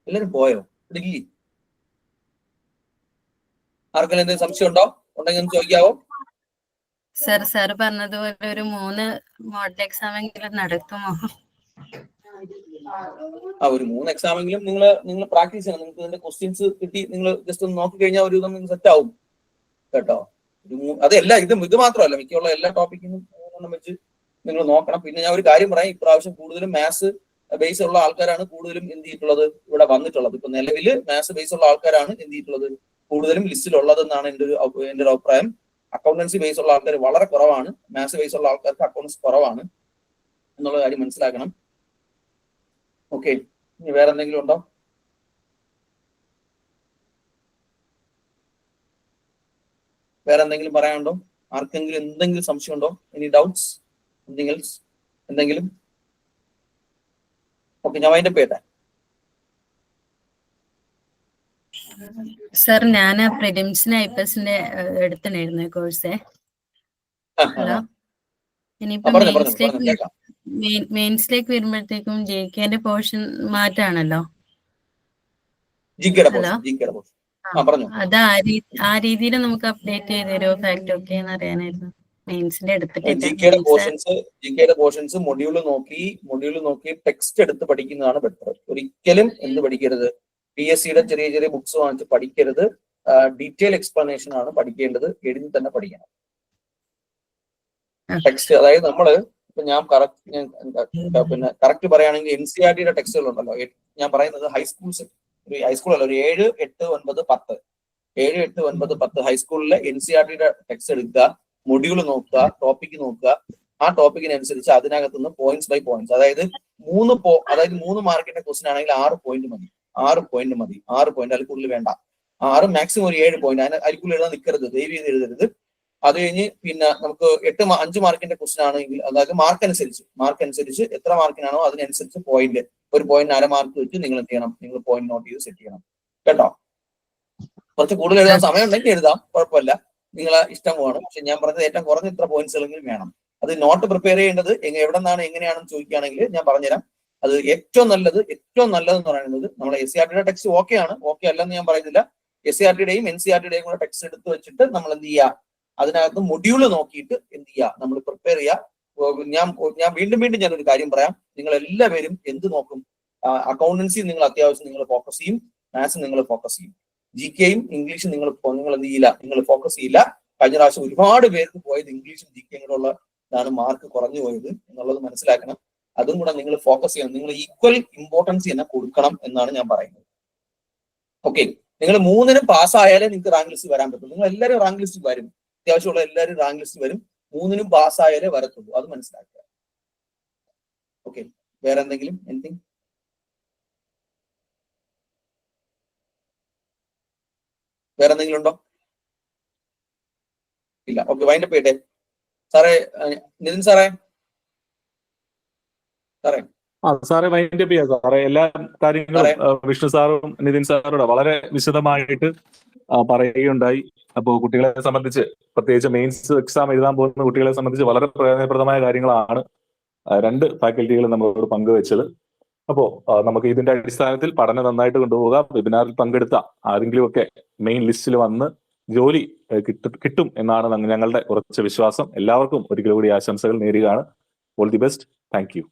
[SPEAKER 3] എല്ലാരും പോയോ? ഇല്ലേ? ആർക്കെങ്കിലും എന്തെങ്കിലും സംശയം ഉണ്ടോ? ഉണ്ടെങ്കിൽ ഒന്ന് ചോദിക്കാവോ?
[SPEAKER 4] സാർ പറഞ്ഞതുപോലെ ഒരു 3 മോഡൽ എക്സാം എങ്കിലും നടത്തുമോ?
[SPEAKER 3] ഒരു 3 എക്സാമെങ്കിലും നിങ്ങൾ പ്രാക്ടീസ് ചെയ്യണം. നിങ്ങൾക്ക് ഇതിന്റെ ക്വസ്റ്റ്യൻസ് കിട്ടി നിങ്ങൾ ജസ്റ്റ് ഒന്ന് നോക്കി കഴിഞ്ഞാൽ ഒരു വിധം നിങ്ങൾക്ക് സെറ്റ് ആവും കേട്ടോ. അതല്ല ഇത് മാത്രമല്ല, മിക്കുള്ള എല്ലാ ടോപ്പിക്കിനും 3 വെച്ച് നിങ്ങൾ നോക്കണം. പിന്നെ ഞാൻ ഒരു കാര്യം പറയാം, ഇപ്രാവശ്യം കൂടുതലും മാത്സ് ബേസ് ഉള്ള ആൾക്കാരാണ് കൂടുതലും എന്ത് ചെയ്തിട്ടുള്ളത് ഇവിടെ വന്നിട്ടുള്ളത്. ഇപ്പൊ നിലവിൽ മാത്സ് ബേസ് ഉള്ള ആൾക്കാരാണ് എന്ത് ചെയ്തിട്ടുള്ളത് കൂടുതലും ലിസ്റ്റിലുള്ളതെന്നാണ് എൻ്റെ ഒരു അഭിപ്രായം. അക്കൗണ്ടൻസി ബേസ് ഉള്ള ആൾക്കാർ വളരെ കുറവാണ്, മാത്സ് ബേസ് ഉള്ള ആൾക്കാർക്ക് അക്കൗണ്ട്സ് കുറവാണ് എന്നുള്ള കാര്യം മനസ്സിലാക്കണം. ഓക്കെ, ഇനി വേറെ എന്തെങ്കിലും ഉണ്ടോ? വേറെ എന്തെങ്കിലും പറയാനുണ്ടോ? ആർക്കെങ്കിലും എന്തെങ്കിലും സംശയം ഉണ്ടോ? Any doubts? എന്തെങ്കിലും? ഓക്കെ, ഞാൻ അതിന്റെ പേട്ടെ.
[SPEAKER 4] സർ ഞാൻ പ്രിലിംസിന് ഐപസിന്റെ എടുത്തിട്ടുണ്ടായിരുന്നു കോഴ്സേ. ഹലോ, ഇനിയിപ്പോ മെയിൻസിലേക്ക് വരുമ്പോഴത്തേക്കും ജികെന്റെ പോർഷൻ മാറ്റാണല്ലോ. അത് ആ രീതിയിൽ നമുക്ക് അപ്ഡേറ്റ് ചെയ്ത് തരുമോ ഫാക്ട് ഒക്കെ എന്ന് അറിയാനായിരുന്നു. മെയിൻസിന്റെ
[SPEAKER 3] ജികെയുടെ പോർഷൻസ് മൊഡ്യൂള് നോക്കി ടെക്സ്റ്റ് എടുത്ത് പഠിക്കുന്നതാണ് ബെറ്റർ. ഒരിക്കലും എന്ത് പഠിക്കരുത്, PSCയുടെ ചെറിയ ബുക്സ് വാങ്ങിച്ച് പഠിക്കരുത്. ഡീറ്റെയിൽ എക്സ്പ്ലനേഷൻ ആണ് പഠിക്കേണ്ടത്, എഴുതി തന്നെ പഠിക്കണം ടെക്സ്റ്റ്. അതായത് നമ്മള് ഇപ്പൊ ഞാൻ കറക്റ്റ് പറയുകയാണെങ്കിൽ NCERTയുടെ ടെക്സ്റ്റുകൾ ഉണ്ടല്ലോ. ഞാൻ പറയുന്നത് ഹൈസ്കൂൾ അല്ല, ഒരു 7, 8, 9, 10 7, 8, 9, 10 ഹൈസ്കൂളിലെ NCERTയുടെ ടെക്സ്റ്റ് എടുക്കുക, മൊഡ്യൂൾ നോക്കുക, ടോപ്പിക് നോക്കുക. ആ ടോപ്പിക്കിനനുസരിച്ച് അതിനകത്തുനിന്ന് പോയിന്റ്സ് ബൈ പോയിന്റ്സ്, അതായത് 3 മാർക്കിന്റെ ക്വസ്റ്റൻ ആണെങ്കിൽ 6 പോയിന്റ് മതി. 6 പോയിന്റ് അതിൽ കൂടുതൽ വേണ്ട. 6 മാക്സിമം ഒരു 7 പോയിന്റ്. അതിൽ കൂടുതൽ എഴുതാൻ നിൽക്കരുത്, ദയവ് ചെയ്ത് എഴുതരുത്. അത് കഴിഞ്ഞ് പിന്നെ നമുക്ക് 5 മാർക്കിന്റെ ക്വസ്റ്റൻ ആണെങ്കിൽ, അതായത് മാർക്ക് അനുസരിച്ച് എത്ര മാർക്കിനാണോ അതിനനുസരിച്ച് പോയിന്റ്, ഒരു പോയിന്റ് 1/2 മാർക്ക് വെച്ച് നിങ്ങൾ എന്ത് ചെയ്യണം, നിങ്ങൾ പോയിന്റ് നോട്ട് ചെയ്ത് സെറ്റ് ചെയ്യണം കേട്ടോ. കുറച്ച് കൂടുതൽ എഴുതാൻ സമയം ഉണ്ടെങ്കിൽ എഴുതാം, കുഴപ്പമില്ല, നിങ്ങളെ ഇഷ്ടം പോകണം. പക്ഷെ ഞാൻ പറഞ്ഞത് ഏറ്റവും കുറഞ്ഞ ഇത്ര പോയിന്റ്സുകളെങ്കിലും വേണം. അത് നോട്ട് പ്രിപ്പയർ ചെയ്യേണ്ടത് എവിടെ നിന്നാണ് എങ്ങനെയാണെന്ന് ചോദിക്കുകയാണെങ്കിൽ ഞാൻ പറഞ്ഞുതരാം. അത് ഏറ്റവും നല്ലതെന്ന് പറയുന്നത് നമ്മുടെ SCERTയുടെ ടെക്സ്റ്റ് ഓക്കെ അല്ലെന്ന് ഞാൻ പറയുന്നില്ല. SCERTയുടെയും NCERTയുടെയും കൂടെ ടെക്സ്റ്റ് എടുത്ത് വെച്ചിട്ട് നമ്മൾ എന്ത് ചെയ്യുക, അതിനകത്ത് മൊഡ്യൂള് നോക്കിയിട്ട് എന്ത് ചെയ്യുക, നമ്മൾ പ്രിപ്പയർ ചെയ്യുക. ഞാൻ വീണ്ടും ഞാനൊരു കാര്യം പറയാം. നിങ്ങൾ എല്ലാവരും എന്ത് നോക്കും, അക്കൗണ്ടൻസി നിങ്ങൾ അത്യാവശ്യം നിങ്ങൾ ഫോക്കസ് ചെയ്യും, മാത്സ് നിങ്ങൾ ഫോക്കസ് ചെയ്യും, GKയും ഇംഗ്ലീഷും നിങ്ങൾ എന്ത് ചെയ്യില്ല, നിങ്ങൾ ഫോക്കസ് ചെയ്യില്ല. കഴിഞ്ഞ പ്രാവശ്യം ഒരുപാട് പേർക്ക് പോയത് ഇംഗ്ലീഷും GKയും കൂടെ ഉള്ളതാണ് മാർക്ക് കുറഞ്ഞു പോയത് എന്നുള്ളത് മനസ്സിലാക്കണം. അതും കൂടെ നിങ്ങൾ ഫോക്കസ് ചെയ്യണം. നിങ്ങൾ ഈക്വൽ ഇമ്പോർട്ടൻസ് തന്നെ കൊടുക്കണം എന്നാണ് ഞാൻ പറയുന്നത്. ഓക്കെ, നിങ്ങൾ 3നും പാസ്സായാലേ നിങ്ങൾക്ക് റാങ്ക് ലിസ്റ്റ് വരാൻ പറ്റും. നിങ്ങൾ എല്ലാവരും റാങ്ക് ലിസ്റ്റ് വരും, അത്യാവശ്യമുള്ള എല്ലാവരും റാങ്ക് ലിസ്റ്റ് വരും. 3നും പാസ്സായാലേ വരത്തുള്ളൂ, അത് മനസ്സിലാക്കുക. ഓക്കെ, വേറെ എന്തെങ്കിലും ഉണ്ടോ? ഇല്ല. ഓക്കെ, വൈൻഡപ്പ് ചെയ്യട്ടെ സാറേ. നിതിൻ സാറേ
[SPEAKER 1] സാറേ വൈൻഡപ്പ് ചെയ്യാം സാറേ. എല്ലാ കാര്യങ്ങളും വിഷ്ണു സാറും നിതിൻ സാറും വളരെ വിശദമായിട്ട് പറയുകയുണ്ടായി. അപ്പോൾ കുട്ടികളെ സംബന്ധിച്ച്, പ്രത്യേകിച്ച് മെയിൻസ് എക്സാം എഴുതാൻ പോകുന്ന കുട്ടികളെ സംബന്ധിച്ച് വളരെ പ്രയോജനപ്രദമായ കാര്യങ്ങളാണ് 2 ഫാക്കൽറ്റികൾ നമ്മളോട് പങ്കുവെച്ചത്. അപ്പോൾ നമുക്ക് ഇതിന്റെ അടിസ്ഥാനത്തിൽ പഠനം നന്നായിട്ട് കൊണ്ടുപോകുക. വെബിനാറിൽ പങ്കെടുത്ത ആരെങ്കിലും ഒക്കെ മെയിൻ ലിസ്റ്റിൽ വന്ന് ജോലി കിട്ടും എന്നാണ് ഞങ്ങളുടെ ഉറച്ച വിശ്വാസം. എല്ലാവർക്കും ഒരിക്കൽ കൂടി ആശംസകൾ നേരുകയാണ്. All the best. Thank you.